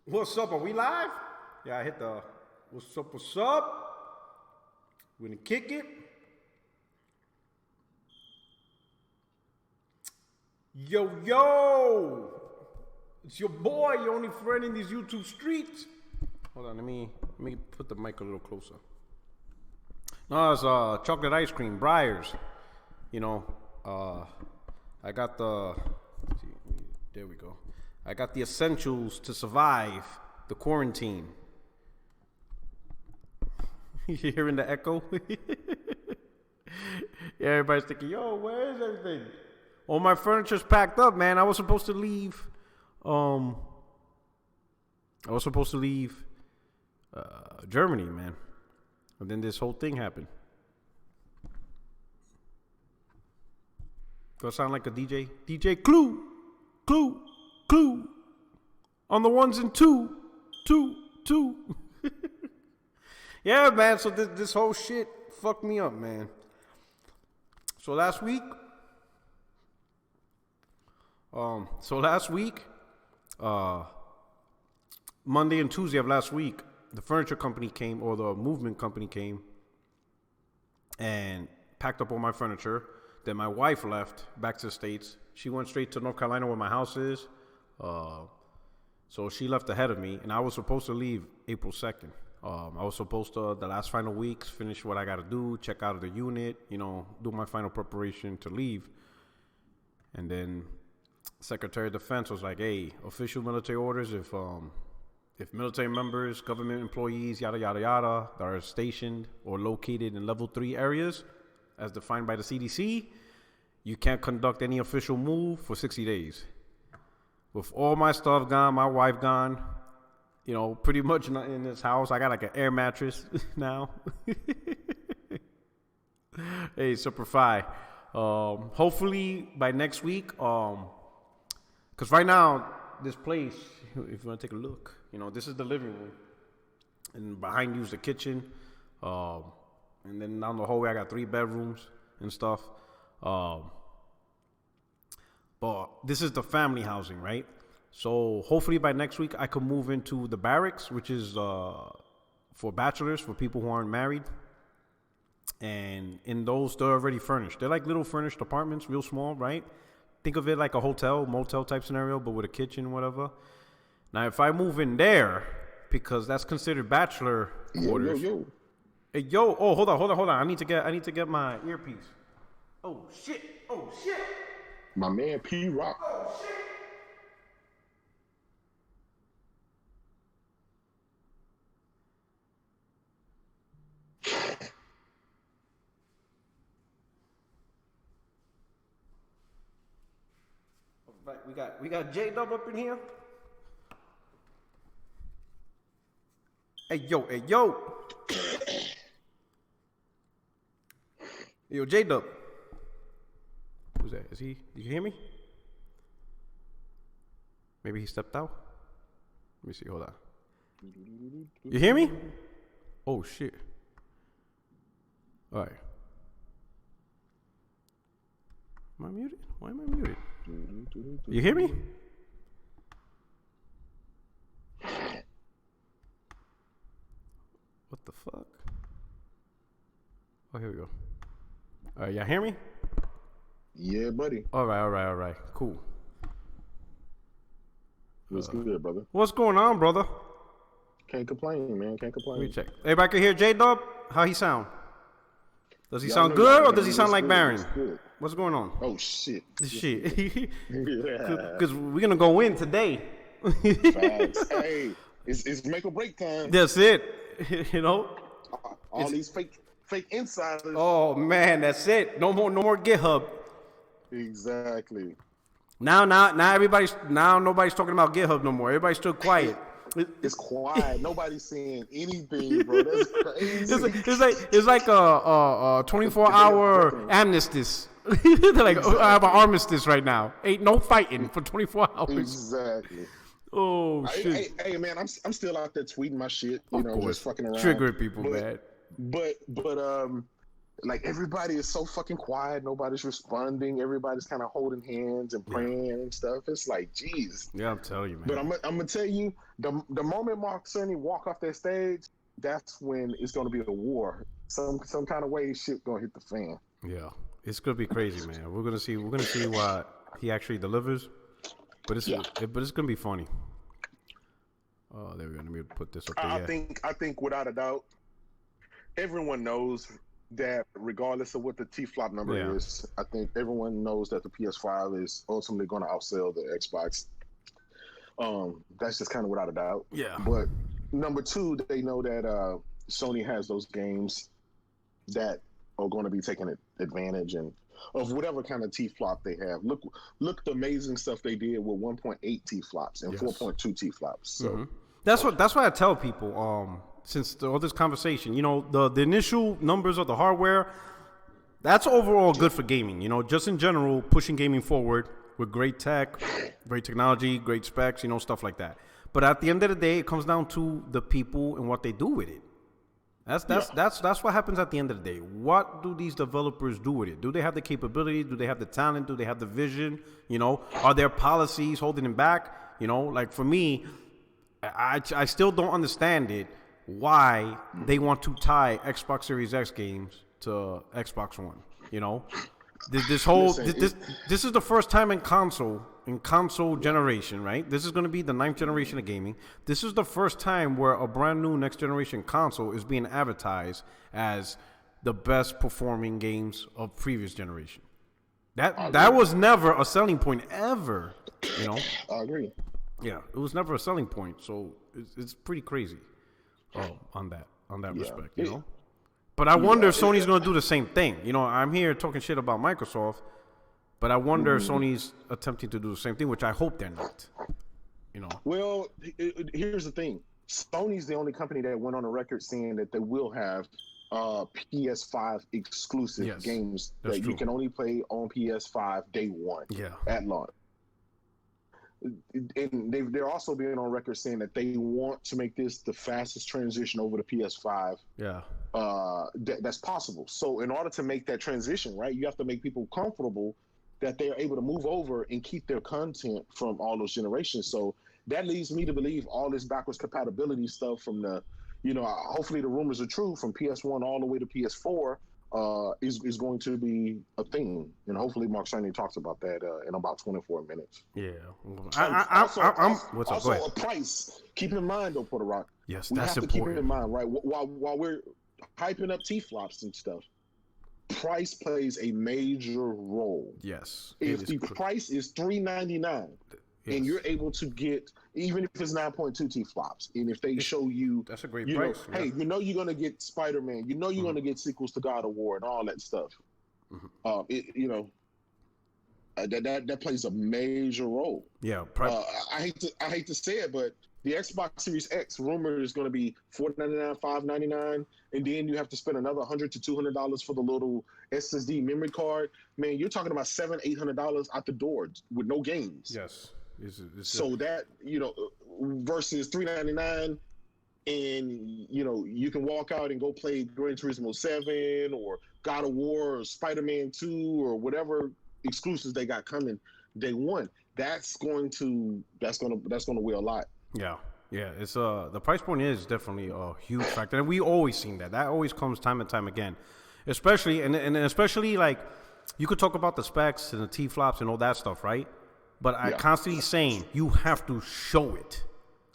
What's up? Are we live? Yeah, I hit the what's up, what's up? We're gonna kick it. Yo, yo! It's your boy, your only friend in these YouTube streets. Hold on, let me put the mic a little closer. No, it's chocolate ice cream, Briars. You know, I got the, there we go. I got the essentials to survive the quarantine. You hearing the echo? Yeah, everybody's thinking, yo, where is everything? All my furniture's packed up, man. I was supposed to leave. Germany, man. And then this whole thing happened. Do I sound like a DJ? DJ Clue. On the ones and two. Yeah, man. So this whole shit fucked me up, man. So last week, Monday and Tuesday of last week, the furniture company came, or the movement company came, and packed up all my furniture. Then my wife left back to the States. She went straight to North Carolina where my house is. So she left ahead of me, and I was supposed to leave April 2nd. I was supposed to, the last final weeks, finish what I got to do, check out of the unit, you know, do my final preparation to leave. And then Secretary of Defense was like, hey, official military orders, if military members, government employees, yada, yada, yada, that are stationed or located in level 3 areas, as defined by the CDC, you can't conduct any official move for 60 days. With all my stuff gone, my wife gone, you know, pretty much in this house, I got like an air mattress now. Hey, super fi. Hopefully by next week, because right now, this place, if you want to take a look, you know, this is the living room. And behind you is the kitchen. And then down the hallway, I got 3 bedrooms and stuff. But this is the family housing, right? So hopefully by next week, I can move into the barracks, which is for bachelors, for people who aren't married. And in those, they're already furnished. They're like little furnished apartments, real small, right? Think of it like a hotel, motel type scenario, but with a kitchen and whatever. Now, if I move in there, because that's considered bachelor quarters. Yo. Hey, yo, oh, hold on. I need to get my earpiece. Oh shit. My man P Rock. Oh shit. Right, we got J Dub up in here. Hey yo. Yo, J Dub. Who's that? Is he? Did you hear me? Maybe he stepped out. Let me see. Hold on. You hear me? Oh shit. All right. Am I muted? Why am I muted? You hear me? What the fuck? Oh, here we go. All right, y'all hear me? Yeah, buddy. All right. Cool. What's good, brother? What's going on, brother? Can't complain, man. Can't complain. Let me check. Everybody can hear J-Dub? How he sound? Does he sound good or does he sound like Baron? What's going on? Oh, shit. Shit. Yeah. Because we're going to go in today. Facts. Hey, it's make or break time. That's it. You know? All these fake insiders. Oh, man, that's it. No more GitHub. Exactly. Now nobody's talking about GitHub no more. Everybody's still quiet. It's quiet. Nobody's saying anything, bro. That's crazy. It's like a 24-hour armistice. They're like, Exactly. I have an armistice right now. Ain't no fighting for 24 hours. Exactly. Oh shit. Hey, man, I'm still out there tweeting my shit. You know, course. just fucking around. Triggering people, man. But like everybody is so fucking quiet. Nobody's responding. Everybody's kind of holding hands and praying and stuff. It's like, geez. Yeah, I'm telling you, man. But I'm gonna tell you, the moment Mark Cerny walk off that stage, that's when it's gonna be a war. Some kind of way shit gonna hit the fan. Yeah, it's gonna be crazy, man. We're gonna see what he actually delivers. But it's gonna be funny. Oh, there we go. Let me put this up there. I think without a doubt, everyone knows that regardless of what the T-flop number is, I think everyone knows that the PS5 is ultimately going to outsell the Xbox. That's just kind of without a doubt. Yeah. But number two, they know that Sony has those games that are going to be taking advantage of whatever kind of T-flop they have. Look the amazing stuff they did with 1.8 T-flops and 4.2 T-flops. So that's what I tell people. Since all this conversation, you know, the initial numbers of the hardware, that's overall good for gaming. You know, just in general, pushing gaming forward with great tech, great technology, great specs, you know, stuff like that. But at the end of the day, it comes down to the people and what they do with it. That's what happens at the end of the day. What do these developers do with it? Do they have the capability? Do they have the talent? Do they have the vision? You know, are there policies holding them back? You know, like for me, I still don't understand it. Why they want to tie Xbox Series X games to Xbox One? You know, this is the first time in console generation, right? This is going to be the 9th generation of gaming. This is the first time where a brand new next generation console is being advertised as the best performing games of previous generation. That was never a selling point ever. You know, I agree. Yeah, it was never a selling point, so it's pretty crazy. On that respect, you know. But I wonder if Sony's going to do the same thing. You know, I'm here talking shit about Microsoft, but I wonder if Sony's attempting to do the same thing, which I hope they're not. You know. Well, here's the thing: Sony's the only company that went on a record saying that they will have PS5 exclusive games that you can only play on PS5 day one at launch. And they're also being on record saying that they want to make this the fastest transition over to PS5 that's possible. So in order to make that transition, right, you have to make people comfortable that they're able to move over and keep their content from all those generations. So that leads me to believe all this backwards compatibility stuff from the, you know, hopefully the rumors are true, from PS1 all the way to PS4 is going to be a thing, and hopefully Mark Cerny talks about that in about 24 minutes. Yeah. Also, a price. Keep in mind, though, Puerto Rock. Yes, we that's have to important. keep it in mind, right? While we're hyping up T-flops and stuff, price plays a major role. Yes. If the price is $399. And you're able to get, even if it's 9.2 T-flops, and if they show you, that's a great price. Hey, you know you're going to get Spider-Man, you know you're going to get sequels to God of War and all that stuff. You know, that plays a major role. Yeah. I hate to say it, but the Xbox Series X rumored is going to be $499, $599, and then you have to spend another $100 to $200 for the little SSD memory card. Man, you're talking about $700-800 out the door with no games. Yes. So that, you know, versus $399, and you know you can walk out and go play Gran Turismo 7 or God of War or Spider-Man 2 or whatever exclusives they got coming day one. That's going to weigh a lot. Yeah. It's the price point is definitely a huge factor, and we always seen that. That always comes time and time again, especially and especially like you could talk about the specs and the T-flops and all that stuff, right? But I constantly saying you have to show it.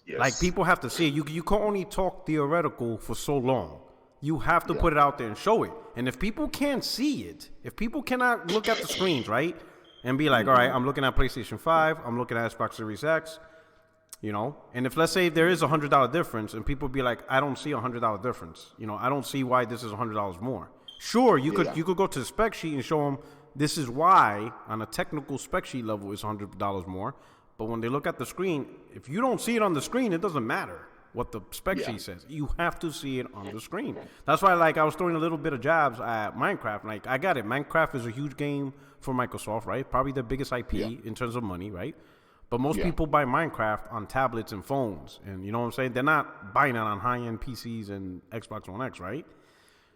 Yes. Like people have to see it. You can only talk theoretical for so long. You have to put it out there and show it. And if people can't see it, if people cannot look at the screens, right, and be like, all right, I'm looking at PlayStation 5, I'm looking at Xbox Series X, you know, and if let's say there is $100 difference, and people be like, I don't see $100 difference. You know, I don't see why this is $100 more. Sure, you could go to the spec sheet and show them this is why on a technical spec sheet level is $100 more. But when they look at the screen, if you don't see it on the screen, it doesn't matter what the spec sheet says. You have to see it on the screen. That's why, like, I was throwing a little bit of jabs at Minecraft. Like, I got it. Minecraft is a huge game for Microsoft, right? Probably the biggest IP in terms of money, right? But most people buy Minecraft on tablets and phones. And you know what I'm saying? They're not buying it on high-end PCs and Xbox One X, right?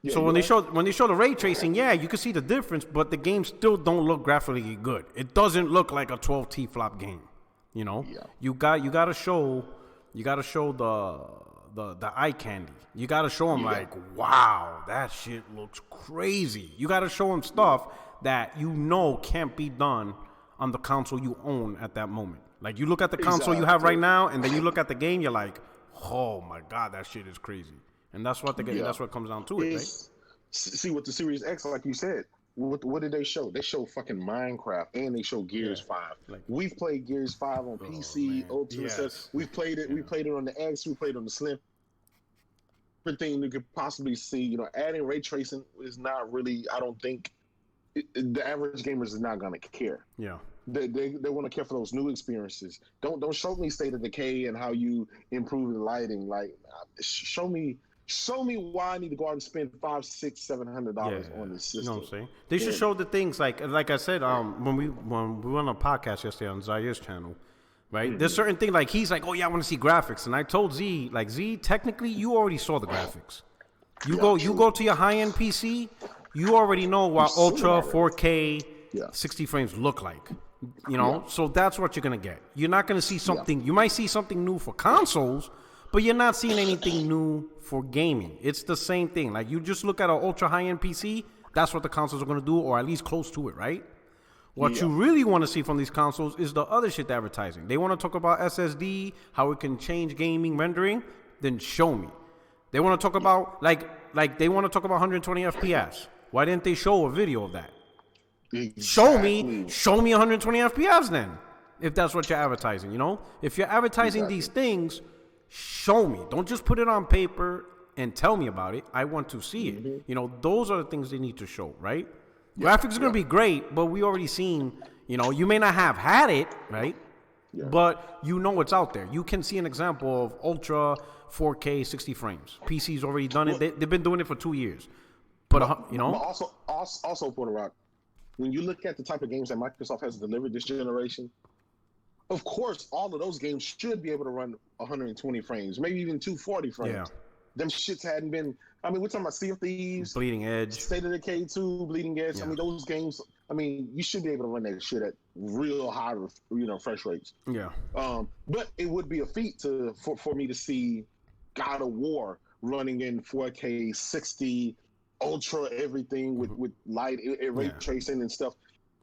Yeah, so when they show the ray tracing, you can see the difference, but the games still don't look graphically good. It doesn't look like a 12 T-flop game. You know? Yeah. You gotta show the eye candy. You got to show them like, wow, that shit looks crazy. You got to show them stuff that you know can't be done on the console you own at that moment. Like, you look at the console you have right now, and then you look at the game, you're like, oh my God, that shit is crazy. And that's what that's what comes down to it, right? See, with the Series X, like you said, what did they show? They show fucking Minecraft, and they show Gears 5. Like, we've played Gears 5 on PC, Ultimate stuff. We've played it. We played it on the X. We played it on the Slim. Everything you could possibly see. You know, adding ray tracing is not really. I don't think the average gamers is not gonna care. Yeah, they want to care for those new experiences. Don't show me State of Decay and how you improve the lighting. Like, show me why I need to go out and spend $500, $600, $700 on this system. You know what I'm saying? They should show the things like I said, when we were on a podcast yesterday on Zair's channel, right? Mm-hmm. There's certain things like he's like, oh yeah, I want to see graphics, and I told Z, like, Z, technically you already saw the graphics. You go to your high-end PC, you already know what Ultra 4K 60 frames look like. You know, so that's what you're gonna get. You're not gonna see something. You might see something new for consoles, but you're not seeing anything new for gaming. It's the same thing. Like, you just look at an ultra high-end PC, that's what the consoles are going to do, or at least close to it, right? What you really want to see from these consoles is the other shit they're advertising. They want to talk about SSD, how it can change gaming rendering, then show me. They want to talk about, like they want to talk about 120 FPS. Why didn't they show a video of that? Exactly. Show me 120 FPS then, if that's what you're advertising, you know? If you're advertising these things, show me. Don't just put it on paper and tell me about it. I want to see it. You know, those are the things they need to show, right? Graphics are going to be great, but we already seen, you know, you may not have had it, right? But you know it's out there. You can see an example of Ultra 4K 60 frames. PC's already done it. They've been doing it for 2 years. But, you know. But also, Puerto Rock, when you look at the type of games that Microsoft has delivered this generation, of course, all of those games should be able to run 120 frames, maybe even 240 frames. Yeah. Them shits hadn't been. I mean, we're talking about Sea of Thieves, Bleeding Edge, State of Decay 2, Bleeding Edge. I mean, those games. I mean, you should be able to run that shit at real high, fresh rates. Yeah. But it would be a feat for me to see God of War running in 4K 60, ultra everything with light ray tracing and stuff.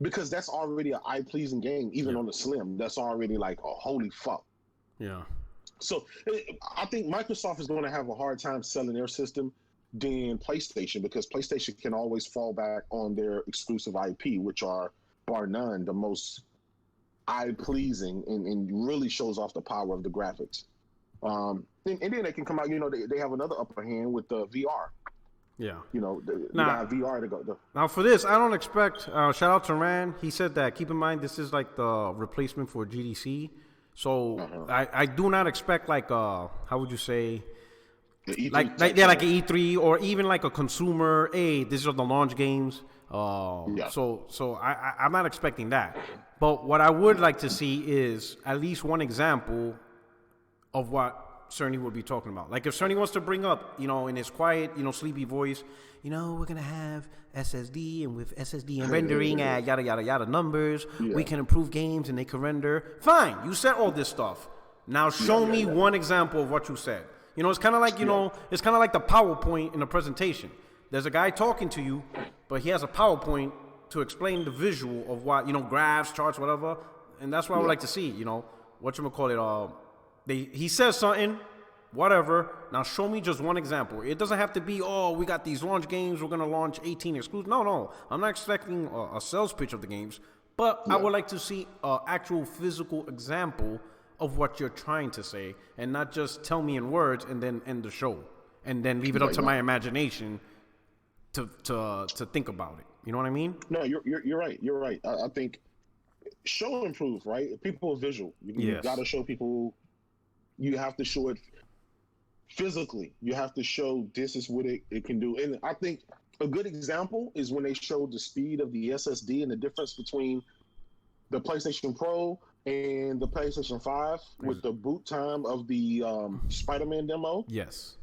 Because that's already an eye-pleasing game, even on the Slim. That's already like, oh, holy fuck. Yeah. So I think Microsoft is going to have a hard time selling their system than PlayStation, because PlayStation can always fall back on their exclusive IP, which are, bar none, the most eye-pleasing and really shows off the power of the graphics. And then they can come out, they have another upper hand with the VR. Yeah. They got VR to go. Now, for this, I don't expect, shout out to Rand. He said that, keep in mind, this is like the replacement for GDC. So I do not expect like, how would you say, like an E3 or even like a consumer, hey, these are the launch games. So I'm not expecting that. But what I would like to see is at least one example of what Cerny would be talking about. Like, if Cerny wants to bring up, in his quiet, sleepy voice, we're going to have SSD, and with SSD and rendering at yada, yada, yada numbers, we can improve games and they can render. Fine, you said all this stuff. Now show me one example of what you said. It's kind of like, it's kind of like the PowerPoint in a presentation. There's a guy talking to you, but he has a PowerPoint to explain the visual of what, graphs, charts, whatever. And that's what I would like to see, whatchamacallit, he says something, whatever. Now show me just one example. It doesn't have to be, we got these launch games, we're going to launch 18 exclusive. No. I'm not expecting a sales pitch of the games, but I would like to see an actual physical example of what you're trying to say, and not just tell me in words and then end the show and then leave it up to my imagination to think about it. You know what I mean? No, you're right. You're right. I think show and prove, right? People are visual. You got to show people You have to show it physically. You have to show this is what it can do. And I think a good example is when they showed the speed of the SSD and the difference between the PlayStation Pro and the PlayStation 5 with the boot time of the Spider-Man demo. Yes.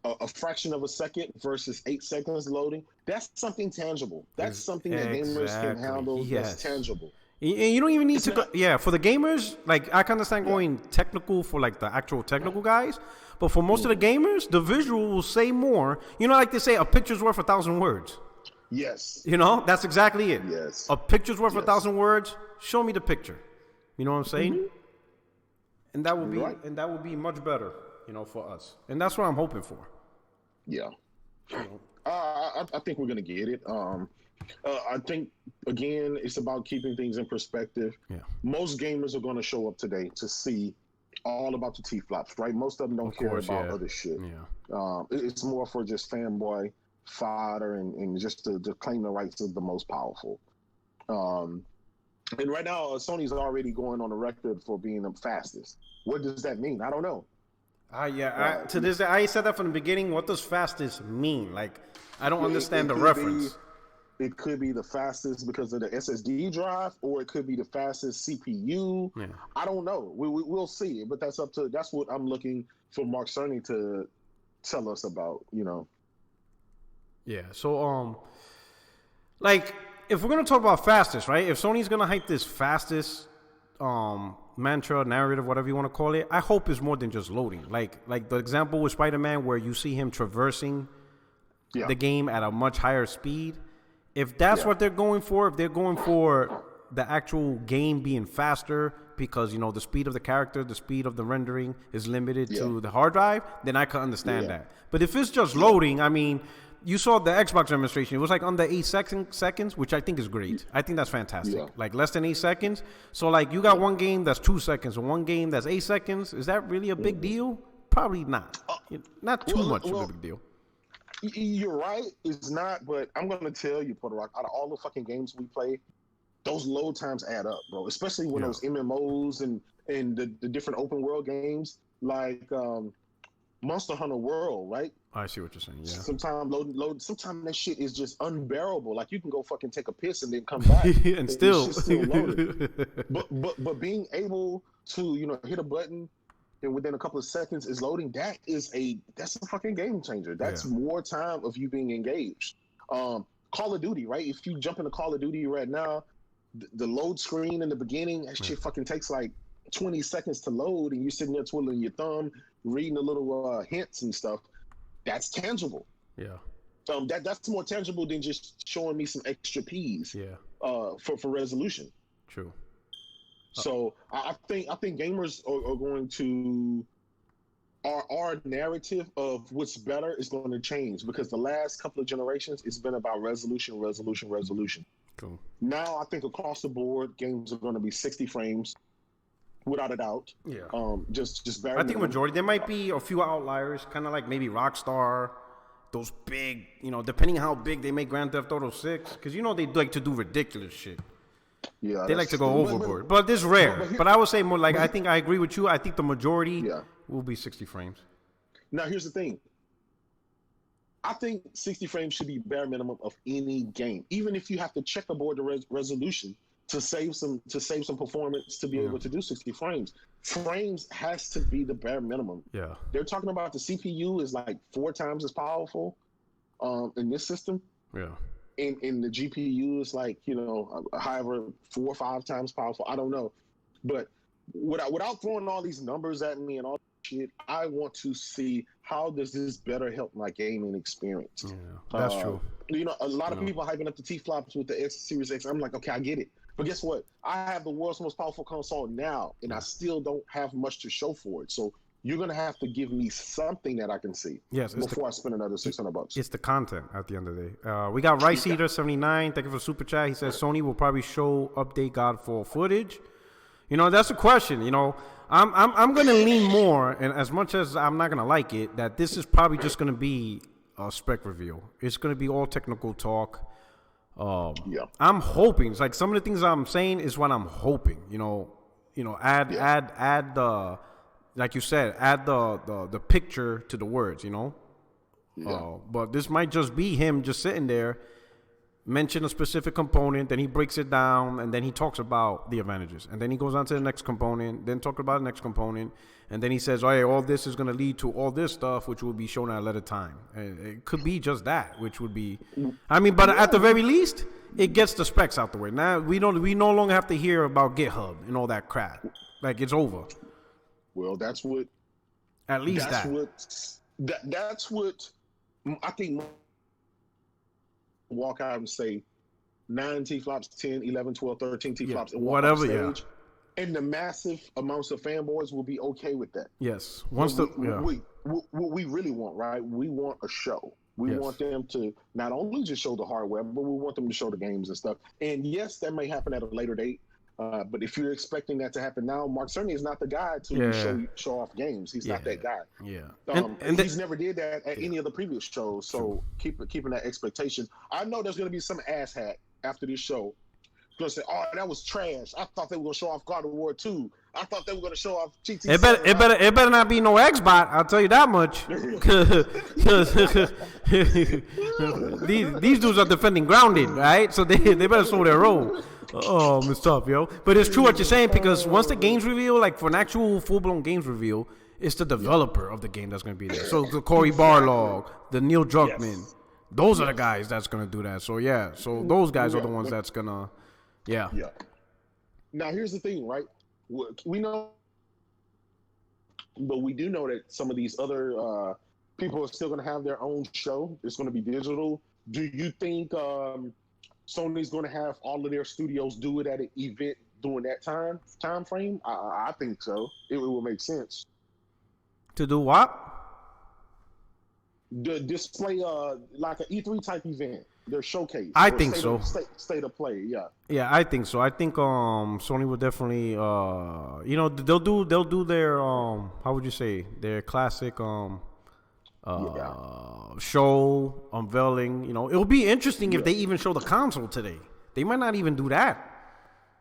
A fraction of a second versus 8 seconds loading. That's something tangible. That's something that gamers can handle. Yes. That's tangible. And you don't even need to go, for the gamers, like I can understand going technical for like the actual technical guys, but for most of the gamers, the visual will say more. You know, like they say, a picture's worth 1,000 words. Yes. You know, that's exactly it. Yes. A picture's worth 1,000 words. Show me the picture. You know what I'm saying? Mm-hmm. And that would be much better, you know, for us. And that's what I'm hoping for. Yeah. I think we're gonna get it. I think again, it's about keeping things in perspective. Yeah. Most gamers are going to show up today to see all about the T-flops, right? Most of them don't care about other shit. Yeah. It's more for just fanboy fodder and just to claim the rights of the most powerful. And right now, Sony's already going on the record for being the fastest. What does that mean? I don't know. To this day, I said that from the beginning. What does fastest mean? Like, I don't understand the reference. It could be the fastest because of the SSD drive, or it could be the fastest CPU. Yeah. I don't know. We'll see. But that's what I'm looking for Mark Cerny to tell us about, you know. Yeah. So, like, if we're going to talk about fastest, right? If Sony's going to hype this fastest mantra, narrative, whatever you want to call it, I hope it's more than just loading. Like the example with Spider-Man where you see him traversing the game at a much higher speed. If that's what they're going for, if they're going for the actual game being faster because, you know, the speed of the character, the speed of the rendering is limited to the hard drive, then I can understand that. But if it's just loading, I mean, you saw the Xbox demonstration. It was like under 8 seconds, which I think is great. I think that's fantastic. Yeah. Like less than 8 seconds. So like you got one game that's 2 seconds and one game that's 8 seconds. Is that really a big deal? Probably not. Not too much of a big deal. You're right. It's not, but I'm going to tell you, Puerto Rock, out of all the fucking games we play, those load times add up, bro. Especially when those MMOs and the different open world games like Monster Hunter World, right? I see what you're saying. Yeah. Sometimes load. Sometimes that shit is just unbearable. Like you can go fucking take a piss and then come back, and still loaded. But being able to, you know, hit a button and within a couple of seconds is loading. That's a fucking game changer. That's more time of you being engaged. Call of Duty, right? If you jump into Call of Duty right now, the load screen in the beginning, that shit fucking takes like 20 seconds to load, and you're sitting there twiddling your thumb, reading the little hints and stuff. That's tangible. Yeah. That's more tangible than just showing me some extra P's. Yeah. For resolution. True. So I think gamers are going to our narrative of what's better is going to change because the last couple of generations it's been about resolution. Cool. Now I think across the board games are going to be 60 frames. Without a doubt. Yeah. Just I think majority. There might be a few outliers, kind of like maybe Rockstar, those big, you know, depending how big they make Grand Theft Auto 6, because you know they like to do ridiculous shit. Yeah. They like to go overboard, but it's rare. But I would say more like I think I agree with you. I think the majority will be 60 frames. Now here's the thing. I think 60 frames should be bare minimum of any game, even if you have to check aboard the resolution. To save some performance to be able to do 60 frames. Frames has to be the bare minimum. Yeah. They're talking about the CPU is like 4 times as powerful in this system. Yeah. In the GPU is like, you know, however 4 or 5 times powerful. I don't know. But without throwing all these numbers at me and all that shit, I want to see how does this better help my gaming experience. Yeah, that's true. You know, a lot of people hyping up the T-flops with the Series X. I'm like, okay, I get it. But guess what? I have the world's most powerful console now, and I still don't have much to show for it. So you're going to have to give me something that I can see before I spend another $600. It's the content at the end of the day. We got Rice Eater 79. Thank you for the super chat. He says Sony will probably show update Godfall footage. You know, that's a question. You know, I'm going to lean more, and as much as I'm not going to like it, that this is probably just going to be a spec reveal. It's going to be all technical talk. I'm hoping. It's like some of the things I'm saying is what I'm hoping. You know, add the like you said, add the picture to the words, you know. But this might just be him just sitting there, mention a specific component, then he breaks it down, and then he talks about the advantages, and then he goes on to the next component, then talk about the next component, and then he says, "Oh, hey, all this is going to lead to all this stuff, which will be shown at a later time." And it could be just that, which would be, I mean, but at the very least, it gets the specs out the way. Now we no longer have to hear about GitHub and all that crap. Like, it's over. Well, that's what. At least that's what I think. Walk out and say 9 T-flops, 10, 11, 12, 13 T-flops, and walk off stage, and the massive amounts of fanboys will be okay with that. Yes. What we really want, right? We want a show. We want them to not only just show the hardware, but we want them to show the games and stuff. And yes, that may happen at a later date. But if you're expecting that to happen now, Mark Cerny is not the guy to show off games. He's not that guy. Yeah, and he's never did that at any of the previous shows. So keeping that expectation. I know there's going to be some asshat after this show. Going to say, "Oh, that was trash. I thought they were going to show off God of War 2. I thought they were going to show off GT." It better not be no Xbox. I'll tell you that much. these dudes are defending grounded, right? So they better show their role. Oh, it's tough, yo. But it's true what you're saying, because once the game's reveal, like for an actual full-blown games reveal, it's the developer of the game that's going to be there. So the Cory Barlog, the Neil Druckmann, those are the guys that's going to do that. So, so those guys are the ones that's going to, Yeah. Now, here's the thing, right? We know, but we do know that some of these other people are still going to have their own show. It's going to be digital. Do you think Sony's going to have all of their studios do it at an event during that time frame? I think so. It will make sense. To do what? The display, like an E3 type event. Their showcase. I think so. State of play, yeah. Yeah, I think so. I think Sony will definitely they'll do their how would you say, their classic show unveiling. It'll be interesting if they even show the console today. They might not even do that.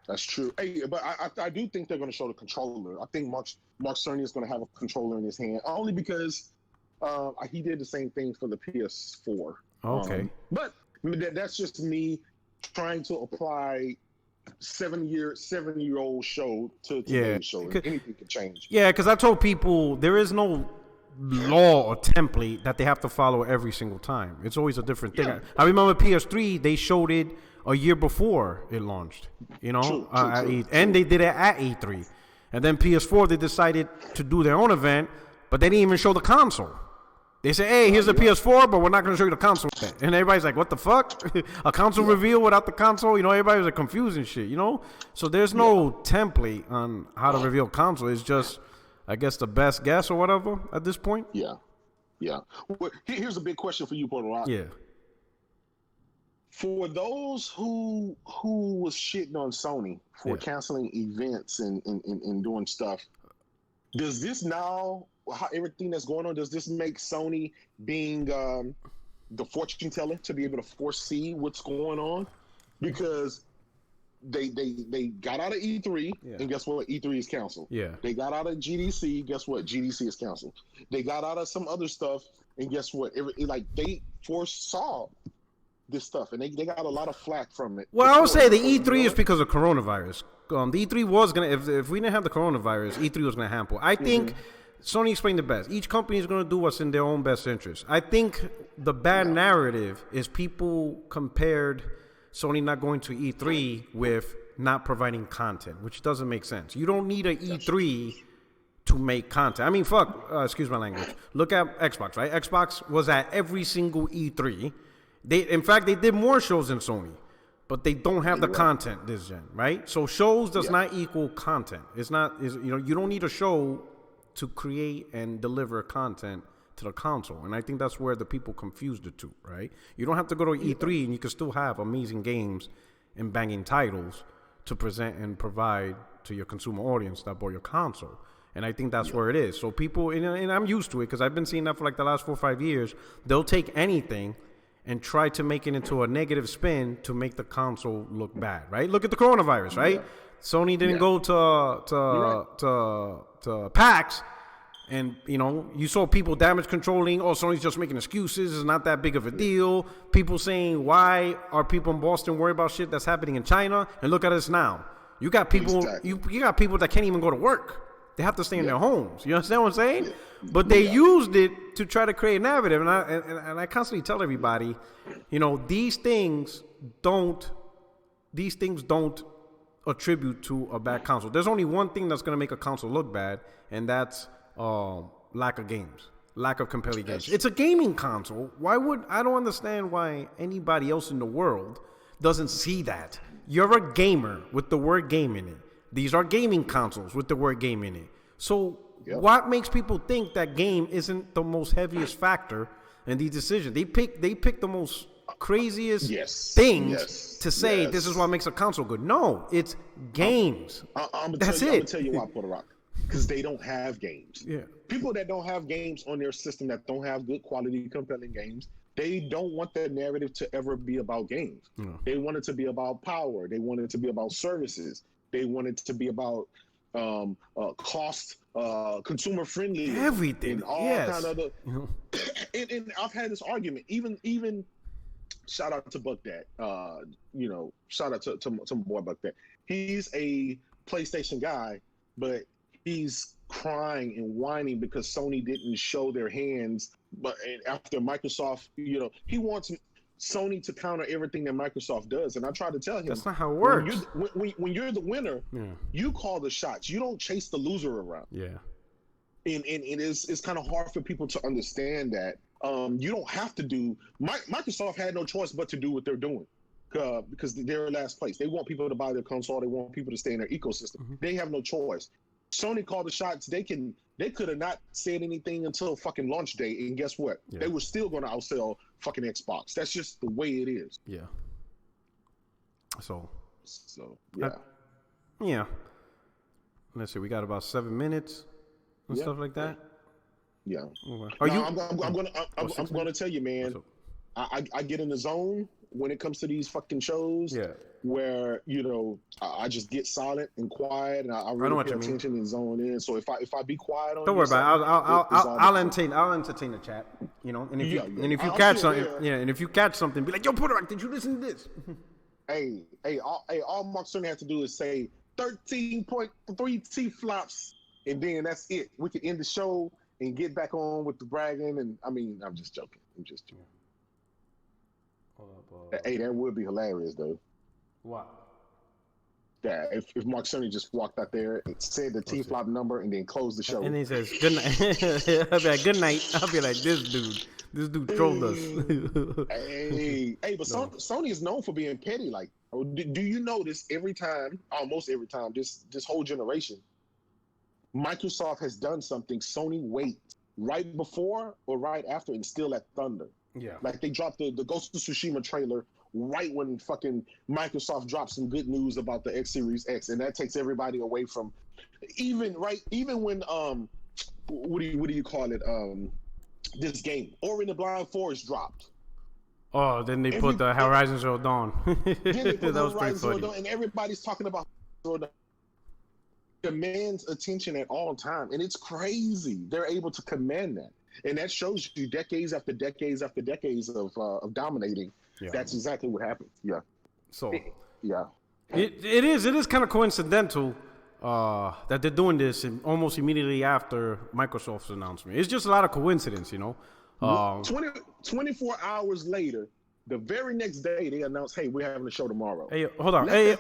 That's true. Hey, but I do think they're going to show the controller. I think Mark Cerny is going to have a controller in his hand, only because he did the same thing for the PS4. Okay. But that's just me trying to apply 7-year-old show to today's show. Anything can change. Yeah, because I told people there is no law or template that they have to follow every single time. It's always a different thing. I remember PS3, they showed it a year before it launched. True. And they did it at E3. And then PS4, they decided to do their own event, but they didn't even show the console. They say, "Hey, here's the PS4, but we're not going to show you the console." And everybody's like, "What the fuck? A console reveal without the console?" Everybody was like confused and shit, So there's no template on how to reveal console. It's just, I guess, the best guess or whatever at this point. Yeah. Well, here's a big question for you, Puerto Rock. Yeah. For those who was shitting on Sony for canceling events and doing stuff, does this now, how everything that's going on, does this make Sony being the fortune teller to be able to foresee what's going on? Because they got out of E3, and guess what? E3 is canceled. Yeah. They got out of GDC, guess what? GDC is canceled. They got out of some other stuff, and guess what? They foresaw this stuff, and they got a lot of flack from it. Well, I would say the E3 is because of coronavirus. The E3 was gonna, if we didn't have the coronavirus, E3 was gonna hamper. I think Sony explained it best. Each company is gonna do what's in their own best interest. I think the bad narrative is people compared Sony not going to E3 with not providing content, which doesn't make sense. You don't need an E3 to make content. I mean, excuse my language. Look at Xbox, right? Xbox was at every single E3. In fact, they did more shows than Sony, but they don't have the content this gen, right? So shows does not equal content. It's not, you don't need a show to create and deliver content to the console. And I think that's where the people confuse the two, right? You don't have to go to E3 and you can still have amazing games and banging titles to present and provide to your consumer audience that bought your console. And I think that's where it is. So people, and I'm used to it because I've been seeing that for like the last 4 or 5 years. They'll take anything and try to make it into a negative spin to make the console look bad, right? Look at the coronavirus, right? Sony didn't go to PAX And, you know, you saw people damage controlling. Oh, Sony's just making excuses. It's not that big of a deal. People saying, why are people in Boston worried about shit that's happening in China? And look at us now. You got people, you got people that can't even go to work. They have to stay in their homes. You understand what I'm saying? But they used it to try to create a narrative. And I constantly tell everybody, you know, these things don't attribute to a bad console. There's only one thing that's going to make a console look bad, and that's lack of games, lack of compelling games. It's a gaming console. I don't understand why anybody else in the world doesn't see that. You're a gamer with the word game in it. These are gaming consoles with the word game in it. So what makes people think that game isn't the most heaviest factor in these decisions? They pick the most craziest things to say this is what makes a console good. No, it's games. That's it. I'm gonna tell you why, Puerto Rock. Because they don't have games. Yeah. People that don't have games on their system, that don't have good quality, compelling games, they don't want their narrative to ever be about games. No. They want it to be about power. They want it to be about services. They want it to be about cost, consumer friendly, everything, and all kind of the. And I've had this argument. Even shout out to Buck Dad. You know, shout out to my boy Buck Dad. He's a PlayStation guy, but he's crying and whining because Sony didn't show their hands. But after Microsoft, you know, he wants Sony to counter everything that Microsoft does. And I try to tell him, that's not how it works. When you're the winner, you call the shots. You don't chase the loser around. Yeah. And it's kind of hard for people to understand that. You don't have to do. Microsoft had no choice but to do what they're doing. Because they're last place. They want people to buy their console. They want people to stay in their ecosystem. Mm-hmm. They have no choice. Sony called the shots. They could have not said anything until fucking launch day, and guess what? Yeah. They were still going to outsell fucking Xbox. That's just the way it is. Yeah. So yeah. Yeah. Let's see. We got about 7 minutes and stuff like that. Yeah. Okay. I'm gonna tell you, man. I get in the zone when it comes to these fucking shows. Yeah. Where, you know, I just get silent and quiet, and I really pay attention and zone in. So if I be quiet on, don't worry about it. I'll entertain the chat. You know, and if you catch something, and if you catch something, be like, yo, Puerto Rock, did you listen to this? All Mark Cerny has to do is say 13.3 T flops, and then that's it. We can end the show and get back on with the bragging. And I mean, I'm just joking. Hey, that would be hilarious, though. What? Yeah, if Mark Cerny just walked out there and said the T-flop number and then closed the show. And he says, good night. I'll be like, good night. I'll be like, this dude trolled us. But Sony is known for being petty. Like, do you notice almost every time, this whole generation, Microsoft has done something, Sony waits right before or right after and still at thunder. Yeah. Like they dropped the Ghost of Tsushima trailer right when fucking Microsoft dropped some good news about the X Series X, and that takes everybody away from even when what do you call it? This game, Ori and the Blind Forest dropped. Oh, then they put the Horizon Zero Dawn. That was pretty funny. And everybody's talking about Zero Dawn. Demands attention at all time, and it's crazy. They're able to command that. And that shows you decades after decades after decades of dominating. Yeah. That's exactly what happened. Yeah. So yeah, it is kind of coincidental that they're doing this almost immediately after Microsoft's announcement. It's just a lot of coincidence, you know. 24 hours later, the very next day, they announced, "Hey, we're having a show tomorrow." Hey, hold on. Hey,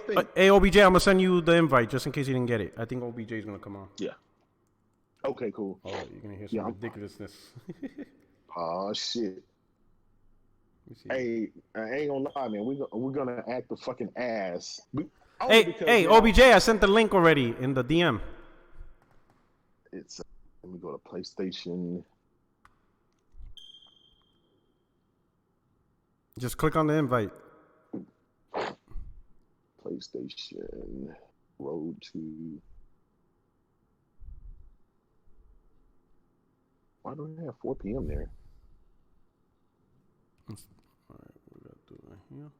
OBJ, I'm gonna send you the invite just in case you didn't get it. I think OBJ is gonna come on. Yeah. Okay, cool. Oh, you're gonna hear some ridiculousness. Oh shit. Hey, I ain't gonna lie, man. We're gonna act the fucking ass. Hey, OBJ, I sent the link already in the DM. It's let me go to PlayStation. Just click on the invite. PlayStation Road to. Why do we have 4 p.m. there? All right, we got to do it here.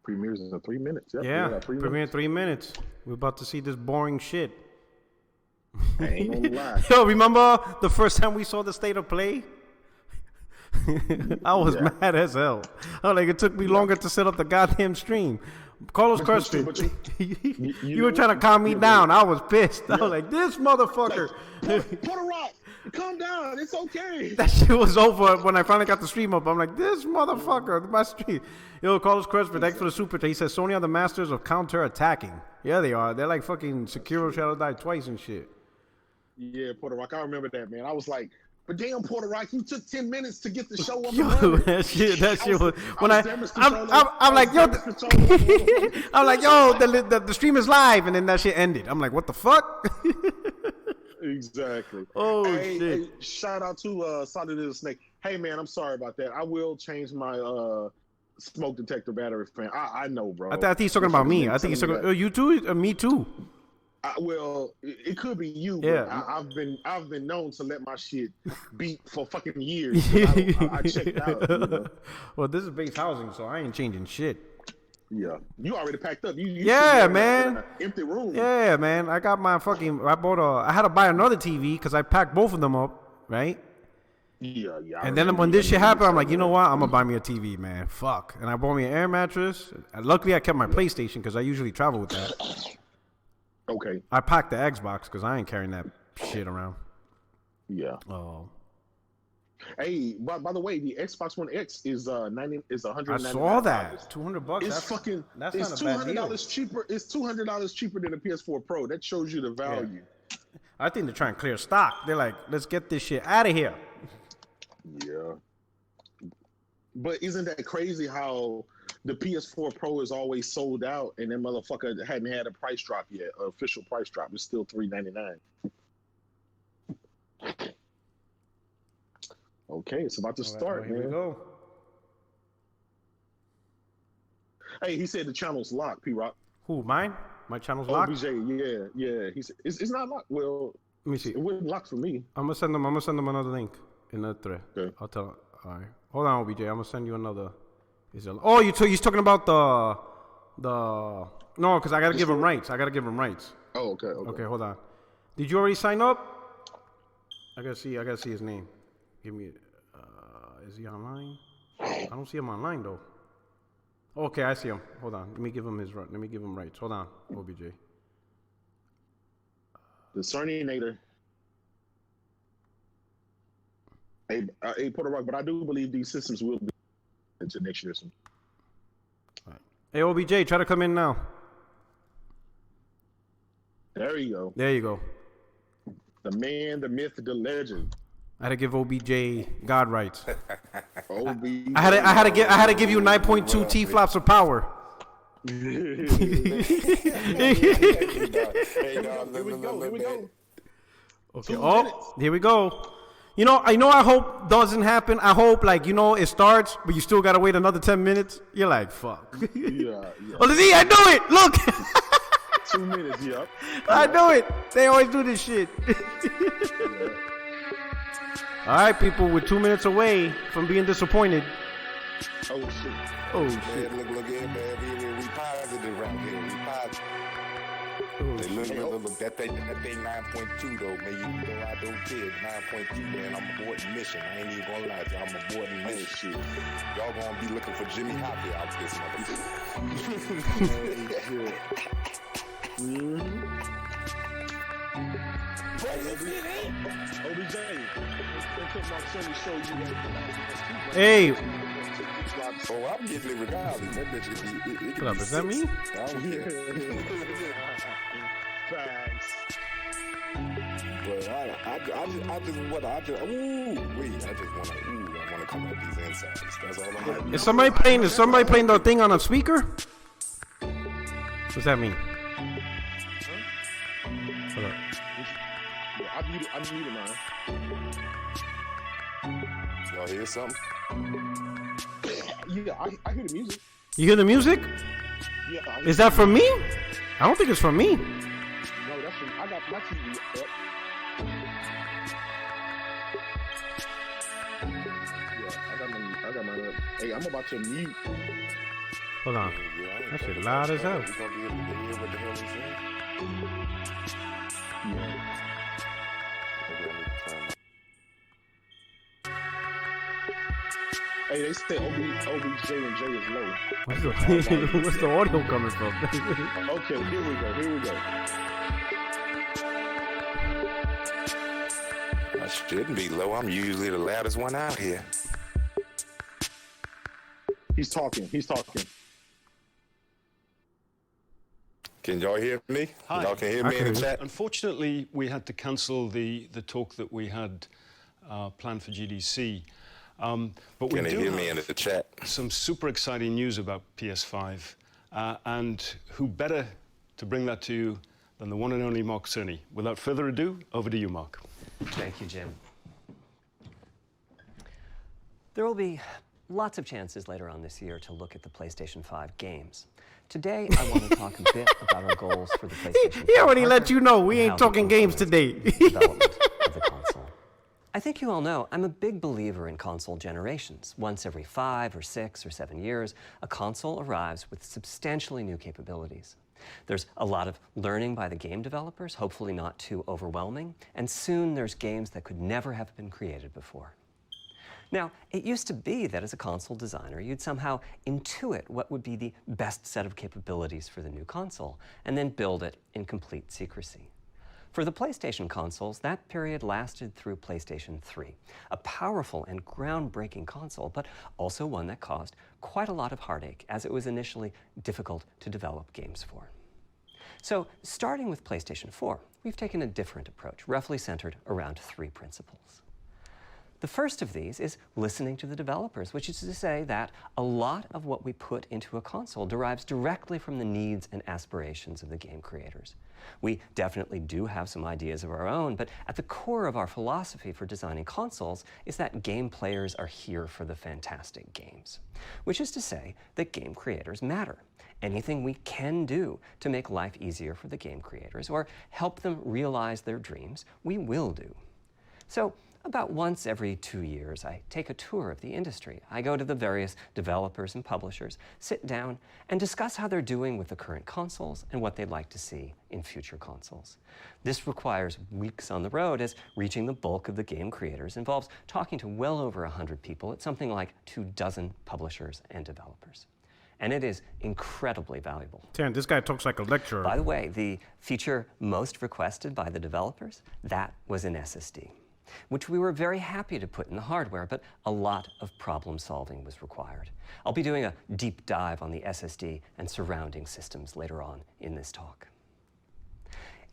Premieres in 3 minutes. Yep, yeah, premiere in 3 minutes. We're about to see this boring shit. I ain't gonna lie. Yo, remember the first time we saw the State of Play? I was mad as hell. I was like, it took me longer to set up the goddamn stream. Carlos Crespin, you were trying to calm me down. I was pissed. I was like, this motherfucker. Put a rock. Calm down. It's okay. That shit was over when I finally got the stream up. I'm like, this motherfucker, my stream. Yo, Carlos Crespin, thanks for the super chat. He says, Sony are the masters of counter-attacking. Yeah, they are. They're like fucking Sekiro Shadow Die Twice and shit. Yeah, Puerto Rock. I remember that, man. I was like, but damn, Puerto Rock, you took 10 minutes to get the show up. Yo, that shit was when I'm like, yo, I'm like, yo, the stream is live, and then that shit ended. I'm like, what the fuck? Exactly. Oh shit! Hey, shout out to Solid Little Snake. Hey man, I'm sorry about that. I will change my smoke detector battery fan. I know, bro. I think he's talking about me. I think he's talking. You too? Me too. Well, it could be you. Yeah. But I've been known to let my shit beat for fucking years. I checked out. You know? Well, this is base housing, so I ain't changing shit. Yeah, you already packed up. You yeah, man. Empty room. Yeah, man. I got my fucking. I had to buy another TV because I packed both of them up, right? Yeah. And then when this shit happened, I'm like, you know what? I'm gonna buy me a TV, man. Fuck. And I bought me an air mattress. And luckily, I kept my PlayStation because I usually travel with that. Okay. I packed the Xbox because I ain't carrying that shit around. Yeah. Oh. Hey, by the way, the Xbox One X is $199. I saw that. $200. It's not a bad deal. Cheaper. It's $200 cheaper than the PS4 Pro. That shows you the value. Yeah. I think they're trying to clear stock. They're like, let's get this shit out of here. Yeah. But isn't that crazy how the PS4 Pro is always sold out and that motherfucker hadn't had a price drop yet, an official price drop. It's still $399. Okay, it's about to start, man. Here we go. Hey, he said the channel's locked, P-Rock. Who, mine? My channel's locked? OBJ, yeah. He said, it's not locked. Well, let me see. It wasn't locked for me. I'm gonna send them another link in the thread. Okay. I'll tell him. All right. Hold on, OBJ. I'm gonna send you another. Oh, he's talking about the no, because I gotta give him rights. Oh, okay. Okay, hold on. Did you already sign up? I gotta see his name. Give me. Is he online? I don't see him online though. Okay, I see him. Hold on. Let me give him rights. Hold on, OBJ. The Cerny-nator. Hey, Puerto Rock, but I do believe these systems will be into next year. All right. Hey, OBJ, try to come in now. There you go. There you go. The man, the myth, the legend. I had to give OBJ God rights. OBJ. I had to give you 9.2 T-flops of power. Here we go. Okay. Here we go. You know, I hope doesn't happen. I hope, it starts, but you still gotta wait another 10 minutes. You're like, fuck. Yeah. Oh, see, I knew it. Look. 2 minutes, yep. I knew it. They always do this shit. All right, people, we're 2 minutes away from being disappointed. Oh shit. Man, look here, man. We positive right here. We positive. Look, that thing 9.2 though, man. You know I don't care. 9.2, man. I'm aborting mission. I ain't even gonna lie to you. I'm aborting mission. Shit. Y'all gonna be looking for Jimmy Hoppy out this motherfucker. OBJ. Hey. Oh, I'm getting it regardless. That bitch could be. What up? Is that me? I don't care. Facts. But I just want to come up these insides. That's all I'm doing. Is somebody playing the thing on a speaker? What's that mean? Hold up. Yeah, I muted mine. Y'all hear something? Yeah, I hear the music. You hear the music? Yeah. Is that from me? I don't think it's from me. No, that's from. I got my TV up. Yeah, I got mine up. Hey, I'm about to mute. Hold on. That shit loud as hell. We gonna be able to hear what the hell he's saying? Hey, they say OBJ and J is low. What's the audio coming from? Okay, here we go. I shouldn't be low. I'm usually the loudest one out here. He's talking. Can y'all hear me? Hi. Y'all can hear me in the chat? Unfortunately, we had to cancel the talk that we had planned for GDC. But we Can do you hear have me in the chat? some super exciting news about PS5. And who better to bring that to you than the one and only Mark Cerny. Without further ado, over to you, Mark. Thank you, Jim. There will be lots of chances later on this year to look at the PlayStation 5 games. Today, I want to talk a bit about our goals for the PlayStation 5. He already let you know we ain't talking games today. Development of the console. I think you all know I'm a big believer in console generations. Once every 5 or 6 or 7 years, a console arrives with substantially new capabilities. There's a lot of learning by the game developers, hopefully not too overwhelming, and soon there's games that could never have been created before. Now, it used to be that as a console designer, you'd somehow intuit what would be the best set of capabilities for the new console, and then build it in complete secrecy. For the PlayStation consoles, that period lasted through PlayStation 3, a powerful and groundbreaking console, but also one that caused quite a lot of heartache, as it was initially difficult to develop games for. So, starting with PlayStation 4, we've taken a different approach, roughly centered around 3 principles. The first of these is listening to the developers, which is to say that a lot of what we put into a console derives directly from the needs and aspirations of the game creators. We definitely do have some ideas of our own, but at the core of our philosophy for designing consoles is that game players are here for the fantastic games, which is to say that game creators matter. Anything we can do to make life easier for the game creators or help them realize their dreams, we will do. So, about once every 2 years, I take a tour of the industry. I go to the various developers and publishers, sit down, and discuss how they're doing with the current consoles and what they'd like to see in future consoles. This requires weeks on the road, as reaching the bulk of the game creators involves talking to well over 100 people at something like 24 publishers and developers. And it is incredibly valuable. Damn, this guy talks like a lecturer. By the way, the feature most requested by the developers, that was an SSD, which we were very happy to put in the hardware, but a lot of problem solving was required. I'll be doing a deep dive on the SSD and surrounding systems later on in this talk.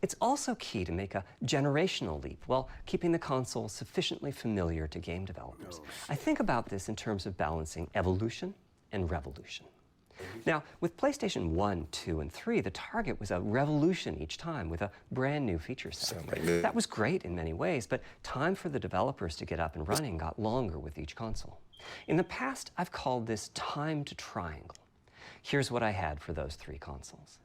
It's also key to make a generational leap while keeping the console sufficiently familiar to game developers. I think about this in terms of balancing evolution and revolution. Now, with PlayStation 1, 2, and 3, the target was a revolution each time with a brand new feature set. That was great in many ways, but time for the developers to get up and running got longer with each console. In the past, I've called this time to triangle. Here's what I had for those 3 consoles.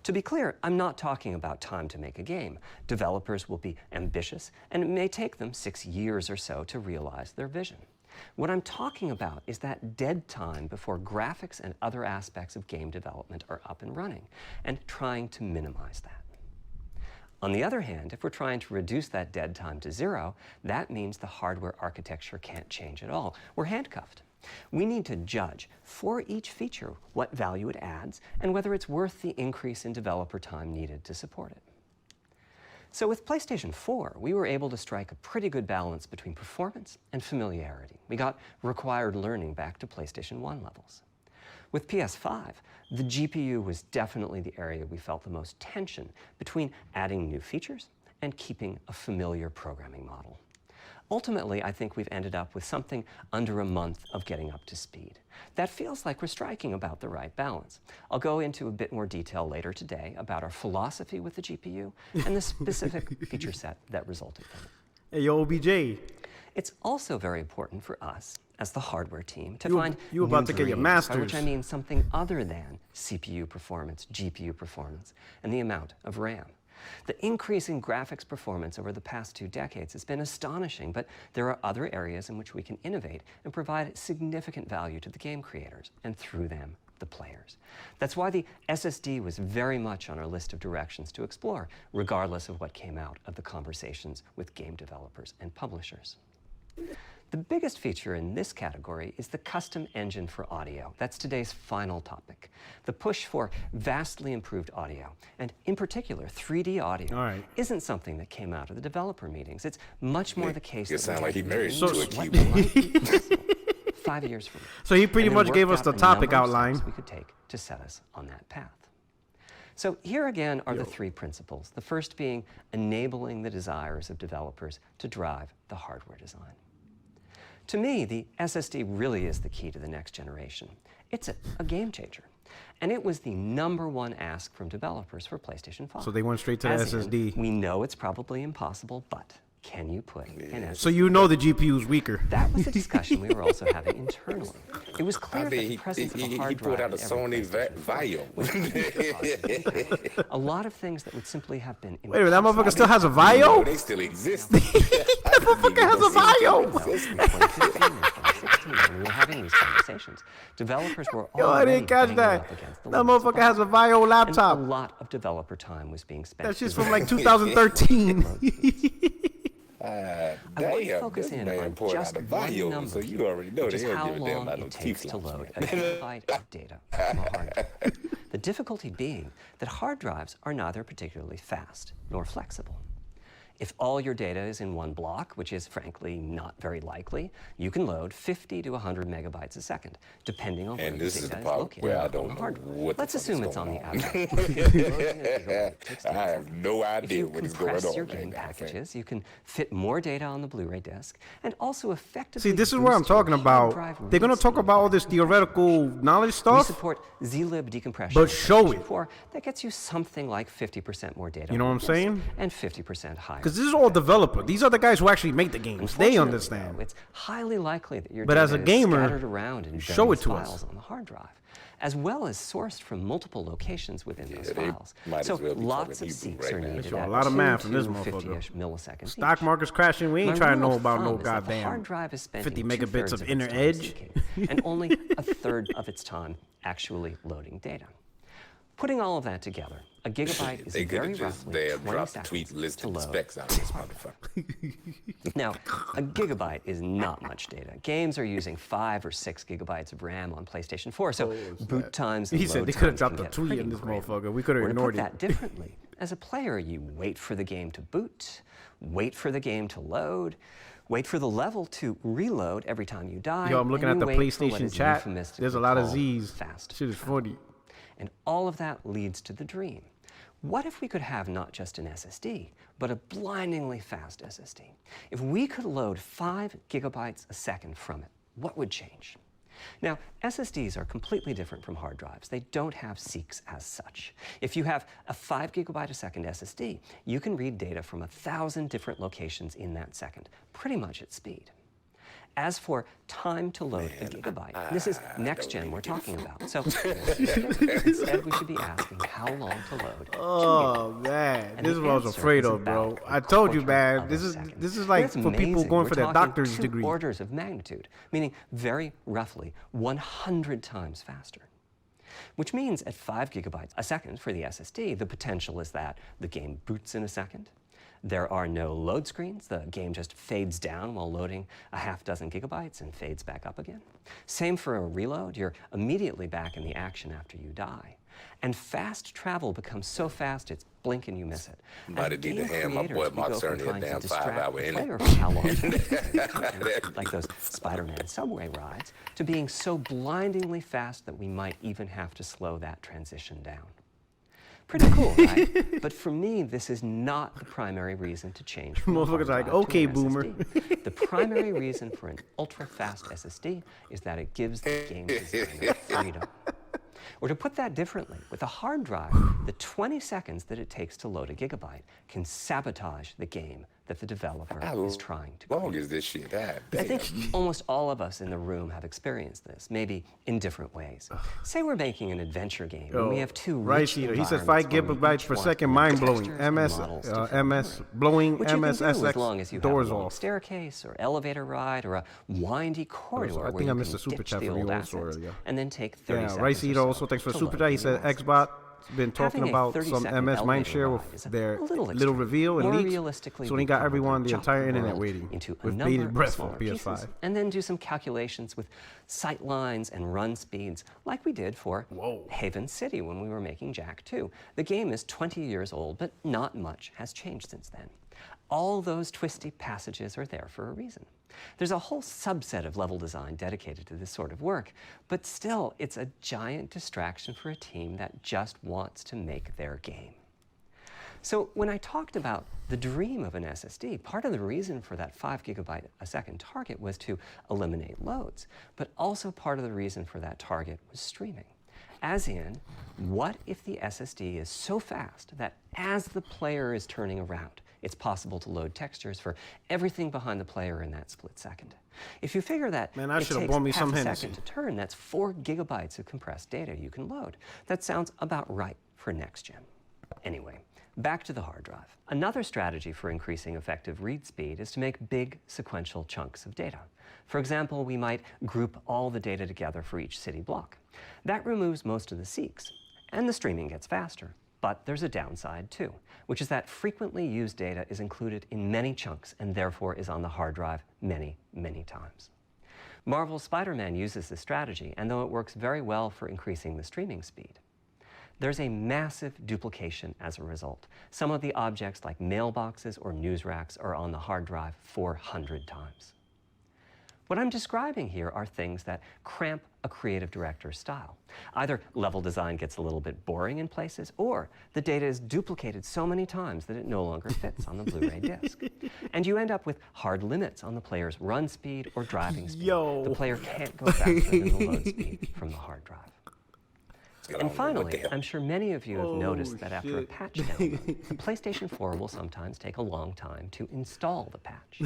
To be clear, I'm not talking about time to make a game. Developers will be ambitious, and it may take them 6 years or so to realize their vision. What I'm talking about is that dead time before graphics and other aspects of game development are up and running, and trying to minimize that. On the other hand, if we're trying to reduce that dead time to 0, that means the hardware architecture can't change at all. We're handcuffed. We need to judge for each feature what value it adds and whether it's worth the increase in developer time needed to support it. So with PlayStation 4, we were able to strike a pretty good balance between performance and familiarity. We got required learning back to PlayStation 1 levels. With PS5, the GPU was definitely the area we felt the most tension between adding new features and keeping a familiar programming model. Ultimately, I think we've ended up with something under a month of getting up to speed. That feels like we're striking about the right balance. I'll go into a bit more detail later today about our philosophy with the GPU and the specific feature set that resulted from it. Hey, yo, OBJ. It's also very important for us, as the hardware team, to find you about to get your master's. by which I mean something other than CPU performance, GPU performance, and the amount of RAM. The increase in graphics performance over the past 2 decades has been astonishing, but there are other areas in which we can innovate and provide significant value to the game creators, and through them, the players. That's why the SSD was very much on our list of directions to explore, regardless of what came out of the conversations with game developers and publishers. The biggest feature in this category is the custom engine for audio. That's today's final topic. The push for vastly improved audio, and in particular, 3D audio, isn't something that came out of the developer meetings. It's much more the case that it sounds like he married to a keyboard. 5 years from now. So he pretty much gave us the topic outline we could take to set us on that path. So here again are the three principles. The first being enabling the desires of developers to drive the hardware design. To me, the SSD really is the key to the next generation. It's a game changer. And it was the #1 ask from developers for PlayStation 5. So they went straight to the SSD. We know it's probably impossible, but can you put an SSD? So you know the GPU is weaker. That was a discussion we were also having internally. It was clear that the presence of a hard he pulled drive out a Sony Vaio. a lot of things that would simply have been Wait a minute, that motherfucker still has a Vaio? They still exist. That motherfucker has a Vaio! When we were having these conversations, developers were Yo, I didn't catch that. That motherfucker has a Vaio and laptop. a lot of developer time was being spent. That's just from like 2013. I want to focus in on just one number, so you already know which is they how don't give a damn long about no it takes to T-flops, load a gigabyte of data from a hard drive. The difficulty being that hard drives are neither particularly fast nor flexible. If all your data is in one block, which is frankly not very likely, you can load 50 to 100 megabytes a second, depending on where the data is located where I on don't the know hard drive. what the Let's fuck assume is it's on going the on. outside. I have no idea what is going on. If you compress your game packages, you can fit more data on the Blu-ray disc and also effectively See, this is what I'm talking about. They're going to talk about all this theoretical knowledge We stuff, support zlib decompression. but show it. That gets you something like 50% more data. You know what on I'm the disc saying? And 50% higher. Because this is all developer. These are the guys who actually make the games. They Unfortunately, understand. though, it's highly likely that your But data as a is gamer, scattered around in show various it to us. files on the hard drive, as well as sourced from multiple locations within those they files. might So as well be lots talking of Hebrew seeks right are now. needed Show a at lot of 2 math in this to motherfucker. 50-ish milliseconds. Stock each. market's crashing. We ain't My trying to rule know of about no thumb is that the hard goddamn drive is spending 50 megabits of its inner time edge. seeking, and only a third of its time actually loading data. Putting all of that together, a gigabyte is They could very have just roughly damn 20 dropped the seconds tweet to listing the load. specs out of this motherfucker. Now, a gigabyte is not much data. Games are using 5 or 6 gigabytes of RAM on PlayStation 4, so boot times and He said load they could have times can dropped a get tweet pretty in this grim. motherfucker. We could have Or to ignored put it. that differently, as a player, you wait for the game to boot, wait for the game to load, wait for the level to reload every time you die. Yo, I'm looking and at the you wait for what PlayStation is chat. euphemistically There's a lot of called Z's. fast Shit is funny. and all of that leads to the dream. What if we could have not just an SSD, but a blindingly fast SSD? If we could load 5 gigabytes a second from it, what would change? Now, SSDs are completely different from hard drives. They don't have seeks as such. If you have a 5 gigabyte a second SSD, you can read data from 1,000 different locations in that second, pretty much at speed. As for time to load a gigabyte, this is next gen we're talking about. So instead we should be asking how long to load. Oh man, And this is the what I was answer afraid is of, bro. about I told you, 1/4 man. of This a is second. like That's for people amazing. going We're for their talking doctor's 2 degree. orders of magnitude, meaning very roughly 100 times faster. Which means at 5 gigabytes a second for the SSD, the potential is that the game boots in a second. There are no load screens. The game just fades down while loading a half dozen gigabytes and fades back up again. Same for a reload. You're immediately back in the action after you die. And fast travel becomes so fast, it's blink and you miss it. Might As need to game hand my boy creators, we Mark go from Cerny a trying to damn distract 5-hour the inning. player from how long it takes, like those Spider-Man subway rides, to being so blindingly fast that we might even have to slow that transition down. Pretty cool, right? But for me, this is not the primary reason to change from a hard Motherfucker's like, drive to "Okay, an boomer." SSD. The primary reason for an ultra-fast SSD is that it gives the game designer freedom. Or to put that differently, with a hard drive, the 20 seconds that it takes to load a gigabyte can sabotage the game that the developer is trying to How long create. is this shit? God I damn. think almost all of us in the room have experienced this, maybe in different ways. Say we're making an adventure game, and we have two rich He says environments 5 where we gigabytes each per want second, new mind blowing. textures and MS, models to fill memory. blowing Which you can do as long MSSX as you doors have a long off. staircase or elevator ride or a windy corridor I where think I you missed can the super ditch chat the from old you also assets earlier. and then take 30 Yeah, seconds Ricey or so also thanks for to super load chat. He the said new assets. Xbox been talking Having a about some 30-second MS elevator mindshare ride is with a their little little extreme. reveal and More leaks. realistically, So we he got can everyone the chunk entire the internet world waiting into a with number bated of breath for smaller pieces, PS5. and then do some calculations with sight lines and run speeds like we did for Haven City when we were making Jak 2. The game is 20 years old, but not much has changed since then. All those twisty passages are there for a reason. There's a whole subset of level design dedicated to this sort of work, but still, it's a giant distraction for a team that just wants to make their game. So when I talked about the dream of an SSD, part of the reason for that 5 gigabyte a second target was to eliminate loads, but also part of the reason for that target was streaming. As in, what if the SSD is so fast that as the player is turning around, it's possible to load textures for everything behind the player in that split second. If you figure that it takes half a second to turn, that's 4 gigabytes of compressed data you can load. That sounds about right for next gen. Anyway, back to the hard drive. Another strategy for increasing effective read speed is to make big sequential chunks of data. For example, we might group all the data together for each city block. That removes most of the seeks, and the streaming gets faster. But there's a downside too, which is that frequently used data is included in many chunks and therefore is on the hard drive many, many times. Marvel's Spider-Man uses this strategy, and though it works very well for increasing the streaming speed, there's a massive duplication as a result. Some of the objects like mailboxes or news racks are on the hard drive 400 times. What I'm describing here are things that cramp a creative director's style. Either level design gets a little bit boring in places, or the data is duplicated so many times that it no longer fits on the Blu-ray disc. And you end up with hard limits on the player's run speed or driving speed. The player can't go faster than the load speed from the hard drive. And finally, I'm sure many of you have noticed that after a patch download, the PlayStation 4 will sometimes take a long time to install the patch.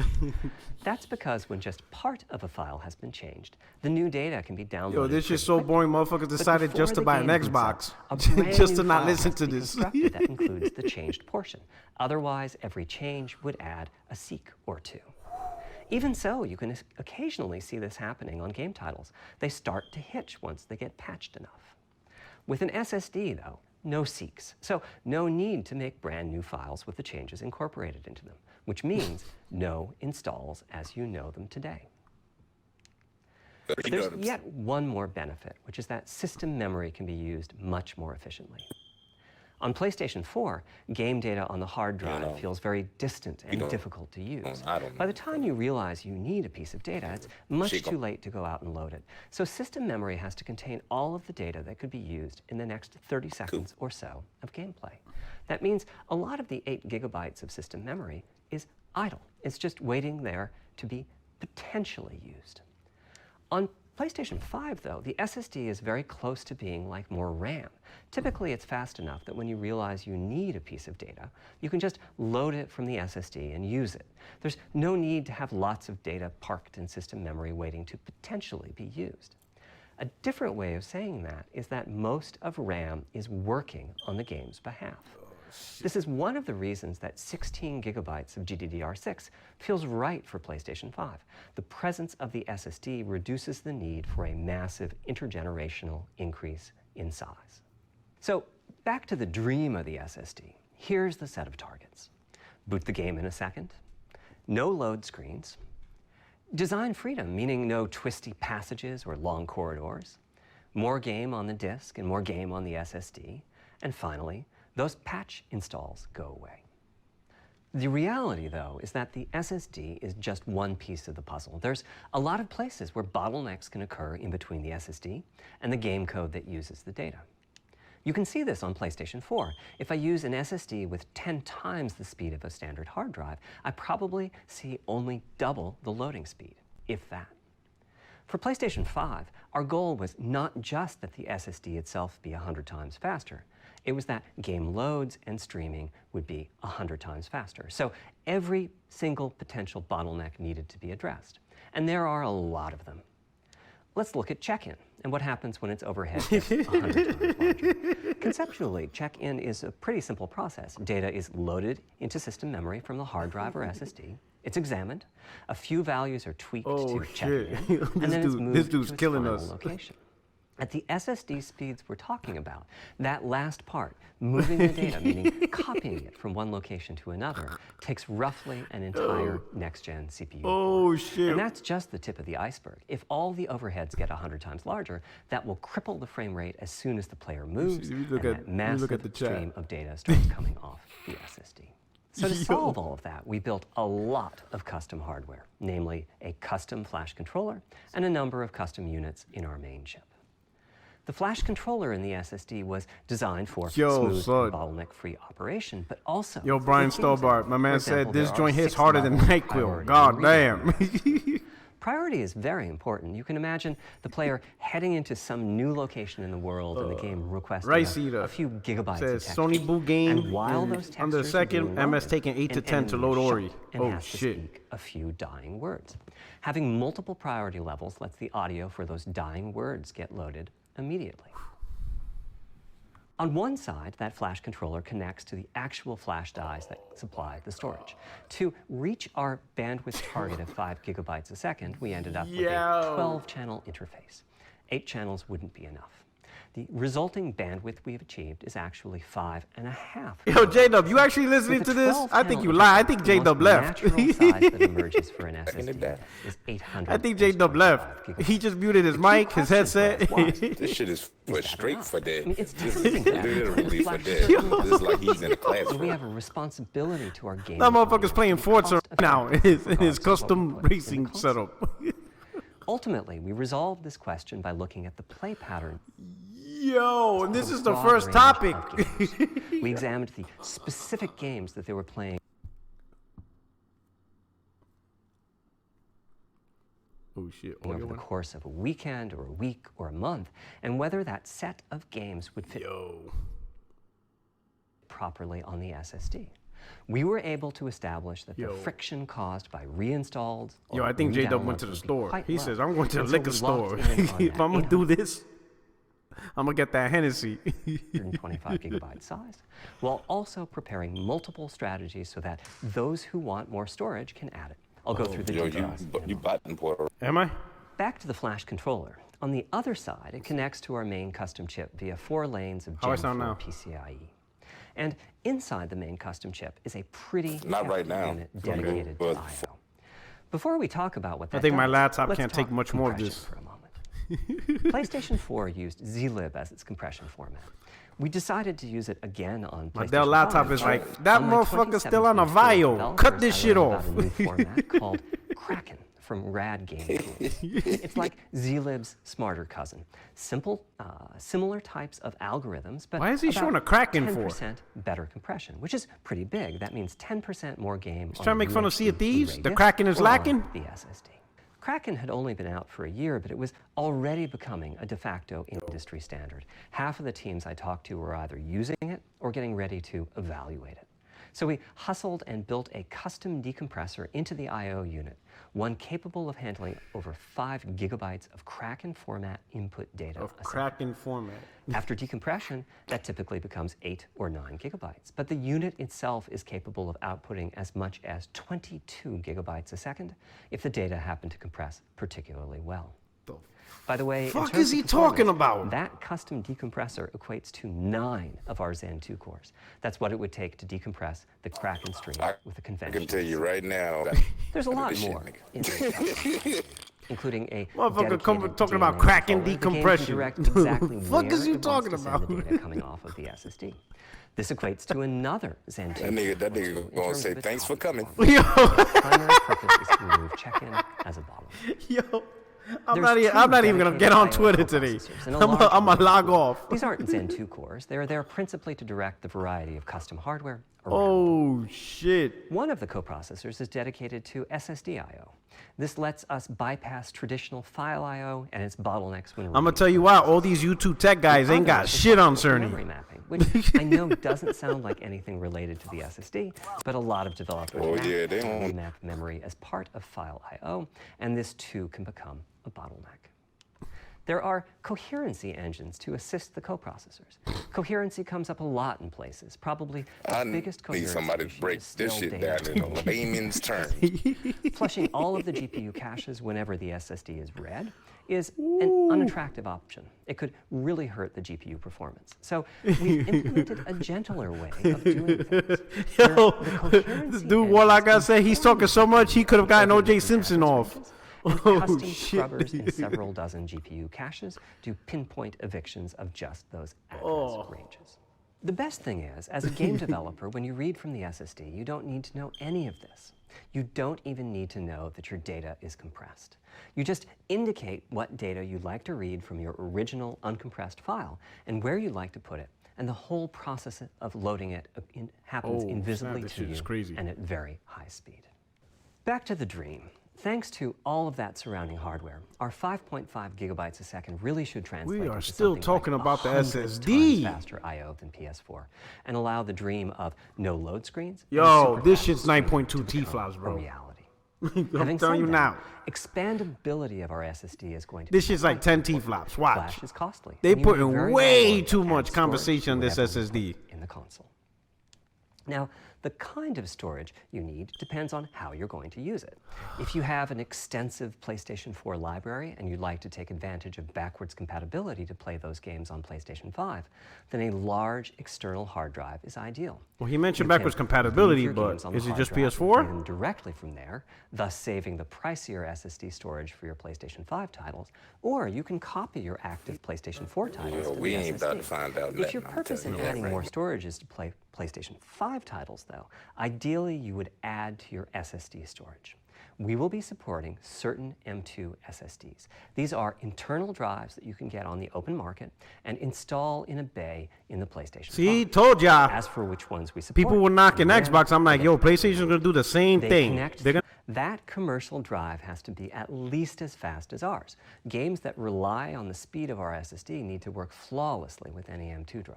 That's because when just part of a file has been changed, the new data can be downloaded. Yo, this is so boring. Motherfuckers decided just to buy an Xbox just to not listen to this. That includes the changed portion. Otherwise, every change would add a seek or two. Even so, you can occasionally see this happening on game titles. They start to hitch once they get patched enough. With an SSD, though, no seeks, so no need to make brand new files with the changes incorporated into them, which means no installs as you know them today. There's yet one more benefit, which is that system memory can be used much more efficiently. On PlayStation 4, game data on the hard drive feels very distant and difficult to use. By the time you realize you need a piece of data, it's much too late to go out and load it. So system memory has to contain all of the data that could be used in the next 30 seconds or so of gameplay. That means a lot of the 8 gigabytes of system memory is idle. It's just waiting there to be potentially used. On PlayStation 5, though, the SSD is very close to being like more RAM. Typically, it's fast enough that when you realize you need a piece of data, you can just load it from the SSD and use it. There's no need to have lots of data parked in system memory waiting to potentially be used. A different way of saying that is that most of RAM is working on the game's behalf. This is one of the reasons that 16 gigabytes of GDDR6 feels right for PlayStation 5. The presence of the SSD reduces the need for a massive intergenerational increase in size. So back to the dream of the SSD. Here's the set of targets. Boot the game in a second, no load screens, design freedom, meaning no twisty passages or long corridors, more game on the disk and more game on the SSD, and finally, those patch installs go away. The reality, though, is that the SSD is just one piece of the puzzle. There's a lot of places where bottlenecks can occur in between the SSD and the game code that uses the data. You can see this on PlayStation 4. If I use an SSD with 10 times the speed of a standard hard drive, I probably see only double the loading speed, if that. For PlayStation 5, our goal was not just that the SSD itself be 100 times faster. It was that game loads and streaming would be 100 times faster. So every single potential bottleneck needed to be addressed. And there are a lot of them. Let's look at check-in and what happens when its overhead gets 100 times larger. Conceptually, check-in is a pretty simple process. Data is loaded into system memory from the hard drive or SSD. It's examined. A few values are tweaked to check-in, and then it's moved to its final location. At the SSD speeds we're talking about, that last part, moving the data, meaning copying it from one location to another, takes roughly an entire next-gen CPU. Oh, shit. And that's just the tip of the iceberg. If all the overheads get 100 times larger, that will cripple the frame rate as soon as the player moves, and that massive stream of data starts coming off the SSD. So to solve all of that, we built a lot of custom hardware, namely a custom flash controller and a number of custom units in our main chip. The flash controller in the SSD was designed for smooth and bottleneck-free operation, but also... Yo, Brian Stobart, my man said this joint hits harder than NyQuil. God damn. Priority is very important. You can imagine the player heading into some new location in the world and the game requesting a few gigabytes of text. Sony Boo game, and while those textures under second, MS taking 8 to 10 to load Ori. Oh, shit. To speak a few dying words. Having multiple priority levels lets the audio for those dying words get loaded immediately. On one side, that flash controller connects to the actual flash dies that supply the storage. To reach our bandwidth target of 5 gigabytes a second, we ended up with a 12-channel interface. 8 channels wouldn't be enough. The resulting bandwidth we've achieved is actually 5.5. Yo, J-Dub, you actually listening to this? I think you lie. I think J-Dub left. The natural size that emerges for an SSD is 800. I think J-Dub left. He just muted his mic, his headset. This shit is straight for that. I mean, it's literally for that. This is like he's in a classroom. We have a responsibility to our game. That motherfucker's playing Forza now in his custom racing setup. Ultimately, we resolved this question by looking at the play pattern. Yo, and this is the first topic. We examined the specific games that they were playing. Oh shit! Over the course of a weekend or a week or a month, and whether that set of games would fit properly on the SSD. We were able to establish that the friction caused by reinstalled. Yo, I think J-Dub went to the store. He says, "I'm going to the liquor store. If I'm gonna do this, I'm gonna get that Hennessy." 125 gigabyte size, while also preparing multiple strategies so that those who want more storage can add it. I'll go through the details. You button porter. Am I? Back to the flash controller. On the other side, it connects to our main custom chip via 4 lanes of Gen 4 PCIe. And inside the main custom chip is a pretty unit dedicated to I/O. Before we talk about what that I think my does, laptop can't take much more of this. For a moment. PlayStation 4 used zlib as its compression format. We decided to use it again on PlayStation 5. My Dell laptop is like, that motherfucker's still on a vial. Cut this shit off. A new format called Kraken from Rad Game Tools. It's like zlib's smarter cousin. Simple, similar types of algorithms, but why is he showing a Kraken for? 10% better compression, which is pretty big. That means 10% more game. He's trying to make fun of Sea of Thieves? The Kraken is lacking? The SSD. Kraken had only been out for a year, but it was already becoming a de facto industry standard. Half of the teams I talked to were either using it or getting ready to evaluate it. So we hustled and built a custom decompressor into the I/O unit, one capable of handling over 5 gigabytes of Kraken format input data. Kraken format. After decompression, that typically becomes 8 or 9 gigabytes. But the unit itself is capable of outputting as much as 22 gigabytes a second if the data happen to compress particularly well. By the way, fuck is he talking about? That custom decompressor equates to 9 of our Zen 2 cores. That's what it would take to decompress the Kraken stream with a conventional. I can tell you right now. There's a lot more, including a motherfucker talking about Kraken decompression. Exactly fuck is you talking about? The data coming off of the SSD. This equates to another Zen 2. That nigga gonna say thanks for coming. The primary purpose is to remove check-in as a bottleneck. Yo. I'm not even going to get on Twitter today. I'm going to log off. These aren't Zen 2 cores. They're there principally to direct the variety of custom hardware around. Oh, shit. One of the coprocessors is dedicated to SSD I/O. This lets us bypass traditional file I/O and its bottlenecks when I'm gonna tell you why all these YouTube tech guys ain't got shit on Cerny. Memory mapping, which I know doesn't sound like anything related to the SSD, but a lot of developers map memory as part of file I/O, and this too can become a bottleneck. There are coherency engines to assist the coprocessors. Coherency comes up a lot in places. Probably the biggest coherency issue somebody to break this shit down in layman's terms. Flushing all of the GPU caches whenever the SSD is read is an unattractive option. It could really hurt the GPU performance. So we implemented a gentler way of doing things. Yo, this dude Warlock, I say he's talking so much he could have gotten O.J. Simpson off. And custom scrubbers in several dozen GPU caches do pinpoint evictions of just those address ranges. The best thing is, as a game developer, when you read from the SSD, you don't need to know any of this. You don't even need to know that your data is compressed. You just indicate what data you'd like to read from your original uncompressed file and where you'd like to put it, and the whole process of loading it happens invisibly to you and at very high speed. Back to the dream. Thanks to all of that surrounding hardware, our 5.5 gigabytes a second really should translate we are into still something talking like about the 100 SSD. times faster I/O than PS4, and allow the dream of no load screens. Yo, this shit's 9.2 T-flops, bro. Reality. I'm telling you now. Expandability of our SSD is going to this shit's like 10 T-flops. Watch. Flash is costly. They putting way too much conversation on this SSD. In the console. Now, the kind of storage you need depends on how you're going to use it. If you have an extensive PlayStation 4 library and you'd like to take advantage of backwards compatibility to play those games on PlayStation 5, then a large external hard drive is ideal. Well, he mentioned backwards compatibility, but is it just PS4? Play them directly from there, thus saving the pricier SSD storage for your PlayStation 5 titles, or you can copy your active PlayStation 4 titles to the SSD. About to find out if your purpose in adding more storage is to play PlayStation 5 titles, though, ideally you would add to your SSD storage. We will be supporting certain M2 SSDs. These are internal drives that you can get on the open market and install in a bay in the PlayStation 5. See, told ya. As for which ones we support, people were knocking Xbox. I'm like, yo, PlayStation's gonna do the same thing. That commercial drive has to be at least as fast as ours. Games that rely on the speed of our SSD need to work flawlessly with any M2 drive.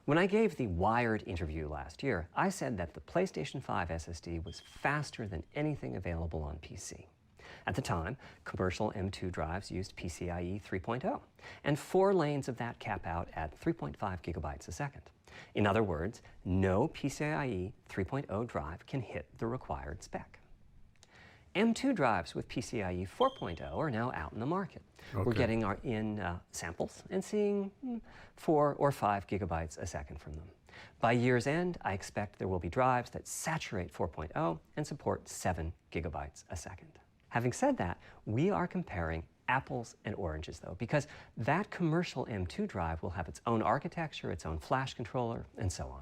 When I gave the Wired interview last year, I said that the PlayStation 5 SSD was faster than anything available on PC. At the time, commercial M2 drives used PCIe 3.0, and 4 lanes of that cap out at 3.5 gigabytes a second. In other words, no PCIe 3.0 drive can hit the required spec. M2 drives with PCIe 4.0 are now out in the market. Okay. We're getting samples and seeing 4 or 5 gigabytes a second from them. By year's end, I expect there will be drives that saturate 4.0 and support 7 gigabytes a second. Having said that, we are comparing apples and oranges, though, because that commercial M2 drive will have its own architecture, its own flash controller, and so on.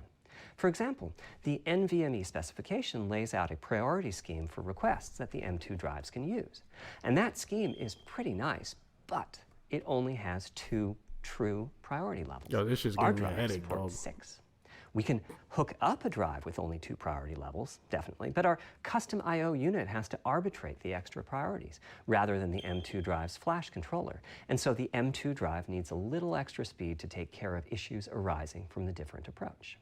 For example, the NVMe specification lays out a priority scheme for requests that the M2 drives can use. And that scheme is pretty nice, but it only has 2 true priority levels. Yo, this is giving me a headache, dog. 6. We can hook up a drive with only 2 priority levels, definitely, but our custom I/O unit has to arbitrate the extra priorities rather than the M2 drive's flash controller. And so the M2 drive needs a little extra speed to take care of issues arising from the different approach.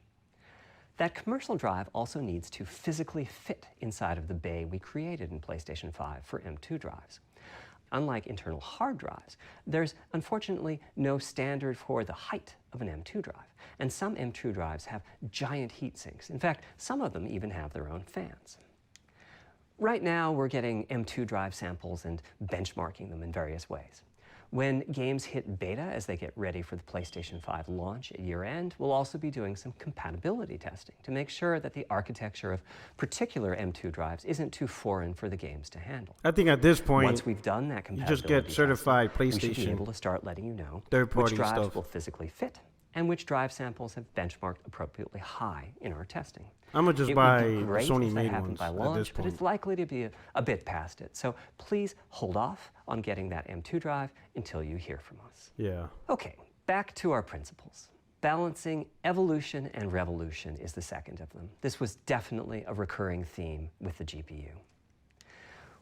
That commercial drive also needs to physically fit inside of the bay we created in PlayStation 5 for M2 drives. Unlike internal hard drives, there's unfortunately no standard for the height of an M2 drive, and some M2 drives have giant heat sinks. In fact, some of them even have their own fans. Right now, we're getting M2 drive samples and benchmarking them in various ways. When games hit beta as they get ready for the PlayStation 5 launch at year-end, we'll also be doing some compatibility testing to make sure that the architecture of particular M2 drives isn't too foreign for the games to handle. I think at this point, once we've done that compatibility you just get certified testing, PlayStation. We should be able to start letting you know third-party which drives stuff will physically fit and which drive samples have benchmarked appropriately high in our testing. I'm gonna just it buy would be great Sony if that made happened ones by at launch, this point. but it's likely to be a bit past it. So please hold off on getting that M2 drive until you hear from us. Yeah. Okay, back to our principles. Balancing evolution and revolution is the second of them. This was definitely a recurring theme with the GPU.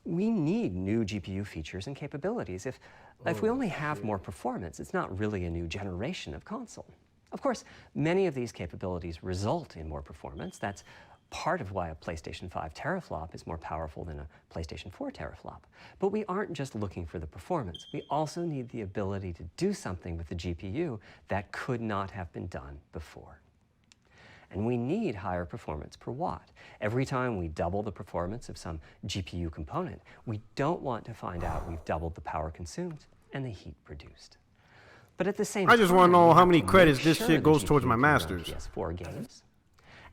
we need new GPU features and capabilities. If we only have more performance, it's not really a new generation of console. Of course, many of these capabilities result in more performance. That's part of why a PlayStation 5 teraflop is more powerful than a PlayStation 4 teraflop. But we aren't just looking for the performance. We also need the ability to do something with the GPU that could not have been done before. And we need higher performance per watt. Every time we double the performance of some GPU component, we don't want to find out we've doubled the power consumed and the heat produced. But at the same time, I just want to know how many credits this sure shit goes the towards GPU my can run masters. PS4 games.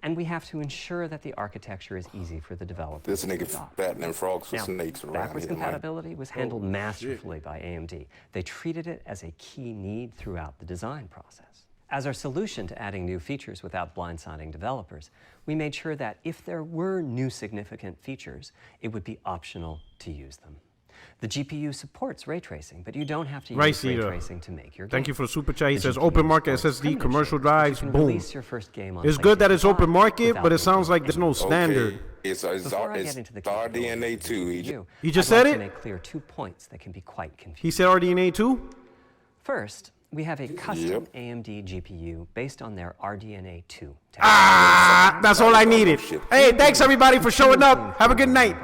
And we have to ensure that the architecture is easy for the developers This nigga fattening frogs for now, snakes around backwards here, man. compatibility was handled masterfully by AMD. They treated it as a key need throughout the design process. As our solution to adding new features without blindsiding developers, we made sure that if there were new significant features, it would be optional to use them. The GPU supports ray tracing, but you don't have to use ray tracing to make your game. Thank you for the super chat. He The says GPU open market supports SSD, primitive commercial shapes, but drives, you can boom. release your first game on It's good that it's PlayStation open 5 market, without but it making sounds like there's no Okay, standard. it's Before I get into the capabilities RDNA of the 2. GPU, He just I'd like said to it? make clear 2 points that can be quite confusing. He said RDNA 2? First, we have a custom AMD GPU based on their RDNA 2 technology. Ah, that's all I needed. Hey, thanks everybody for showing up. Have a good night.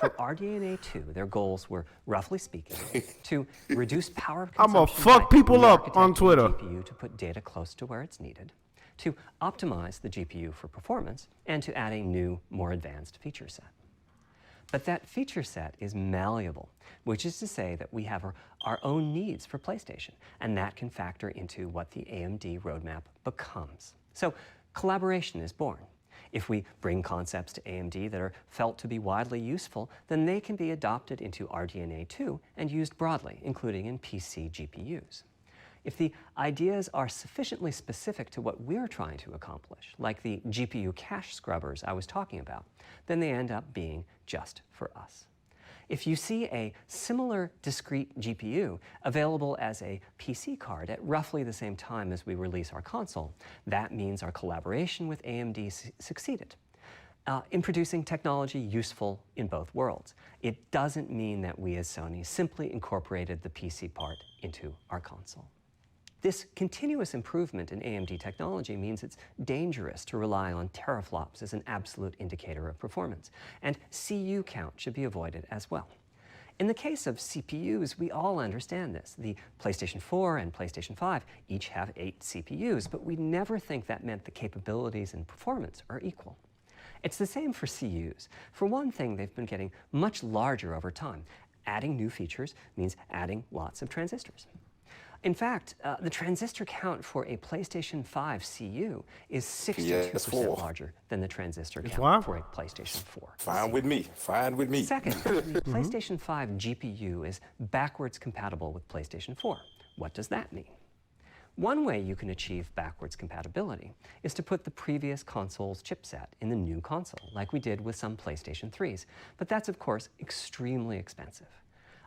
For RDNA 2, their goals were, roughly speaking, to reduce power I'ma consumption fuck by people up re-architecting on the Twitter. GPU to put data close to where it's needed, to optimize the GPU for performance, and to add a new, more advanced feature set. But that feature set is malleable, which is to say that we have our own needs for PlayStation, and that can factor into what the AMD roadmap becomes. So collaboration is born. If we bring concepts to AMD that are felt to be widely useful, then they can be adopted into RDNA 2 and used broadly, including in PC GPUs. If the ideas are sufficiently specific to what we're trying to accomplish, like the GPU cache scrubbers I was talking about, then they end up being just for us. If you see a similar discrete GPU available as a PC card at roughly the same time as we release our console, that means our collaboration with AMD succeeded in producing technology useful in both worlds. It doesn't mean that we as Sony simply incorporated the PC part into our console. This continuous improvement in AMD technology means it's dangerous to rely on teraflops as an absolute indicator of performance, and CU count should be avoided as well. In the case of CPUs, we all understand this. The PlayStation 4 and PlayStation 5 each have 8 CPUs, but we never think that meant the capabilities and performance are equal. It's the same for CUs. For one thing, they've been getting much larger over time. Adding new features means adding lots of transistors. In fact, the transistor count for a PlayStation 5 CU is 62% larger than the transistor count for a PlayStation 4. Fine with me. Fine with me. Second, the PlayStation 5 GPU is backwards compatible with PlayStation 4. What does that mean? One way you can achieve backwards compatibility is to put the previous console's chipset in the new console, like we did with some PlayStation 3s. But that's, of course, extremely expensive.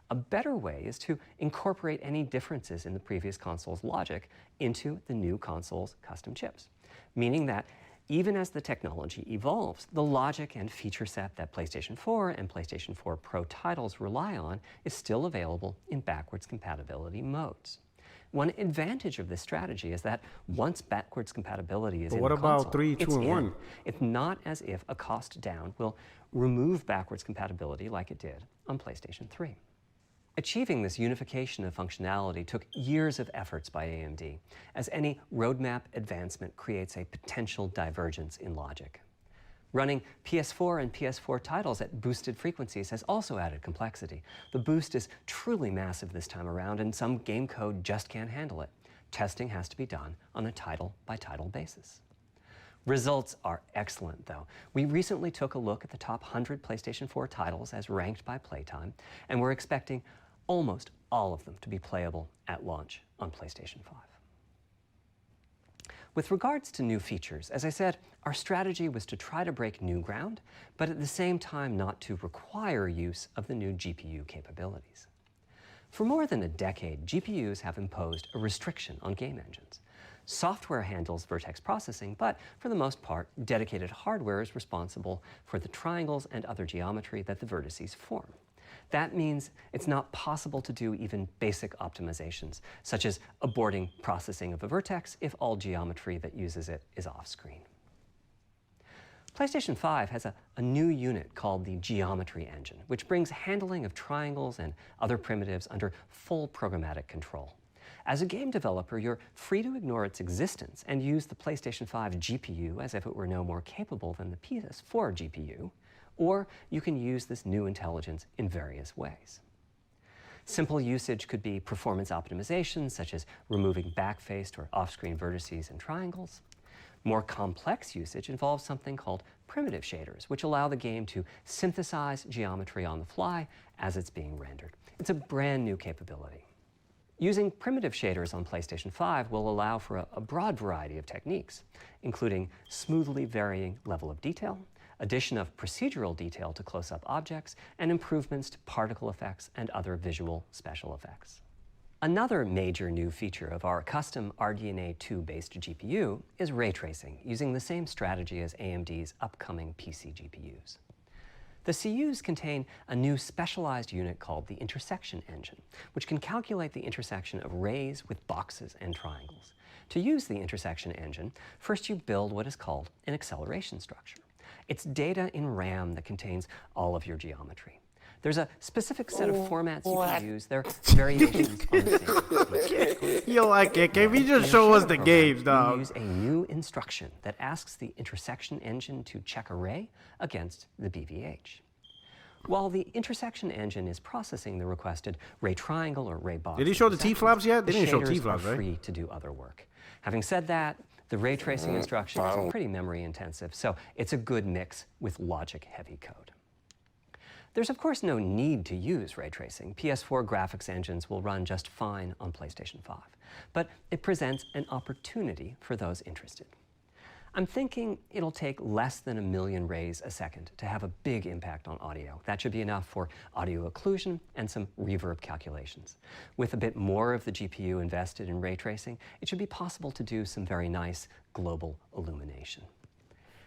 A better way is to incorporate any differences in the previous console's logic into the new console's custom chips, meaning that even as the technology evolves, the logic and feature set that PlayStation 4 and PlayStation 4 Pro titles rely on is still available in backwards compatibility modes. One advantage of this strategy is that once backwards compatibility is in the console, what about 3, 2, and 1? It's not as if a cost down will remove backwards compatibility like it did on PlayStation 3. Achieving this unification of functionality took years of efforts by AMD, as any roadmap advancement creates a potential divergence in logic. Running PS4 and PS4 titles at boosted frequencies has also added complexity. The boost is truly massive this time around, and some game code just can't handle it. Testing has to be done on a title-by-title basis. Results are excellent, though. We recently took a look at the top 100 PlayStation 4 titles as ranked by playtime, and we're expecting almost all of them to be playable at launch on PlayStation 5. With regards to new features, as I said, our strategy was to try to break new ground, but at the same time not to require use of the new GPU capabilities. For more than a decade, GPUs have imposed a restriction on game engines. Software handles vertex processing, but for the most part, dedicated hardware is responsible for the triangles and other geometry that the vertices form. That means it's not possible to do even basic optimizations, such as aborting processing of a vertex if all geometry that uses it is off-screen. PlayStation 5 has a new unit called the Geometry Engine, which brings handling of triangles and other primitives under full programmatic control. As a game developer, you're free to ignore its existence and use the PlayStation 5 GPU as if it were no more capable than the PS4 GPU, or you can use this new intelligence in various ways. Simple usage could be performance optimization, such as removing backfaced or off-screen vertices and triangles. More complex usage involves something called primitive shaders, which allow the game to synthesize geometry on the fly as it's being rendered. It's a brand new capability. Using primitive shaders on PlayStation 5 will allow for a broad variety of techniques, including smoothly varying level of detail, addition of procedural detail to close-up objects, and improvements to particle effects and other visual special effects. Another major new feature of our custom RDNA 2-based GPU is ray tracing, using the same strategy as AMD's upcoming PC GPUs. The CUs contain a new specialized unit called the intersection engine, which can calculate the intersection of rays with boxes and triangles. To use the intersection engine, first you build what is called an acceleration structure. It's data in RAM that contains all of your geometry. There's a specific set of formats you can use. There are variations on the same. Yo, can we just show us the games, dog? We use a new instruction that asks the intersection engine to check a ray against the BVH. While the intersection engine is processing the requested ray triangle or ray box, did he show the T-flops yet? They didn't show shaders T-flops, are right? free to do other work. Having said that, the ray tracing instruction is pretty memory intensive, so it's a good mix with logic-heavy code. There's of course no need to use ray tracing. PS4 graphics engines will run just fine on PlayStation 5, but it presents an opportunity for those interested. I'm thinking it'll take less than 1 million rays a second to have a big impact on audio. That should be enough for audio occlusion and some reverb calculations. With a bit more of the GPU invested in ray tracing, it should be possible to do some very nice global illumination.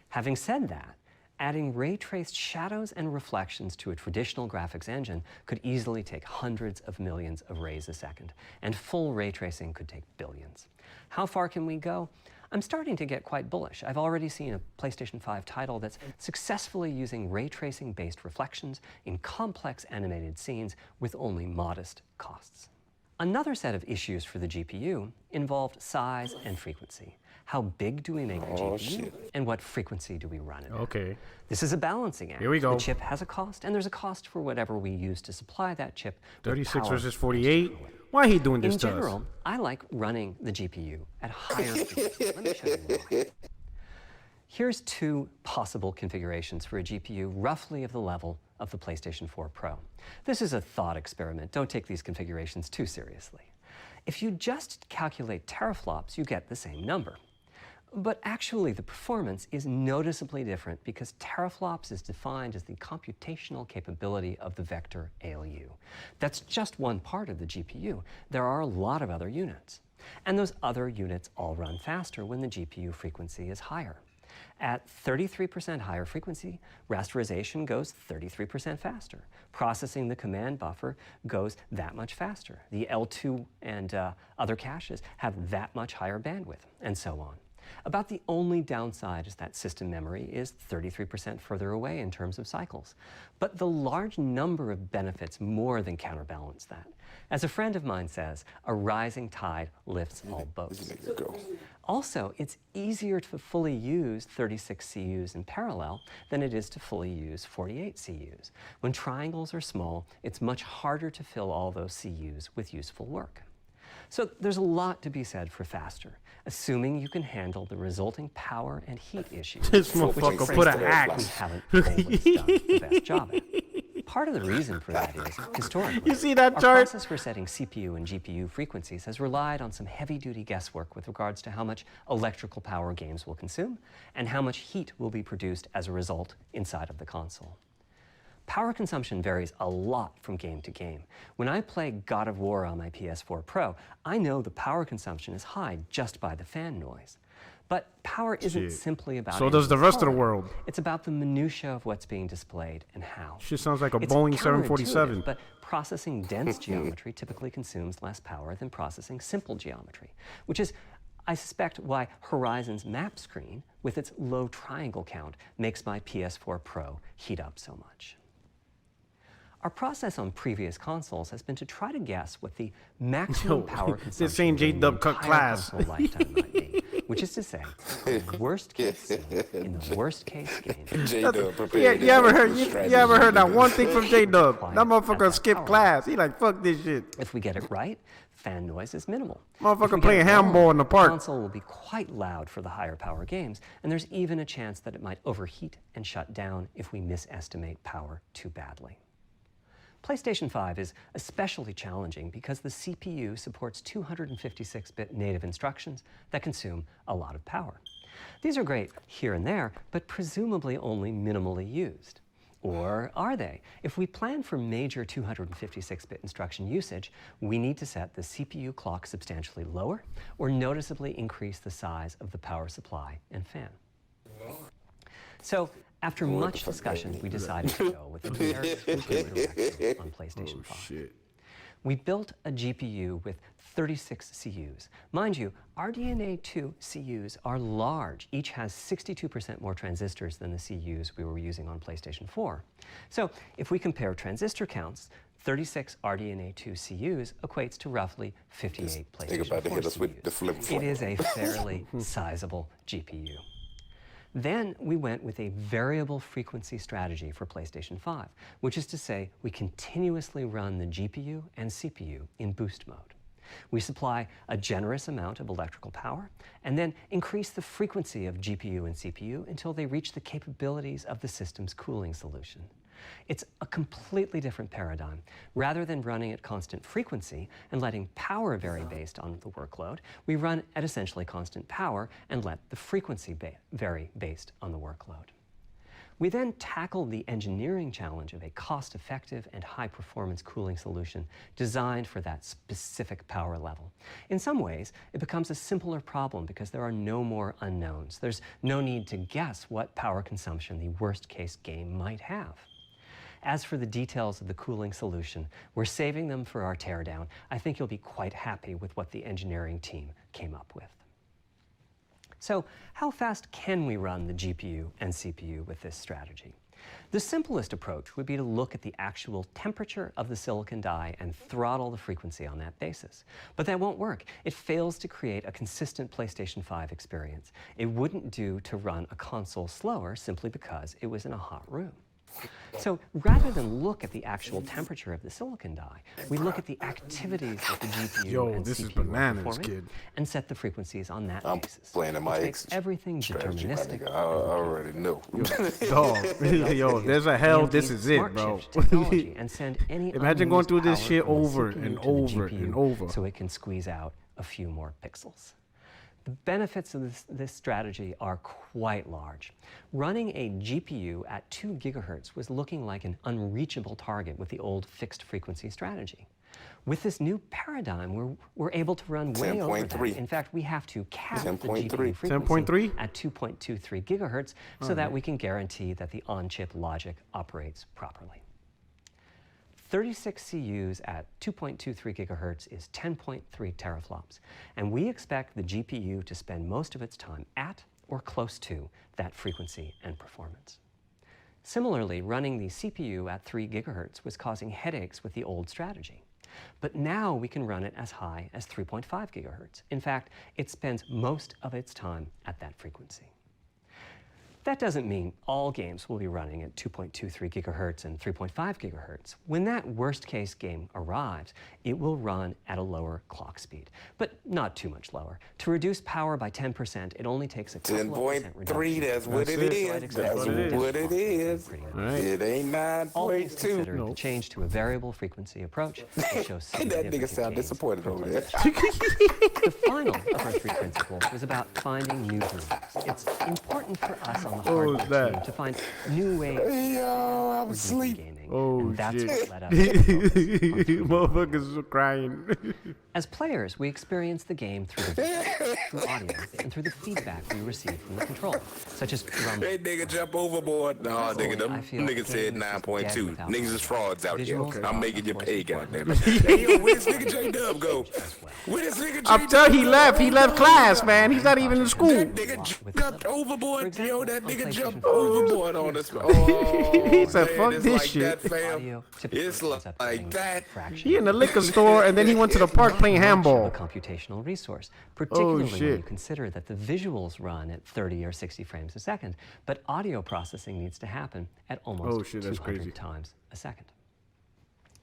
Having said that, adding ray-traced shadows and reflections to a traditional graphics engine could easily take hundreds of millions of rays a second, and full ray tracing could take billions. How far can we go? I'm starting to get quite bullish. I've already seen a PlayStation 5 title that's successfully using ray tracing-based reflections in complex animated scenes with only modest costs. Another set of issues for the GPU involved size and frequency. How big do we make the GPU, and what frequency do we run it at? Okay. This is a balancing act. Here we go. The chip has a cost, and there's a cost for whatever we use to supply that chip. 36 versus 48. Why he doing this In to us? general, I like running the GPU at higher frequency. Let me show you why. Here's 2 possible configurations for a GPU roughly of the level of the PlayStation 4 Pro. This is a thought experiment. Don't take these configurations too seriously. If you just calculate teraflops, you get the same number. But actually, the performance is noticeably different because teraflops is defined as the computational capability of the vector ALU. That's just one part of the GPU. There are a lot of other units. And those other units all run faster when the GPU frequency is higher. At 33% higher frequency, rasterization goes 33% faster. Processing the command buffer goes that much faster. The L2 and other caches have that much higher bandwidth, and so on. About the only downside is that system memory is 33% further away in terms of cycles. But the large number of benefits more than counterbalance that. As a friend of mine says, a rising tide lifts all boats. Also, it's easier to fully use 36 CUs in parallel than it is to fully use 48 CUs. When triangles are small, it's much harder to fill all those CUs with useful work. So there's a lot to be said for faster, assuming you can handle the resulting power and heat issues. This motherfucker put an axe. We haven't always done the best job at. Part of the reason for that is, historically, You see that our chart? process for setting CPU and GPU frequencies has relied on some heavy-duty guesswork with regards to how much electrical power games will consume and how much heat will be produced as a result inside of the console. Power consumption varies a lot from game to game. When I play God of War on my PS4 Pro, I know the power consumption is high just by the fan noise. But power isn't simply about So does the rest of the world. It's about the minutia of what's being displayed and how. Shit sounds like a It's Boeing counterintuitive, 747. But processing dense geometry typically consumes less power than processing simple geometry, which is, I suspect, why Horizon's map screen, with its low triangle count, makes my PS4 Pro heat up so much. Our process on previous consoles has been to try to guess what the maximum power consumption this ain't J-Dub cut class. console lifetime might be, which is to say, the worst case scene in the worst case game. You ever heard that one thing from J-Dub? That motherfucker skipped class. He like, fuck this shit. If we get it right, fan noise is minimal. Motherfucker playing handball in the park. The console will be quite loud for the higher power games, and there's even a chance that it might overheat and shut down if we misestimate power too badly. PlayStation 5 is especially challenging because the CPU supports 256-bit native instructions that consume a lot of power. These are great here and there, but presumably only minimally used. Or are they? If we plan for major 256-bit instruction usage, we need to set the CPU clock substantially lower or noticeably increase the size of the power supply and fan. So, after much discussion, we decided to go with the very frequent direction on PlayStation 5. Shit. We built a GPU with 36 CUs. Mind you, RDNA 2 CUs are large. Each has 62% more transistors than the CUs we were using on PlayStation 4. So if we compare transistor counts, 36 RDNA 2 CUs equates to roughly 58 PlayStation 4 CUs. It is a fairly sizable GPU. Then we went with a variable frequency strategy for PlayStation 5, which is to say we continuously run the GPU and CPU in boost mode. We supply a generous amount of electrical power and then increase the frequency of GPU and CPU until they reach the capabilities of the system's cooling solution. It's a completely different paradigm. Rather than running at constant frequency and letting power vary based on the workload, we run at essentially constant power and let the frequency vary based on the workload. We then tackled the engineering challenge of a cost-effective and high-performance cooling solution designed for that specific power level. In some ways, it becomes a simpler problem because there are no more unknowns. There's no need to guess what power consumption the worst-case game might have. As for the details of the cooling solution, we're saving them for our teardown. I think you'll be quite happy with what the engineering team came up with. So, how fast can we run the GPU and CPU with this strategy? The simplest approach would be to look at the actual temperature of the silicon die and throttle the frequency on that basis. But that won't work. It fails to create a consistent PlayStation 5 experience. It wouldn't do to run a console slower simply because it was in a hot room. So rather than look at the actual temperature of the silicon die, we look at the activities that the GPU and this CPU is bananas, are performing kid. and set the frequencies on that basis. Playing in my which makes everything strategy, my deterministic. nigga. I already know. Dog. Yo, there's a hell, this is it, bro. And send any Imagine going through this unused shit power from the over CPU and to the over GPU and over. so it can squeeze out a few more pixels. The benefits of this strategy are quite large. Running a GPU at 2 gigahertz was looking like an unreachable target with the old fixed frequency strategy. With this new paradigm, we're able to run way over that. In fact, we have to cap the GPU frequency at 2.23 gigahertz so that we can guarantee that the on-chip logic operates properly. 36 CUs at 2.23 gigahertz is 10.3 teraflops, and we expect the GPU to spend most of its time at or close to that frequency and performance. Similarly, running the CPU at 3 gigahertz was causing headaches with the old strategy. But now we can run it as high as 3.5 gigahertz. In fact, it spends most of its time at that frequency. That doesn't mean all games will be running at 2.23 gigahertz and 3.5 gigahertz. When that worst-case game arrives, it will run at a lower clock speed, but not too much lower. To reduce power by 10%, it only takes a couple of % reduction. 10.3, that's what it is. That's what it is. It ain't 9.2. All things considered, the change to a variable frequency approach will show That nigga sound disappointed over there. The final of our 3 principles was about finding new grooves. It's important for us on the hardware team to find new ways Yo, I'm for asleep. gaming. and that's shit. what led us to focus on 3D. Motherfuckers are crying. As players, we experience the game through through audio and through the feedback we receive from the controller, such as rumble. Hey, nigga, jump overboard. No, nigga, them niggas said 9.2. Niggas is frauds out here. I'm making you pay, goddammit. Hey, yo, where this nigga J-Dub go? Where this nigga J-Dub I'm telling you, he left class, man. He's not even in school. That nigga jumped overboard. Yo, that nigga jumped overboard on us. Oh, He said, man, fuck it's this like shit. that, fam. It's like that. He in the liquor store, and then he went to the park playing handball. A computational resource, particularly when you shit. consider that the visuals run at 30 or 60 frames a second, but audio processing needs to happen at almost shit, that's 200 crazy. times a second.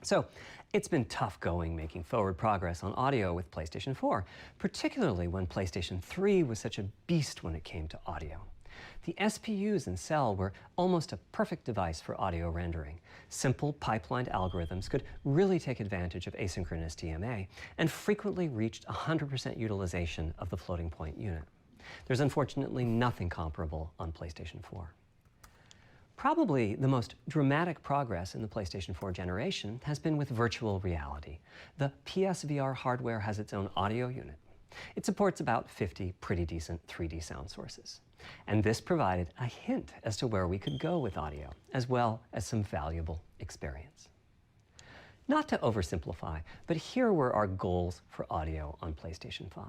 So it's been tough going making forward progress on audio with PlayStation 4, particularly when PlayStation 3 was such a beast when it came to audio. The SPUs in Cell were almost a perfect device for audio rendering. Simple pipelined algorithms could really take advantage of asynchronous DMA and frequently reached 100% utilization of the floating point unit. There's unfortunately nothing comparable on PlayStation 4. Probably the most dramatic progress in the PlayStation 4 generation has been with virtual reality. The PSVR hardware has its own audio unit. It supports about 50 pretty decent 3D sound sources. And this provided a hint as to where we could go with audio, as well as some valuable experience. Not to oversimplify, but here were our goals for audio on PlayStation 5.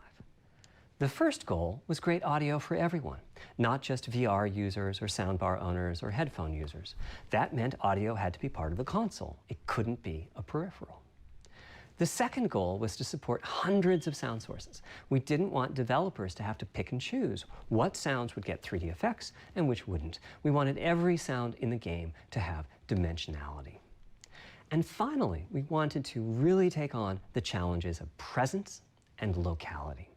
The first goal was great audio for everyone, not just VR users or soundbar owners or headphone users. That meant audio had to be part of the console. It couldn't be a peripheral. The second goal was to support hundreds of sound sources. We didn't want developers to have to pick and choose what sounds would get 3D effects and which wouldn't. We wanted every sound in the game to have dimensionality. And finally, we wanted to really take on the challenges of presence and locality.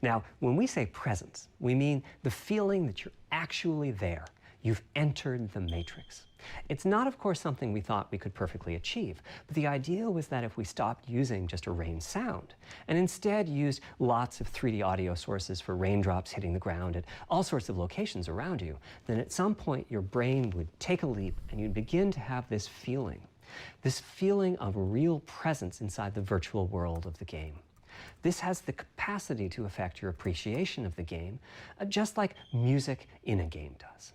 Now, when we say presence, we mean the feeling that you're actually there. You've entered the matrix. It's not, of course, something we thought we could perfectly achieve, but the idea was that if we stopped using just a rain sound and instead used lots of 3D audio sources for raindrops hitting the ground at all sorts of locations around you, then at some point your brain would take a leap and you'd begin to have this feeling of real presence inside the virtual world of the game. This has the capacity to affect your appreciation of the game, just like music in a game does.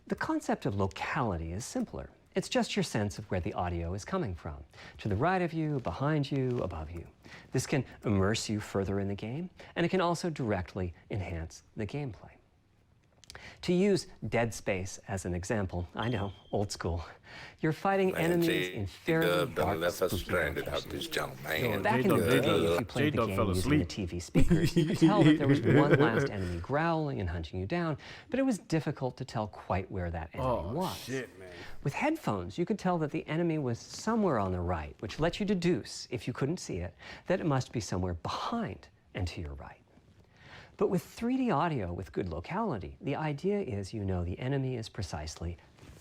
The concept of locality is simpler. It's just your sense of where the audio is coming from, to the right of you, behind you, above you. This can immerse you further in the game, and it can also directly enhance the gameplay. To use Dead Space as an example, I know, old school. You're fighting enemies in fairly dark, spooky locations. Back in the day, if you played the game using the TV speakers, you could tell that there was one last enemy growling and hunting you down, but it was difficult to tell quite where that enemy was. Shit, man. With headphones, you could tell that the enemy was somewhere on the right, which let you deduce, if you couldn't see it, that it must be somewhere behind and to your right. But with 3D audio with good locality, the idea is you know the enemy is precisely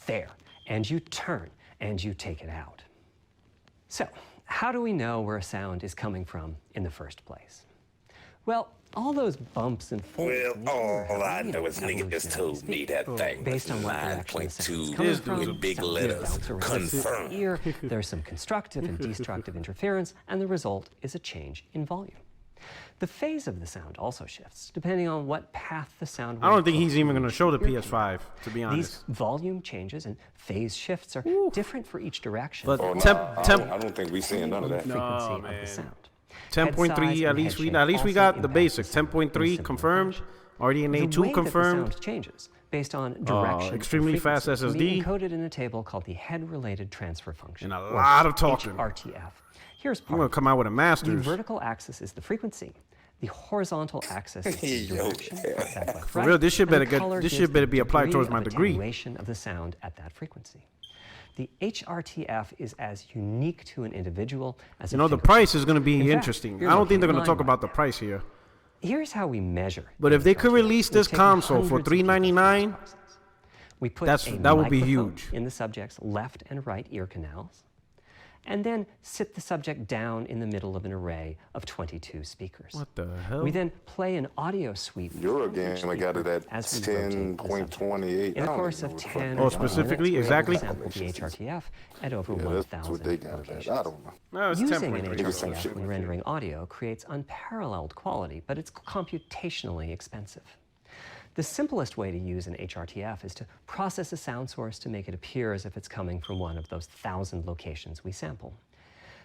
there, and you turn and you take it out. So, how do we know where a sound is coming from in the first place? Well, all those bumps and folds. Well, all I know is nigga just told me that thing. Based on what direction the sound is coming This from, with big sound letters. bounce around Confirm. the ear, there's some constructive and destructive interference, and the result is a change in volume. The phase of the sound also shifts, depending on what path the sound I don't think he's even going to show the PS5, to be honest. These volume changes and phase shifts are different for each direction. But Oh, no, I don't think we're seeing none of that. Frequency of the sound. 10.3, at least we got the basics. 10.3 confirmed. RDNA 2 confirmed. The sound changes based on direction. Extremely fast SSD. Encoded in a table called the head-related transfer function. And a lot of talking. HRTF. Here's part. I'm going to come out with a The master's. vertical axis is the frequency. The horizontal axis is the direction. For real, this shit better be applied towards my degree. Attenuation of the sound at that frequency. The HRTF is as unique to an individual as You know, the price is going to be interesting. you're I don't think they're looking going to talk line about by the price here. Here's how we measure. But if they could HRTF. release this We've taken console for hundreds of people's $399, processes. We put that a would be microphone huge. in the subject's left and right ear canals, and then sit the subject down in the middle of an array of 22 speakers. What the hell? We then play an audio sweep. Eurogame, I got it at 10.28. In the course of 10 Oh, specifically, exactly? sample the HRTF at over 1,000 That's what they got it at. I don't know. No, it's Using an temporary. HRTF when rendering audio creates unparalleled quality, but it's computationally expensive. The simplest way to use an HRTF is to process a sound source to make it appear as if it's coming from one of those 1,000 locations we sample.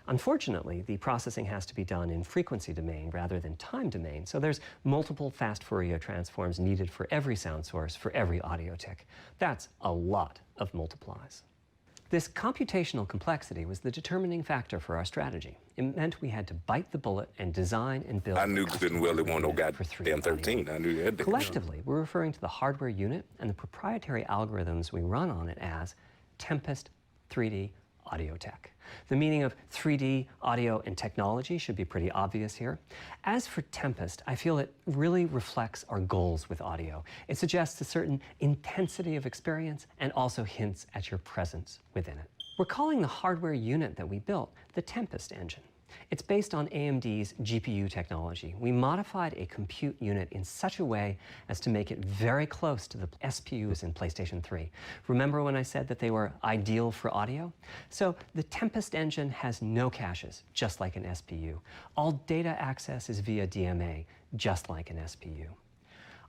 Unfortunately, the processing has to be done in frequency domain rather than time domain, so there's multiple fast Fourier transforms needed for every sound source for every audio tick. That's a lot of multiplies. This computational complexity was the determining factor for our strategy. It meant we had to bite the bullet and design and build. I knew good and well it wasn't no goddamn 13. I knew that. Collectively, we're referring to the hardware unit and the proprietary algorithms we run on it as Tempest 3D Audio Tech. The meaning of 3D audio and technology should be pretty obvious here. As for Tempest, I feel it really reflects our goals with audio. It suggests a certain intensity of experience and also hints at your presence within it. We're calling the hardware unit that we built the Tempest engine. It's based on AMD's GPU technology. We modified a compute unit in such a way as to make it very close to the SPUs in PlayStation 3. Remember when I said that they were ideal for audio? So the Tempest engine has no caches, just like an SPU. All data access is via DMA, just like an SPU.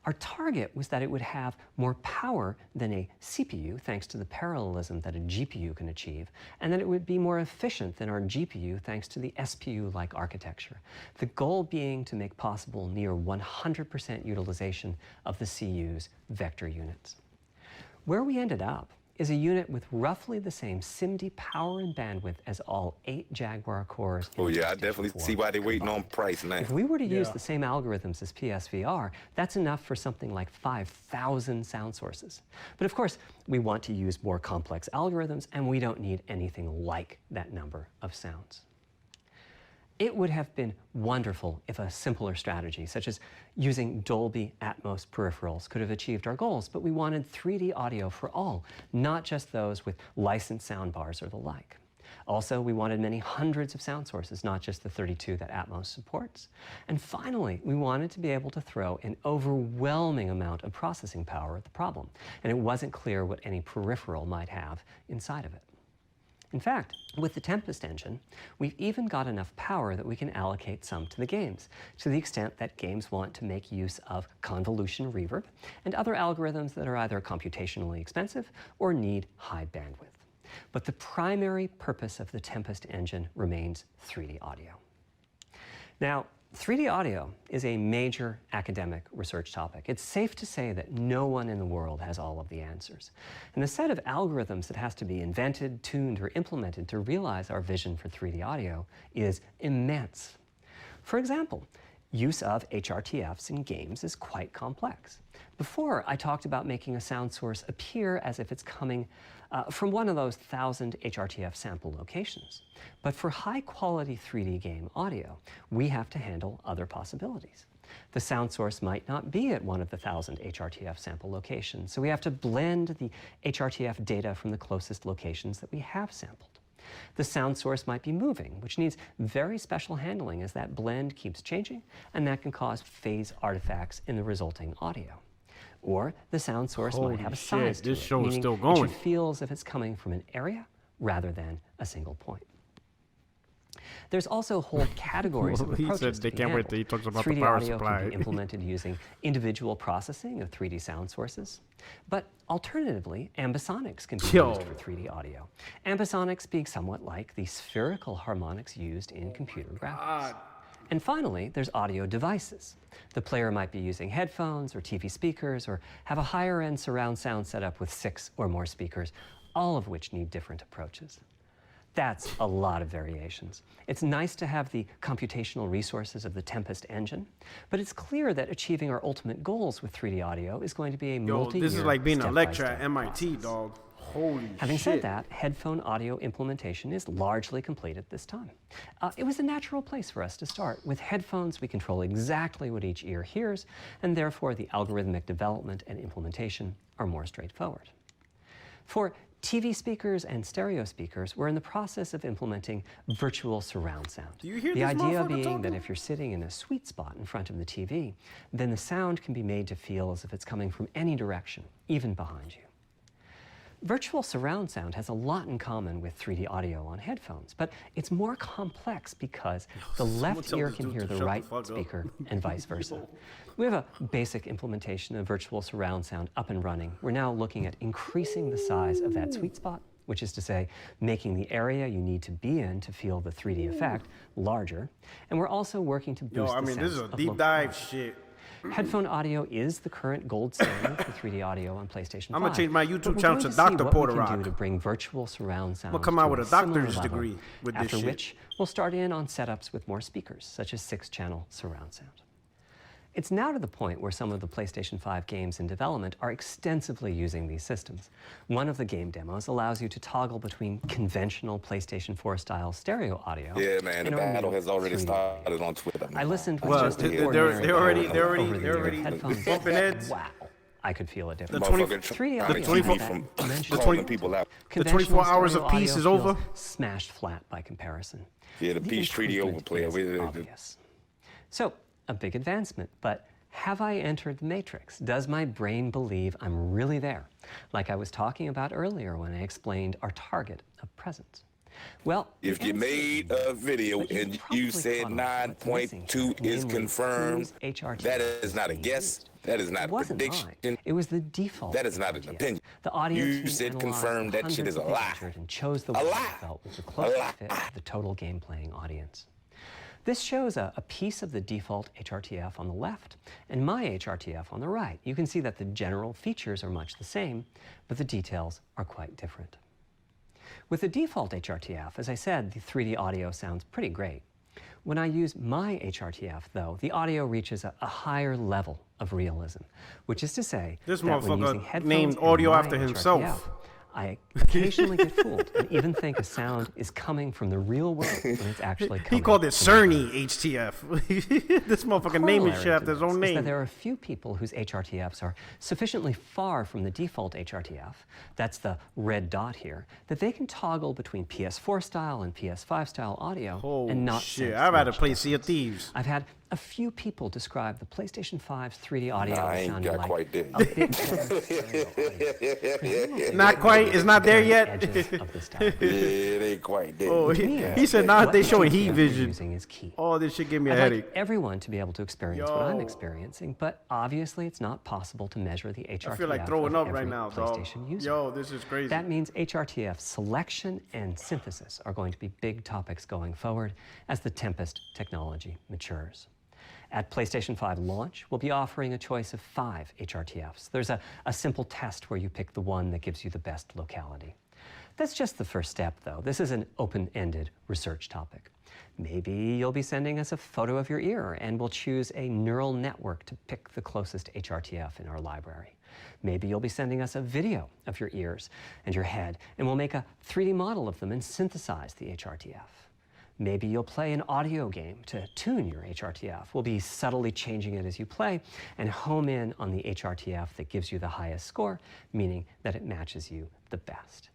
Our target was that it would have more power than a CPU, thanks to the parallelism that a GPU can achieve, and that it would be more efficient than our GPU, thanks to the SPU-like architecture. The goal being to make possible near 100% utilization of the CU's vector units. Where we ended up is a unit with roughly the same SIMD power and bandwidth as all 8 Jaguar cores. Oh yeah, I definitely see why they're waiting on price now. If we were to use the same algorithms as PSVR, that's enough for something like 5,000 sound sources. But of course, we want to use more complex algorithms, and we don't need anything like that number of sounds. It would have been wonderful if a simpler strategy, such as using Dolby Atmos peripherals, could have achieved our goals, but we wanted 3D audio for all, not just those with licensed soundbars or the like. Also, we wanted many hundreds of sound sources, not just the 32 that Atmos supports. And finally, we wanted to be able to throw an overwhelming amount of processing power at the problem, and it wasn't clear what any peripheral might have inside of it. In fact, with the Tempest engine, we've even got enough power that we can allocate some to the games, to the extent that games want to make use of convolution reverb and other algorithms that are either computationally expensive or need high bandwidth. But the primary purpose of the Tempest engine remains 3D audio. Now, 3D audio is a major academic research topic. It's safe to say that no one in the world has all of the answers. And the set of algorithms that has to be invented, tuned, or implemented to realize our vision for 3D audio is immense. For example, use of HRTFs in games is quite complex. Before, I talked about making a sound source appear as if it's coming from one of those 1,000 HRTF sample locations. But for high-quality 3D game audio, we have to handle other possibilities. The sound source might not be at one of the 1,000 HRTF sample locations, so we have to blend the HRTF data from the closest locations that we have sampled. The sound source might be moving, which needs very special handling as that blend keeps changing, and that can cause phase artifacts in the resulting audio. Or the sound source might have a size to it, meaning it should feel as if it's coming from an area rather than a single point. There's also whole categories of approaches to be handled. 3D audio can be implemented using individual processing of 3D sound sources. But alternatively, ambisonics can be used for 3D audio. Ambisonics speak somewhat like the spherical harmonics used in computer graphics. And finally, there's audio devices. The player might be using headphones or TV speakers or have a higher-end surround sound setup with 6 or more speakers, all of which need different approaches. That's a lot of variations. It's nice to have the computational resources of the Tempest engine, but it's clear that achieving our ultimate goals with 3D audio is going to be a multi-year, this is like being a lecturer at step-by-step MIT, process. dog. Holy Having shit. said that, headphone audio implementation is largely complete at this time. It was a natural place for us to start. With headphones, we control exactly what each ear hears, and therefore the algorithmic development and implementation are more straightforward. For TV speakers and stereo speakers, we're in the process of implementing virtual surround sound. Do you hear the this idea motherfucker being talking? that if you're sitting in a sweet spot in front of the TV, then the sound can be made to feel as if it's coming from any direction, even behind you. Virtual surround sound has a lot in common with 3D audio on headphones, but it's more complex because the left ear can hear the right speaker and vice versa. We have a basic implementation of virtual surround sound up and running. We're now looking at increasing the size of that sweet spot, which is to say, making the area you need to be in to feel the 3D effect larger. And we're also working to boost the sense this is a of deep dive shit. Headphone audio is the current gold standard for 3D audio on PlayStation 5. I'm gonna change my YouTube but channel we're to going see Dr. what Porter we can Rock. do to bring virtual surround sound. I'm gonna come out to with a similar doctor's level, degree with this after shit. which we'll start in on setups with more speakers, such as 6-channel surround sound. It's now to the point where some of the PlayStation 5 games in development are extensively using these systems. One of the game demos allows you to toggle between conventional PlayStation 4 style stereo audio. Yeah, man, the and our battle new has already 3D started audio. on Twitter. I listened with Well, just an they're ordinary already over-the-ear headphones. bumping heads. Wow, I could feel it The different. 20 3D the audio 24 from calling people out. The 24 hours of Conventional peace stereo is audio over. feels smashed flat by comparison. Yeah, the peace treaty improvement overplay. is obvious. So, a big advancement, but have I entered the matrix? Does my brain believe I'm really there? Like I was talking about earlier when I explained our target of presence. Well, if you made a video and you said 9.2 is confirmed, that is not a guess. That is not a prediction. It was the default. That is not an opinion. The audio You team said analyzed confirm that shit is a hundreds of lie. pictures and chose the A one lie. that felt was the closest fit to the total game playing audience. This shows a piece of the default HRTF on the left and my HRTF on the right. You can see that the general features are much the same, but the details are quite different. With the default HRTF, as I said, the 3D audio sounds pretty great. When I use my HRTF, though, the audio reaches a higher level of realism, which is to say This that when using motherfucker headphones named and audio my after HRTF, himself. I occasionally get fooled and even think a sound is coming from the real world when it's actually coming He called it from my Cerny HTF. This motherfucker named his shit after his own is that name. there are a few people whose HRTFs are sufficiently far from the default HRTF, that's the red dot here, that they can toggle between PS4 style and PS5 style audio Oh and not shit! sense I'd rather much play difference. Sea of Thieves. I've had a few people describe the PlayStation 5's 3D audio Nah, I as ain't sounding got like quite there a bit from stereo audio. Not quite. It's not there yet. Edges of this topic. Yeah, it ain't quite there. Oh, Me, he said, "Nah, what they showing heat HRTF you're vision." using is key. Oh, this shit gave me a I'd headache. like everyone to be able to experience what I'm Yo. experiencing, but obviously it's not possible to measure the HRTF I feel like throwing of up right every now, dog. PlayStation user. Yo, this is crazy. That means HRTF selection and synthesis are going to be big topics going forward as the Tempest technology matures. At PlayStation 5 launch, we'll be offering a choice of 5 HRTFs. There's a simple test where you pick the one that gives you the best locality. That's just the first step, though. This is an open-ended research topic. Maybe you'll be sending us a photo of your ear, and we'll choose a neural network to pick the closest HRTF in our library. Maybe you'll be sending us a video of your ears and your head, and we'll make a 3D model of them and synthesize the HRTF. Maybe you'll play an audio game to tune your HRTF. We'll be subtly changing it as you play and home in on the HRTF that gives you the highest score, meaning that it matches you the best.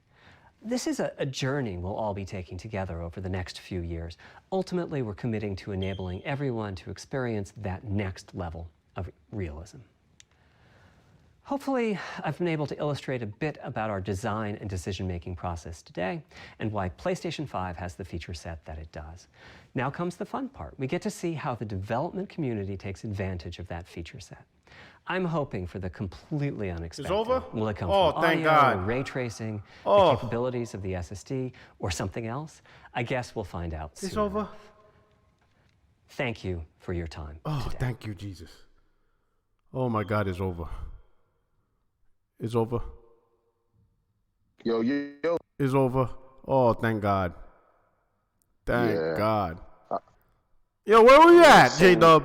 This is a journey we'll all be taking together over the next few years. Ultimately, we're committing to enabling everyone to experience that next level of realism. Hopefully, I've been able to illustrate a bit about our design and decision-making process today and why PlayStation 5 has the feature set that it does. Now comes the fun part. We get to see how the development community takes advantage of that feature set. I'm hoping for the completely unexpected. It's over? Will it come Oh, from thank audio, God. or ray tracing, Oh. the capabilities of the SSD, or something else? I guess we'll find out soon. It's over. enough. Thank you for your time Oh, today. thank you, Jesus. Oh my God, it's over. It's over. Yo. It's over. Oh, thank God. Thank Yeah. God. Yo, where were you at, J-Dub?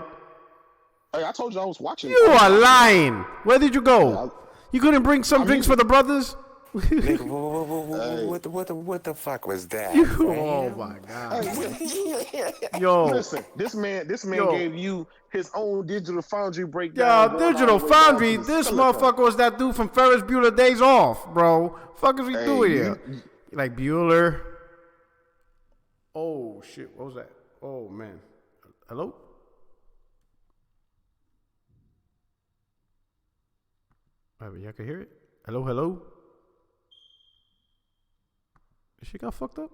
Hey, I told you I was watching. You are lying. Where did you Yeah, go? You couldn't bring some drinks for the brothers? Nigga, what the fuck was that? Oh my god. Yo. Listen, this man gave you his own Digital Foundry Yo, breakdown. Digital Foundry, this motherfucker was that dude from Ferris Bueller Days Off, bro. Fuck is we doing here? Like Bueller. Oh shit, what was that? Oh man. Hello? Y'all can hear it? Hello, hello? This shit got fucked up?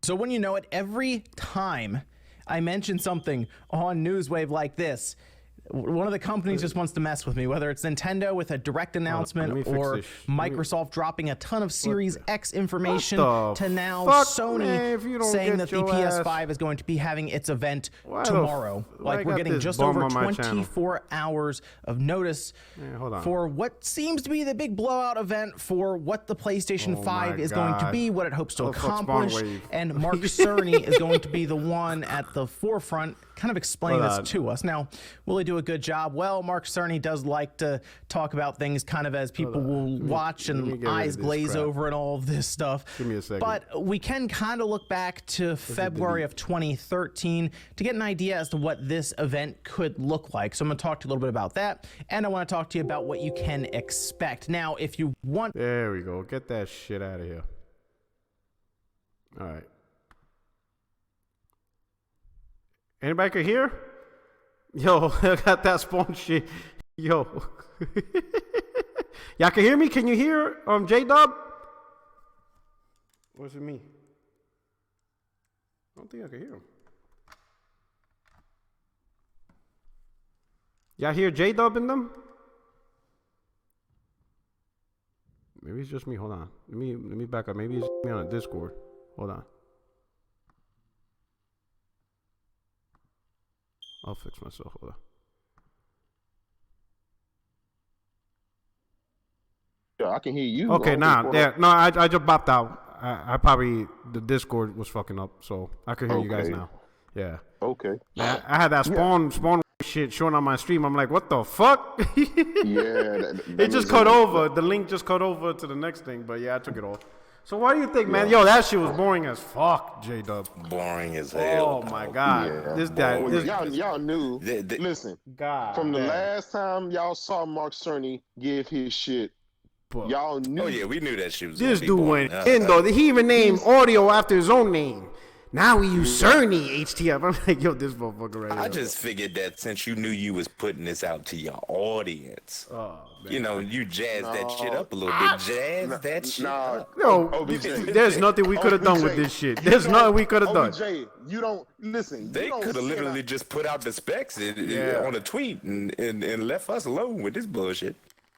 So when you know it, every time I mention something on Newswave like this, one of the companies just wants to mess with me, whether it's Nintendo with a direct announcement or Microsoft dropping a ton of Series X information to now Sony saying that the PS5 is going to be having its event tomorrow. Like we're getting just over 24 hours of notice for what seems to be the big blowout event for what the PlayStation 5 is going to be, what it hopes to accomplish. And Mark Cerny is going to be the one at the forefront kind of explaining this to us. Now, will he do a good job? Well, Mark Cerny does like to talk about things kind of as people will watch and eyes glaze over and all of this stuff. Give me a second. But we can kind of look back to February of 2013 to get an idea as to what this event could look like. So I'm going to talk to you a little bit about that, and I want to talk to you about what you can expect. Now, if you want... There we go. Get that shit out of here. All right. Anybody could hear? Yo, I got that spawn shit. Yo. Y'all can hear me? Can you hear J-Dub? What's it me? I don't think I can hear him. Y'all hear J-Dub in them? Maybe it's just me. Hold on. Let me back up. Maybe it's me on a Discord. Hold on. I'll fix myself. Hold on. Yeah, I can hear you. Okay, no, I just bopped out. I probably, the Discord was fucking up, so I can hear you guys now. Yeah. Okay. I had that spawn shit showing on my stream. I'm like, what the fuck? It just cut over. The link just cut over to the next thing, but yeah, I took it off. So what do you think, man? Yo, that shit was boring as fuck, J-Dub. Boring as hell. Oh my god. Yeah. Y'all knew. Listen, from the last time y'all saw Mark Cerny give his shit, y'all knew. Oh yeah, we knew that shit was. This dude went in though. He even named audio after his own name. Now we use Cerny HTF. I'm like, yo, this motherfucker right here. I just figured that since you knew you was putting this out to your audience, you know, you jazzed that shit up a little bit. Jazz that shit up. No, there's nothing we could have done with this shit. There's nothing we could have done. OBJ, you don't listen. They could have literally just put out the specs on a tweet and left us alone with this bullshit.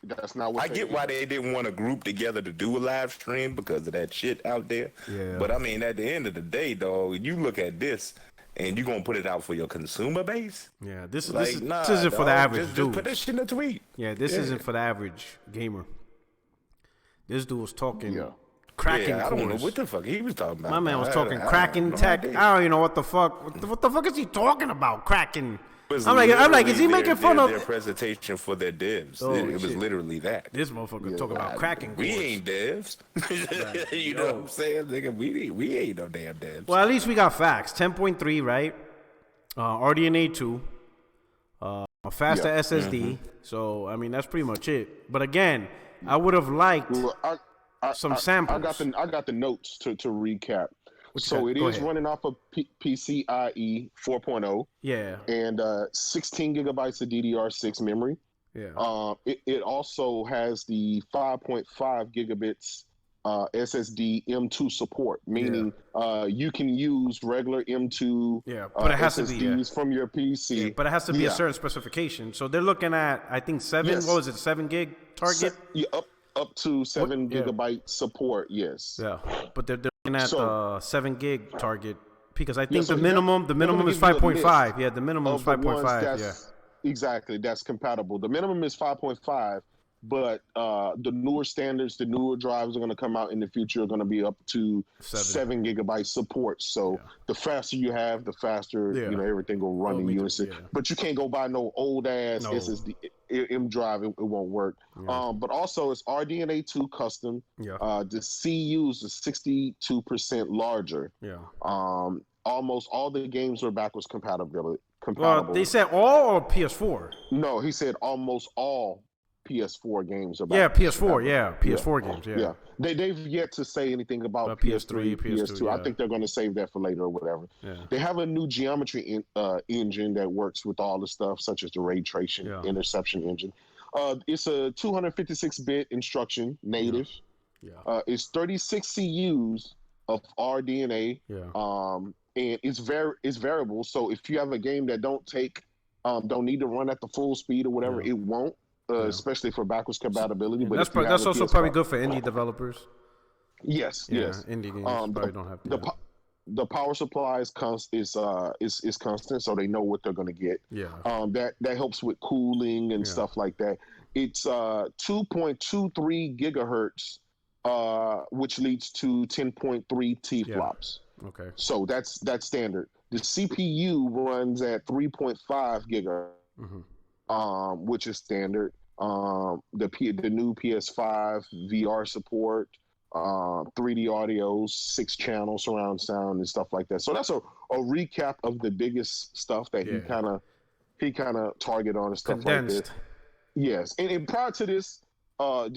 That's not what I get why they didn't want to group together to do a live stream because of that shit out there. Yeah. But I mean, at the end of the day, dog, you look at this and you're gonna put it out for your consumer base. Yeah, this like, isn't for the average dude. Just put this shit in a tweet. Yeah, this isn't for the average gamer. This dude was talking cracking I don't know corners. what the fuck he was talking about. My man was talking cracking tech. I don't even know what the fuck. What the fuck is he talking about? Cracking. I'm like, is he making fun of their presentation for their devs? It was literally that. This motherfucker talking about cracking. We ain't devs. You know what I'm saying, nigga? We ain't no damn devs. Well, at least we got facts. 10.3, right? RDNA 2. A faster SSD. So I mean, that's pretty much it. But again, I would have liked some samples. I got the notes to recap. So it is running off of PCIe 4.0. Yeah. And 16 gigabytes of DDR6 memory. Yeah. It also has the 5.5 gigabits SSD M2 support, meaning you can use regular M2 but it has SSDs to be, from your PC. Yeah, but it has to be a certain specification. So they're looking at, I think, 7 gig target? Up to 7 gigabyte support, yes. Yeah, but they're looking at 7 gig target because I think the minimum is 5.5. Yeah, the minimum is 5.5. Yeah, exactly. That's compatible. The minimum is 5.5, but the newer standards, the newer drives are going to come out in the future are going to be up to 7 gigabyte support. So the faster you have, the faster you know everything will run in unison. But you can't go buy no old ass SSD. M drive, it won't work. Yeah. But also it's RDNA 2 custom. Yeah. The CUs is 62% larger. Yeah. Almost all the games are backwards compatible. Well, they said all or PS4? No, he said almost all PS4 games are Yeah, backwards PS4. compatible. Yeah, PS4 games. Yeah. They've yet to say anything about PS3, PS2. yeah. I think they're going to save that for later or whatever. Yeah. They have a new geometry engine that works with all the stuff, such as the ray tracing interception engine. It's a 256-bit instruction native. Yeah. It's 36 CUs of RDNA. Yeah. And it's variable. So if you have a game that don't need to run at the full speed or whatever, it won't. Especially for backwards compatibility. Yeah, but that's also probably good for indie developers. Yes. Indie games probably don't have the power supply is constant, so they know what they're going to get. Yeah. That helps with cooling and stuff like that. It's 2.23 gigahertz, which leads to 10.3 T flops. Okay. So that's standard. The CPU runs at 3.5 gigahertz. Which is standard. The new PS5 VR support, 3D audio, 6-channel surround sound and stuff like that. So that's a recap of the biggest stuff that he kind of targeted on and stuff Condensed. like this. Yes, and prior to this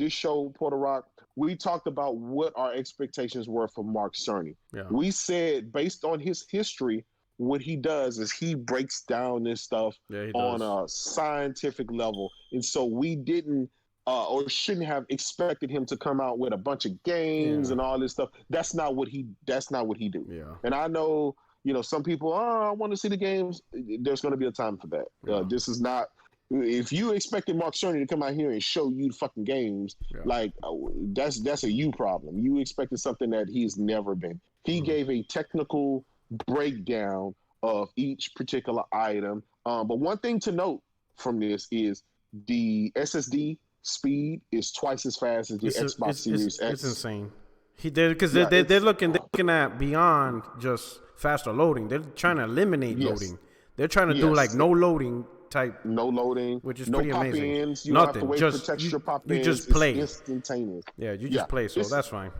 show, Porter Rock, we talked about what our expectations were for Mark Cerny. Yeah. We said based on his history, what he does is he breaks down this stuff on a scientific level. And so we didn't or shouldn't have expected him to come out with a bunch of games and all this stuff. That's not what he do. Yeah. And I know, some people, I want to see the games. There's going to be a time for that. Yeah. This is not, if you expected Mark Cerny to come out here and show you the fucking games, that's a you problem. You expected something that he's never been. He gave a technical breakdown of each particular item. But one thing to note from this is the SSD speed is twice as fast as the Xbox Series X. It's insane. Because they're looking at beyond just faster loading. They're trying to eliminate loading. They're trying to do like no loading type. No loading, which is pretty amazing. Ins. You Nothing. Don't have to wait just for texture pop-ins. You just play. It's instantaneous. Yeah, you just play. So that's fine.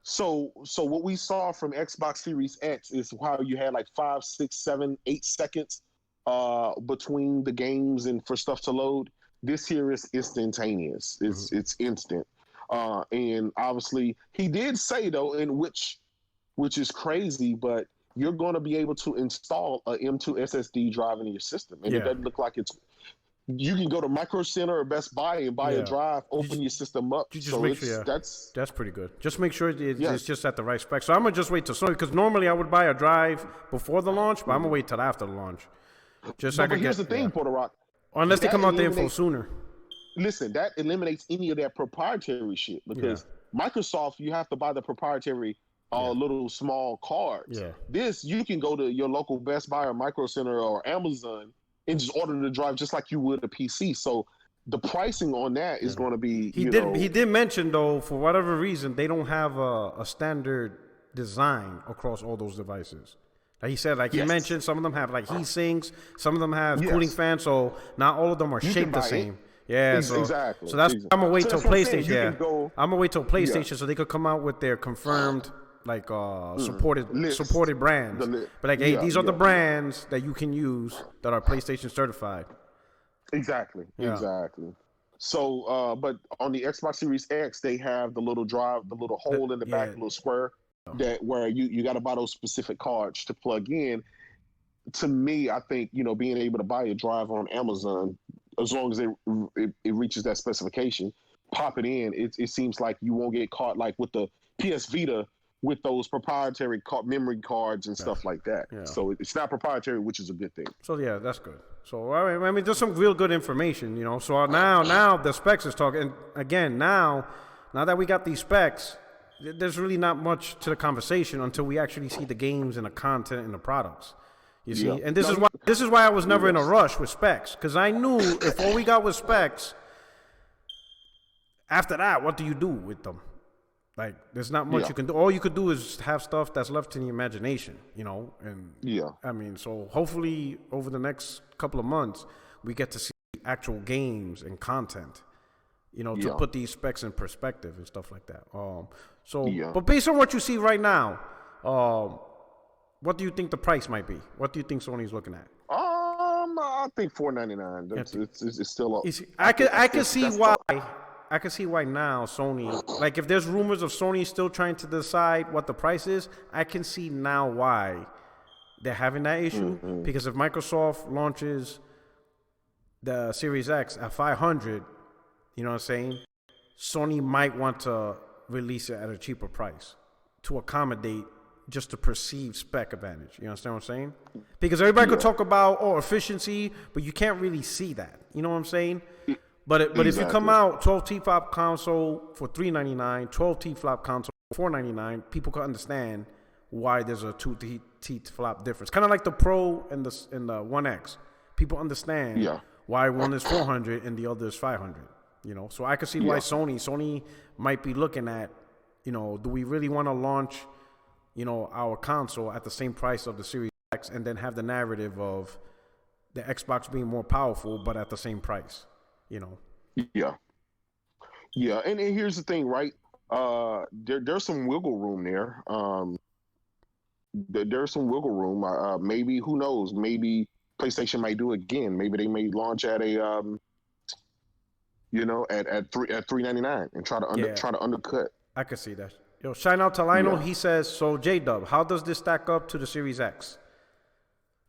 So what we saw from Xbox Series X is how you had like 5, 6, 7, 8 seconds between the games and for stuff to load. This here is instantaneous. It's instant. And obviously he did say though, in which is crazy, but you're going to be able to install a M2 SSD drive in your system. And it doesn't look like you can go to Micro Center or Best Buy and buy a drive, open your system up. You just make sure, that's pretty good. Just make sure it's just at the right spec. So I'm going to just wait till Sony, because normally I would buy a drive before the launch, but I'm going to wait till after the launch. But here's the thing, Porter Rock. Unless they come out the info sooner. Listen, that eliminates any of that proprietary shit, because Microsoft, you have to buy the proprietary little small cards. Yeah. This, you can go to your local Best Buy or Micro Center or Amazon and just order the drive just like you would a PC. So the pricing on that is going to be. He did mention though, for whatever reason, they don't have a standard design across all those devices. Like he said, he mentioned some of them have like heat sinks, some of them have cooling fans, so not all of them are shaped the same. Yeah, exactly. So that's I'm gonna wait till PlayStation. I'm gonna wait till PlayStation so they could come out with their confirmed supported brands. But like, hey, these are the brands that you can use that are PlayStation certified. Exactly. So, but on the Xbox Series X, they have the little drive, the little hole in the back, little square, that where you got to buy those specific cards to plug in. To me, I think being able to buy a drive on Amazon, as long as it reaches that specification, pop it in. It seems like you won't get caught like with the PS Vita, with those proprietary memory cards and stuff like that. Yeah. So it's not proprietary, which is a good thing. So yeah, that's good. So I mean, there's some real good information, So now the specs is talking. And again, now that we got these specs, there's really not much to the conversation until we actually see the games and the content and the products. You see, and this is why I was never in a rush with specs, because I knew if all we got was specs, after that, what do you do with them? Like, there's not much you can do. All you could do is have stuff that's left in the imagination, And I mean, so hopefully over the next couple of months, we get to see actual games and content, to put these specs in perspective and stuff like that. But based on what you see right now, what do you think the price might be? What do you think Sony's looking at? I think $499. It's still up. I can see why. I can see why now Sony, like if there's rumors of Sony still trying to decide what the price is, I can see now why they're having that issue. Because if Microsoft launches the Series X at 500, you know what I'm saying? Sony might want to release it at a cheaper price to accommodate just the perceived spec advantage. You understand what I'm saying? Because everybody could talk about efficiency, but you can't really see that. You know what I'm saying? But if you come out 12 T-flop console for $399, 12 T-flop console for $499, people can understand why there's a 2 T-flop difference. Kind of like the Pro and the One X. People understand why one is $400 and the other is $500. So I could see why Sony might be looking at, do we really want to launch, our console at the same price of the Series X and then have the narrative of the Xbox being more powerful but at the same price, Yeah, and here's the thing, right? There's some wiggle room there. There's some wiggle room. Maybe, who knows? Maybe PlayStation might do it again. Maybe they may launch at a at $399 and try to undercut. I could see that. Shout out to Lionel. He says, so J-Dub, how does this stack up to the Series X?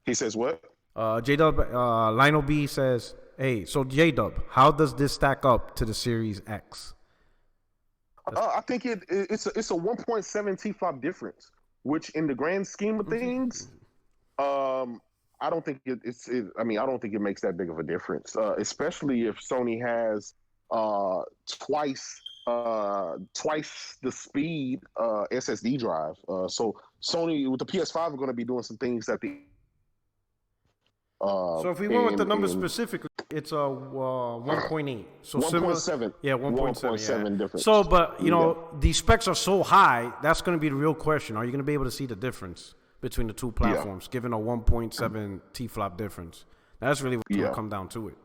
He says what? J-Dub, Lionel B says, hey, so J-Dub, how does this stack up to the Series X? I think it's a 1.7 T-flop difference, which in the grand scheme of things, I don't think I don't think it makes that big of a difference, especially if Sony has twice the speed SSD drive. So Sony with the PS5 are going to be doing some things that the so if we went with the numbers specifically, it's a 1.8. So 1.7. Yeah, 1.7 difference. So, but these specs are so high. That's going to be the real question. Are you going to be able to see the difference between the two platforms, given a 1.7 T-flop difference? That's really what's going to come down to it.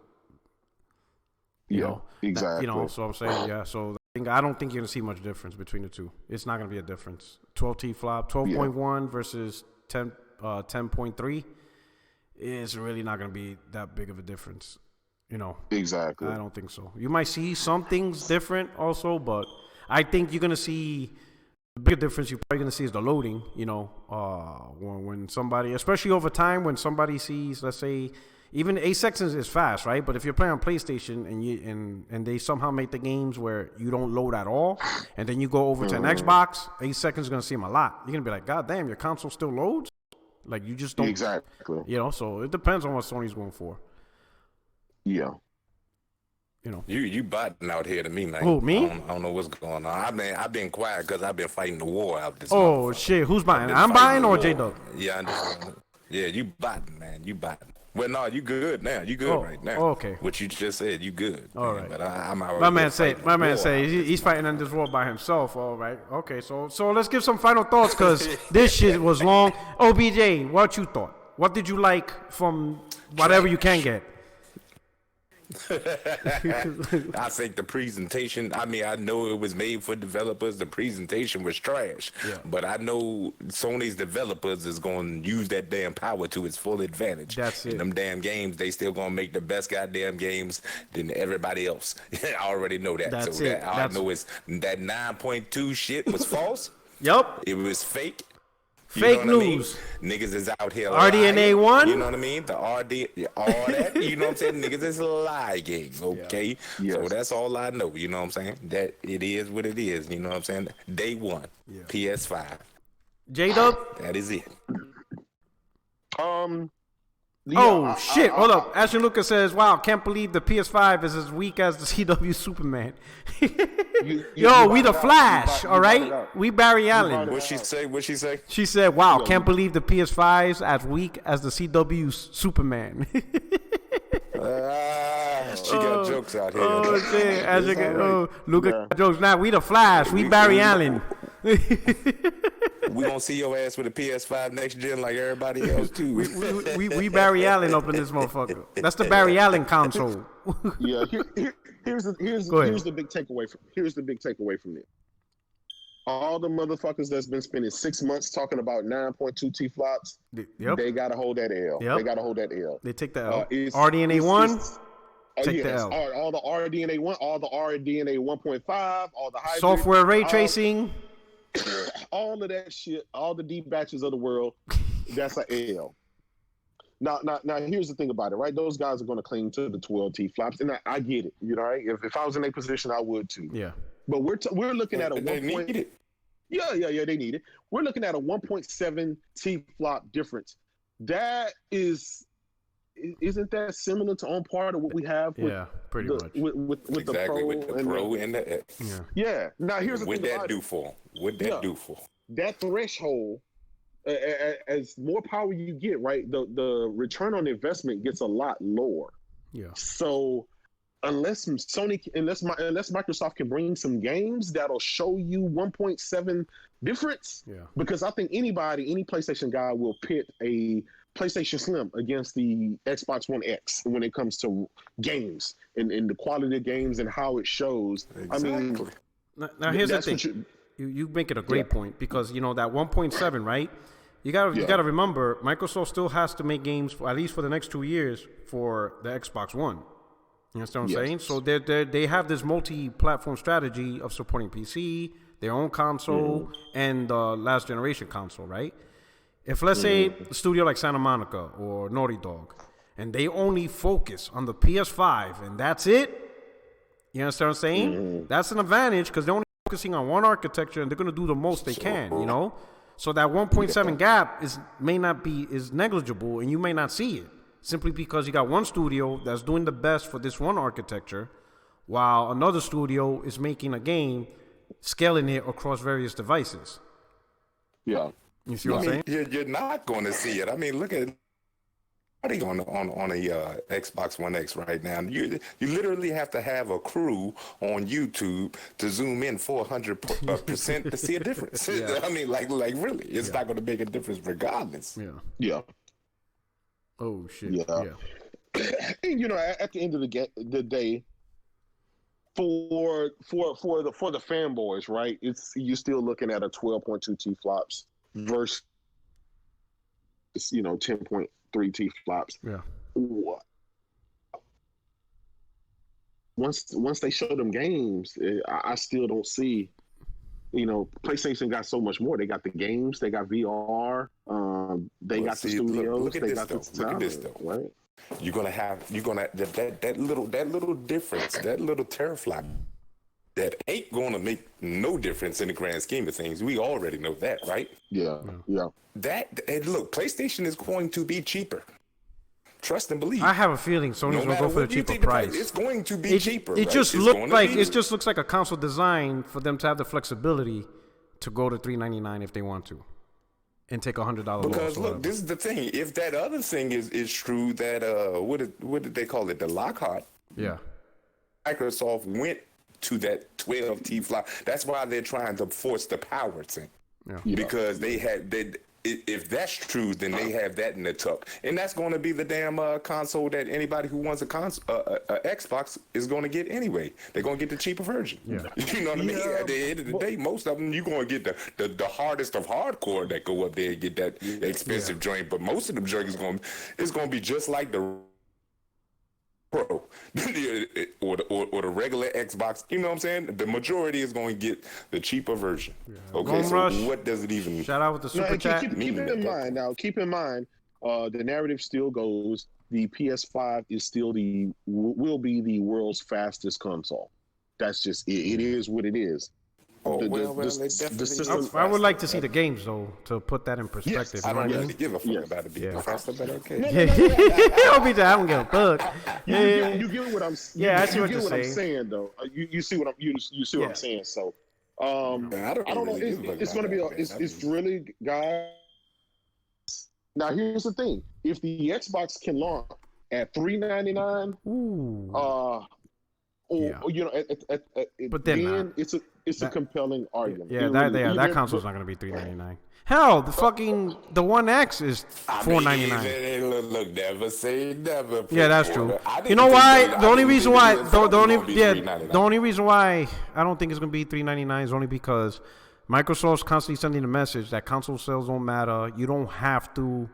Exactly. So I'm saying, So I don't think you're going to see much difference between the two. It's not going to be a difference. 12 T-flop, 12.1 versus 10.3. It's really not going to be that big of a difference, Exactly. I don't think so. You might see some things different also, but I think you're going to see the bigger difference you're probably going to see is the loading, when somebody, especially over time, when somebody sees, let's say, even 8 seconds is fast, right? But if you're playing on PlayStation and they somehow make the games where you don't load at all, and then you go over to an Xbox, 8 seconds is going to seem a lot. You're going to be like, God damn, your console still loads? Like, you just don't. Exactly. So it depends on what Sony's going for. Yeah. You botting out here to me, man. Oh, me? I don't know what's going on. I've been quiet because I've been fighting the war out this. Oh shit, who's buying? I'm buying or J-Dub? Yeah, you botting, man. You botting. Well, no, you good now. You good right now. Okay. What you just said, you good. All right. But I'm already. My man say he's fighting in this war by himself. All right. Okay. So let's give some final thoughts because this shit was long. OBJ, what you thought? What did you like from whatever you can get? I think the presentation, I know it was made for developers. The presentation was trash. Yeah. But I know Sony's developers is going to use that damn power to its full advantage. That's it. And them damn games, they still going to make the best goddamn games than everybody else. I already know that. That's so it. I know is that 9.2 shit was false. Yup. It was fake. Fake news. Niggas is out here RDNA lying. 1. You know what I mean? The RD, all that. You know what I'm saying? Niggas is lying. Okay. Yeah. So that's all I know. You know what I'm saying? That it is what it is. You know what I'm saying? Day one. Yeah. PS5. J-Dub. That is it. Shit. Hold up. Ashton Lucas says, wow, can't believe the PS5 is as weak as the CW Superman. We the Flash, all right? We Barry Allen. What'd she say? She said, wow, can't believe the PS5's as weak as the CW Superman. She got jokes out here. Oh, shit. Lucas got jokes. Now, we the Flash. We Barry Allen. We we gonna see your ass with a PS5 next gen like everybody else too. we Barry Allen up in this motherfucker. That's the Barry Allen console. Yeah, here's the big takeaway from it. All the motherfuckers that's been spending 6 months talking about 9.2 T flops, they gotta hold that L. Yep. They gotta hold that L. They take the L. RDNA 1, take the L. All the RDNA 1, all the RDNA 1.5, all the hybrid, software ray tracing, all of that shit, all the deep batches of the world, that's a L. Now, here's the thing about it, right? Those guys are going to cling to the 12 T flops, and I get it, you know, right? If I was in a position, I would too. Yeah. But we're looking at a they 1. need it. Yeah, they need it. We're looking at a 1.7 T flop difference. That isn't that similar to on par to what we have? With pretty much. With exactly, the Pro, with the Pro and the X. Yeah. Now here's the thing. What that do for? That threshold. As more power you get, right, the return on investment gets a lot lower. Yeah. So unless Microsoft can bring some games that'll show you 1.7 difference, because I think any PlayStation guy will pit a PlayStation Slim against the Xbox One X when it comes to games and the quality of games and how it shows. Exactly. I mean, now here's the thing. You make it a great point, because that 1.7, right? You gotta remember, Microsoft still has to make games at least for the next 2 years for the Xbox One. You understand what I'm saying? So they have this multi-platform strategy of supporting PC, their own console, and the last generation console, right? If let's say a studio like Santa Monica or Naughty Dog, and they only focus on the PS5 and that's it, you understand what I'm saying? That's an advantage, because they're only focusing on one architecture and they're gonna do the most they can, you know? So that 1.7 gap is negligible, and you may not see it simply because you got one studio that's doing the best for this one architecture, while another studio is making a game, scaling it across various devices. Yeah. You see what I'm saying? You're not going to see it. I mean, look at on a Xbox One X right now. You literally have to have a crew on YouTube to zoom in 400% to see a difference. I mean, like really, it's not going to make a difference regardless. Yeah. Oh shit. Yeah. And at the end of the day, for the fanboys, right? You're still looking at a 12.2 T flops versus 10.3 T flops. Yeah. Once they show them games, I still don't see. PlayStation got so much more. They got the games. They got VR. They got the studios. Look at this though. Right. You're gonna that little difference, that little teraflop, that ain't gonna make no difference in the grand scheme of things. We already know that, right? Yeah. Look, PlayStation is going to be cheaper. Trust and believe. I have a feeling Sony's gonna go for the cheaper price. It's going to be cheaper. It just looks like a console design for them to have the flexibility to go to $399 if they want to, and take $100 loss. Because look, this is the thing. If that other thing is true, that what did they call it? The Lockhart. Yeah. Microsoft went to that 12 T flop. That's why they're trying to force the power thing. Yeah. Because if that's true, then they have that in the tuck, and that's going to be the damn console that anybody who wants a Xbox is going to get anyway. They're going to get the cheaper version. Yeah. You know what I mean? At the end of the day, most of them you're going to get the hardest of hardcore that go up there and get that expensive joint. But most of them joints is going to be just like the Pro or the regular Xbox. You know what I'm saying? The majority is going to get the cheaper version. Yeah. Okay, so Rush. what does it even? Shout out with the super chat. Keep in mind, the narrative still goes. The PS5 will be the world's fastest console. That's just it. It is what it is. The system. I would like to see the games though, to put that in perspective. Yes, I don't really give a fuck about it being faster, but okay. I don't give a fuck. You get what I'm. I see what you're saying. I'm saying though. You see what I'm saying. So, I don't know. It's going to be. It's really, guys. Now here's the thing: if the Xbox can launch at $399, But then it's a compelling argument. Yeah, that console's not gonna be $399. Hell, the One X is $499. Look, never say never. Yeah, that's true. You know why? The only reason why I don't think it's gonna be $399 is only because Microsoft's constantly sending a message that console sales don't matter. You don't have to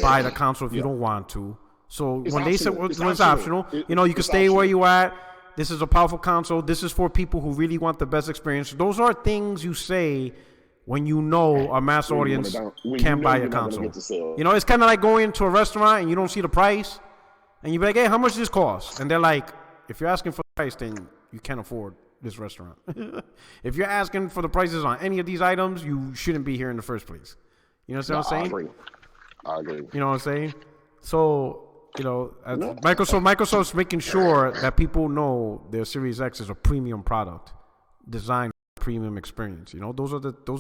buy the console if you don't want to. So when they say it's optional, you can stay where you at. This is a powerful console. This is for people who really want the best experience. Those are things you say when you know a mass audience can't buy a console. It's kind of like going into a restaurant and you don't see the price, and you be like, hey, how much does this cost? And they're like, if you're asking for the price, then you can't afford this restaurant. If you're asking for the prices on any of these items, you shouldn't be here in the first place. You know what I'm saying? I agree. You know what I'm saying? So, Microsoft's making sure that people know their Series X is a premium product designed for premium experience. Those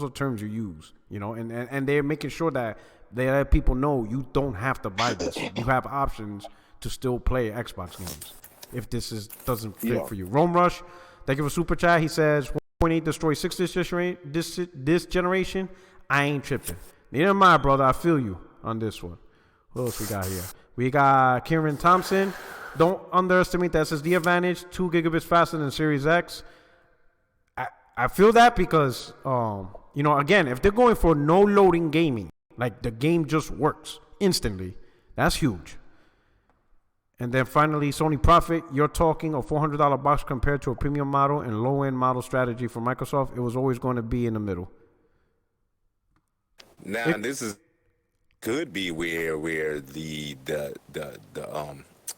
are terms you use, and they're making sure that they let people know you don't have to buy this. You have options to still play Xbox games if this doesn't fit for you. Rome Rush, thank you for super chat. He says 1.8 destroys 6 this generation. I ain't tripping. Neither am I, brother. I feel you on this one. What else we got here? We got Kieran Thompson. Don't underestimate the SSD advantage. 2 gigabits faster than Series X. I feel that because, again, if they're going for no loading gaming, like the game just works instantly, that's huge. And then finally, Sony Profit, you're talking a $400 box compared to a premium model and low-end model strategy for Microsoft. It was always going to be in the middle. Now, this could be where the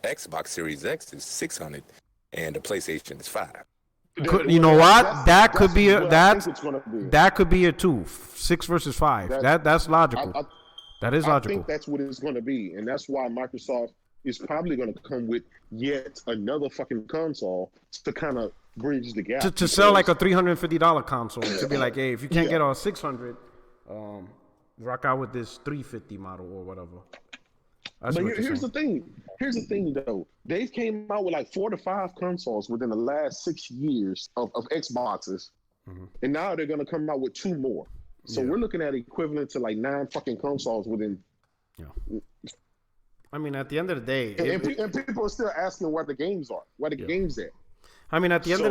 Xbox Series X is 600 and the PlayStation is 5. You know what? That could be a 2. 6 versus 5. That's logical. That is logical. I think that's what it's going to be, and that's why Microsoft is probably going to come with yet another fucking console to kind of bridge the gap. To sell like a $350 console to be like, hey, if you can't get a 600, rock out with this 350 model or whatever. But here's the thing, though. They've came out with like 4 to 5 consoles within the last 6 years of Xboxes, and now they're going to come out with 2 more. So we're looking at equivalent to like 9 fucking consoles within. Yeah. I mean, at the end of the day, and people are still asking where the games are, where the games at. I mean, at the end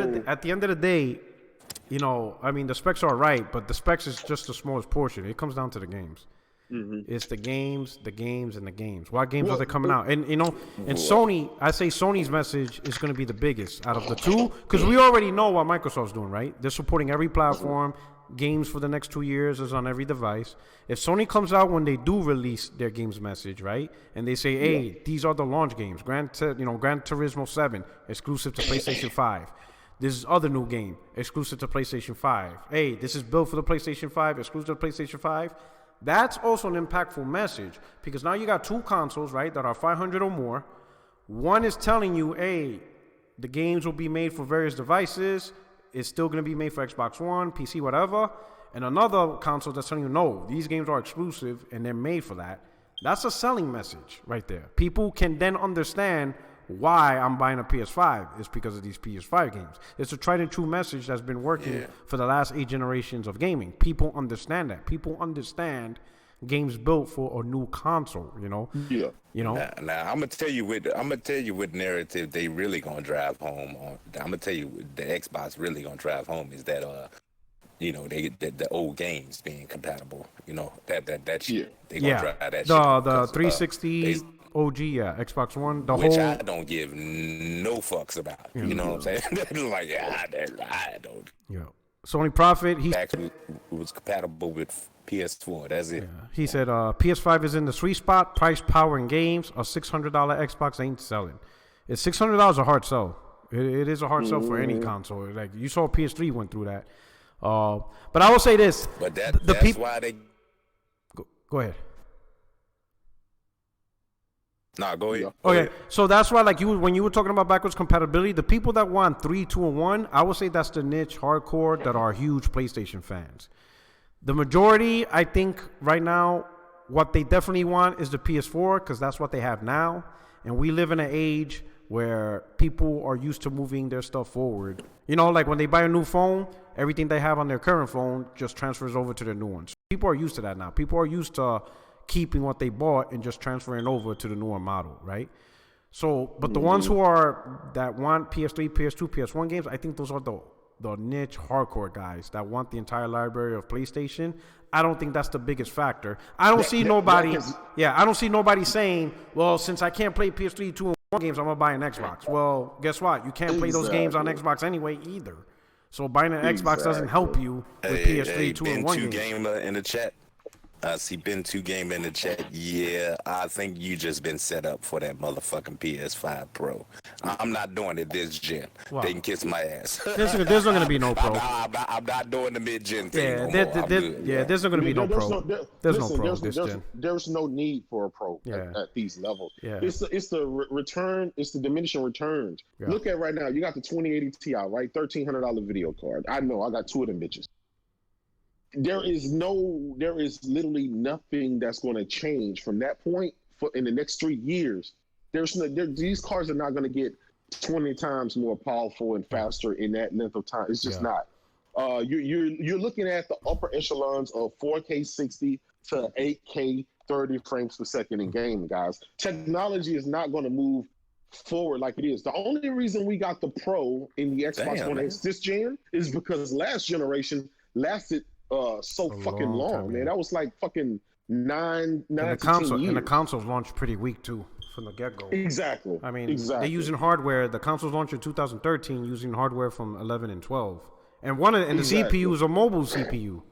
of the day, the specs are right, but the specs is just the smallest portion. It comes down to the games. It's the games, and the games. What games are they coming out? And Sony, I say Sony's message is going to be the biggest out of the two, because we already know what Microsoft's doing, right? They're supporting every platform. Games for the next 2 years is on every device. If Sony comes out when they do release their games message, right, and they say, hey, these are the launch games, Gran Turismo 7 exclusive to PlayStation 5. This is other new game exclusive to PlayStation 5. Hey, this is built for the PlayStation 5, exclusive to PlayStation 5. That's also an impactful message, because now you got 2 consoles, right, that are 500 or more. One is telling you, hey, the games will be made for various devices. It's still going to be made for Xbox One, PC, whatever. And another console that's telling you, no, these games are exclusive and they're made for that. That's a selling message right there. People can then understand why I'm buying a PS5. It's because of these PS5 games. It's a tried and true message that's been working for the last 8 generations of gaming. People understand that. People understand games built for a new console, Now I'm gonna tell you what narrative they really gonna drive home on. I'm gonna tell you what the Xbox really gonna drive home is that the old games being compatible. That shit. They gonna drive that shit. The 360 OG, Xbox One, which I don't give no fucks about. You know what I'm saying? Like, I don't. Yeah. Sony Profit, he actually was compatible with PS4. That's it. Yeah. He said PS5 is in the sweet spot, price, power, and games. A $600 Xbox ain't selling. It's $600 a hard sell. It is a hard sell for any console. Like, you saw PS3 went through that. But I will say this. But that's why they... Go ahead. Nah, go ahead. Okay, so that's why, like, when you were talking about backwards compatibility, the people that want 3, 2, and 1, I would say that's the niche hardcore that are huge PlayStation fans. The majority, I think, right now, what they definitely want is the PS4, because that's what they have now. And we live in an age where people are used to moving their stuff forward. You know, like when they buy a new phone, everything they have on their current phone just transfers over to their new ones. People are used to that now. People are used to keeping what they bought and just transferring over to the newer model, right? So, but the ones who are that want PS3, PS2, PS1 games, I think those are the niche hardcore guys that want the entire library of PlayStation. I don't think that's the biggest factor. I don't see nobody. I don't see nobody saying, "Well, since I can't play PS3, 2, and 1 games, I'm gonna buy an Xbox." Well, guess what? You can't play those games on Xbox anyway either. So buying an Xbox doesn't help you with PS3, 2, and 1 games. Gamer in the chat. I see Ben 2 Game in the chat. Yeah, I think you just been set up for that motherfucking PS5 Pro. I'm not doing it this gen. Wow. They can kiss my ass. There's not going to be no Pro. I'm not doing the mid-gen thing. There's not going to be no Pro. There's no Pro this gen. There's no need for a Pro at these levels. Yeah. It's the return. It's the diminishing returns. Yeah. Look at right now. You got the 2080 Ti, right? $1,300 video card. I know. I got 2 of them bitches. There is literally nothing that's going to change from that point in the next 3 years. These cars are not going to get 20 times more powerful and faster in that length of time. It's just not. You're looking at the upper echelons of 4K 60 to 8K 30 frames per second in gaming, guys. Technology is not going to move forward like it is. The only reason we got the Pro in the Xbox One X this gen is because last generation lasted so fucking long, man. That was like fucking 9 to 10 years. And the consoles launched pretty weak too from the get-go. Exactly. I mean, they're using hardware. The consoles launched in 2013 using hardware from 11 and 12. And the CPU is a mobile CPU.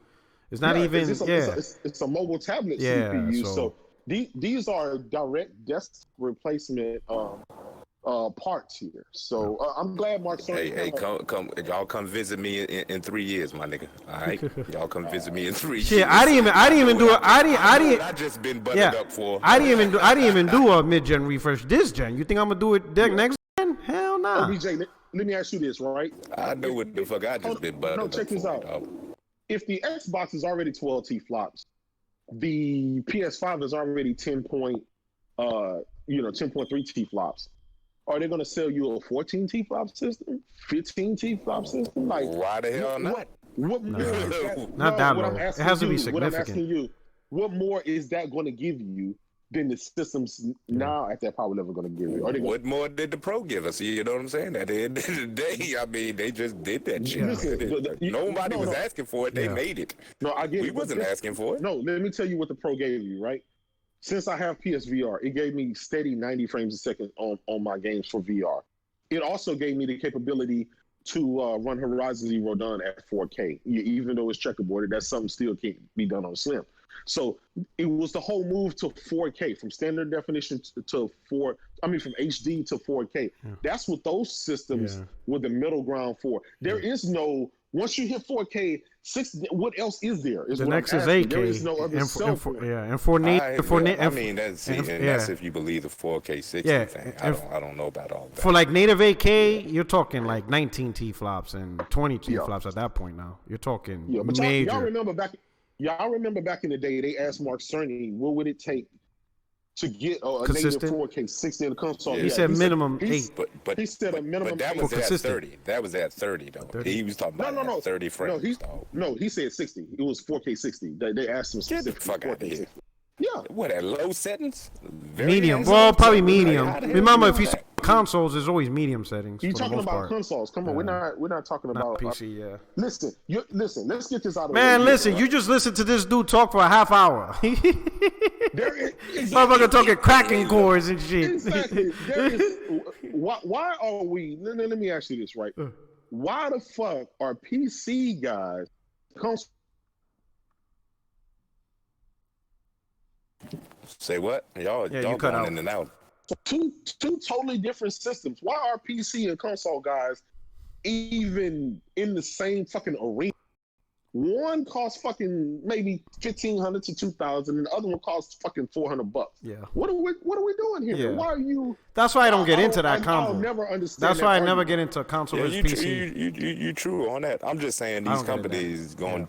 It's not even it's a mobile tablet CPU. So these are direct desk replacement parts here. So I'm glad Mark Cerny. Hey, y'all come visit me in 3 years, my nigga. All right, y'all come visit me in 3 years. Yeah, I didn't even do it. I just been buttoned up for. I didn't even do a mid-gen refresh this gen. You think I'm gonna do it next gen? Hell no. OBJ, let me ask you this, right? I know what the fuck I just been buttoned up for. No, check this out. If the Xbox is already 12 T-flops, the PS5 is already 10.3 T-flops. Are they going to sell you a 14 T-flop system, 15 T-flop system? Like, why the hell not? Not that low. It has to be significant. What I'm asking you, what more is that going to give you than the systems now at that power level going to give you? What more did the Pro give us? You know what I'm saying? At the end of the day, I mean, they just did that shit. Listen, nobody was asking for it. They made it. No, I get it. We wasn't asking for it. No, let me tell you what the Pro gave you, right? Since I have PSVR, it gave me steady 90 frames a second on my games for VR. It also gave me the capability to run Horizon Zero Dawn at 4K. Even though it's checkerboarded, that's something still can't be done on Slim. So it was the whole move to 4K, from standard definition from HD to 4K. Yeah. That's what those systems were the middle ground for. There is no, once you hit 4K, what else is there? The next is 8K. There is no other that's if you believe the 4K 60 thing. I don't know about all that. For like native 8K, you're talking like 19 T-flops and 20 T-flops at that point now. You're talking major. Y'all remember back in the day, they asked Mark Cerny, what would it take to get a native 4K 60 in the console? He said minimum 8. But he said a minimum. But that was at 30. That was at 30 though. 30. He was talking about 30 frames. No, he said 60. It was 4K 60. They asked him specifically. Get the fuck out of here. Yeah. What, at low settings? Medium. Well, probably medium. Remember, if you consoles, there's always medium settings. You're talking about consoles. Come on, we're not talking about PC. Listen. Let's get this out of the way. Man, listen. You just listen to this dude talk for a half hour. Motherfucker talking cracking cores and shit. Exactly. Why are we? Let me ask you this, right? Why the fuck are PC guys Say what? Y'all going in and out. Two totally different systems. Why are PC and console guys even in the same fucking arena? One costs fucking maybe $1,500 to $2,000, and the other one costs fucking $400. Yeah. What are we doing here? Yeah. Why are you? That's why I don't get into that I'll combo. never understand. That's why I never get into console versus PC. You true on that. I'm just saying these companies they gonna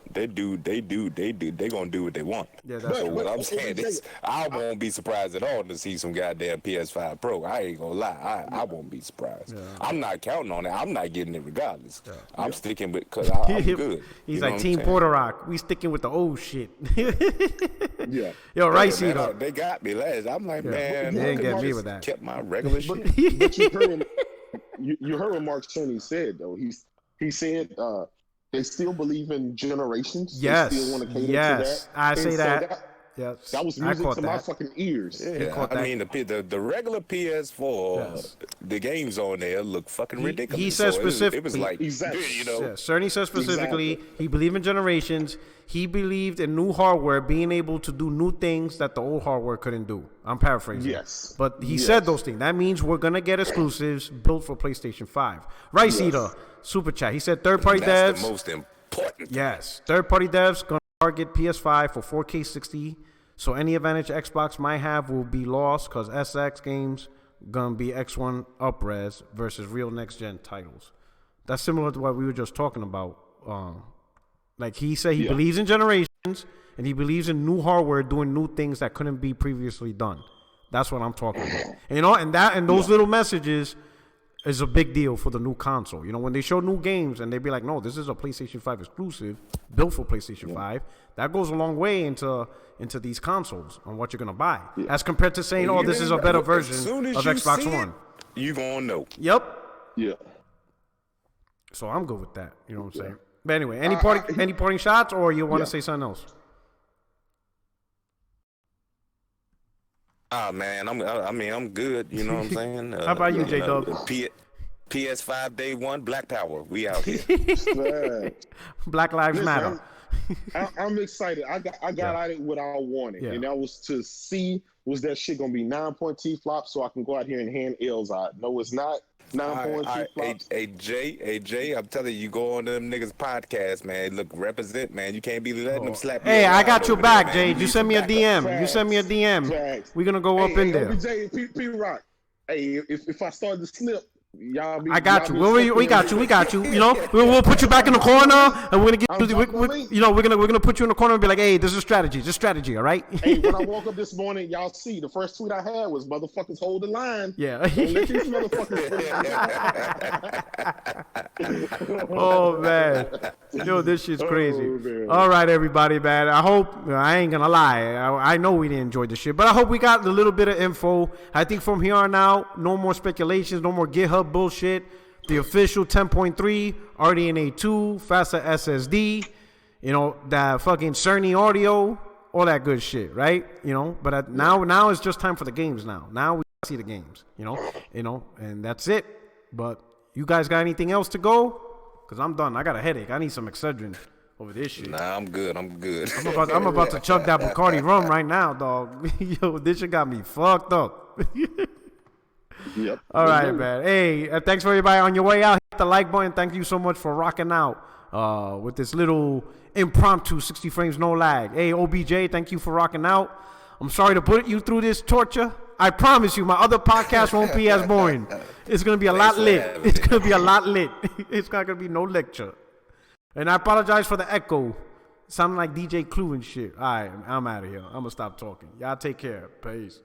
do what they want. Yeah, that's what I'm saying is I won't be surprised at all to see some goddamn PS5 Pro. I ain't gonna lie. I won't be surprised. Yeah. I'm not counting on it. I'm not getting it regardless. Yeah. I'm sticking with because I'm good. He's like Team Porter Rock. We sticking with the old shit. Yeah. Yo, Rice Eater. They got me last. I'm like, man, they didn't get me with that. Kept my regular shit. But you heard what Mark Cerny said though. He said they still believe in generations. Yes. They still want to cater to that. I say that. Yes. That was music to my fucking ears. Yeah, I mean the regular PS4, the games on there look fucking ridiculous. He says specifically, it was like, exactly. you know. Yeah, Cerny says specifically, he believed in generations. He believed in new hardware being able to do new things that the old hardware couldn't do. I'm paraphrasing. Yes. But he said those things. That means we're going to get exclusives built for PlayStation 5. Rice Eater, Super Chat. He said third-party devs. That's the most important. Yes. Third-party devs going to target PS5 for 4K 60. So any advantage Xbox might have will be lost because SX games going to be X1 up-res versus real next-gen titles. That's similar to what we were just talking about. Like he said he believes in generations and he believes in new hardware doing new things that couldn't be previously done. That's what I'm talking about. And those little messages is a big deal for the new console. You know, when they show new games and they be like, no, this is a PlayStation 5 exclusive built for PlayStation 5, that goes a long way into these consoles on what you're going to buy. As compared to saying, oh, this is a better version of Xbox One. You going to know. Yep. Yeah. So I'm good with that. You know what I'm saying? But anyway, any parting shots, or you want to say something else? Man, I'm good. You know what I'm saying? How about you, J-Dub? PS5 day one, Black Power. We out here. Black Lives Matter. I'm excited. I got at it what I wanted, and that was to see was that shit gonna be 9-point T-flop, so I can go out here and hand L's out. No, it's not. 9-point T-flops. Hey, Jay, I'm telling you, go on to them niggas podcast, man. Look, represent, man. You can't be letting them slap you. Hey, I got your back, there, Jay. You send me a DM. You send me a DM. We're gonna go up in there. OBJ, P-Rock. Hey, if I start to slip, y'all be. I got you. We got you. You know, we'll put you back in the corner, and we're gonna we're gonna put you in the corner and be like, hey, this is strategy. Just strategy, all right? Hey, when I woke up this morning, y'all see the first tweet I had was motherfuckers hold the line. Yeah. Don't let these motherfuckers. Oh man, yo, this shit's crazy. All right, everybody, man. I hope I ain't gonna lie. I know we didn't enjoy this shit, but I hope we got a little bit of info. I think from here on out, no more speculations, no more GitHub bullshit. The official 10.3 RDNA 2, faster SSD. You know, that fucking Cerny audio, all that good shit, right? You know, but now it's just time for the games. Now we see the games. You know, and that's it. But you guys got anything else to go? Cause I'm done. I got a headache. I need some Excedrin over this shit. Nah, I'm good. I'm about to chug that Bacardi rum right now, dog. Yo, this shit got me fucked up. Yep. All right, man. Hey, thanks for everybody on your way out. Hit the like button. Thank you so much for rocking out with this little impromptu 60 frames no lag. Hey, OBJ, thank you for rocking out. I'm sorry to put you through this torture. I promise you, my other podcast won't be as boring. It's going to be a lot lit. It's going to be a lot lit. It's not going to be no lecture. And I apologize for the echo. Sounding like DJ Clue and shit. All right, I'm out of here. I'm going to stop talking. Y'all take care. Peace.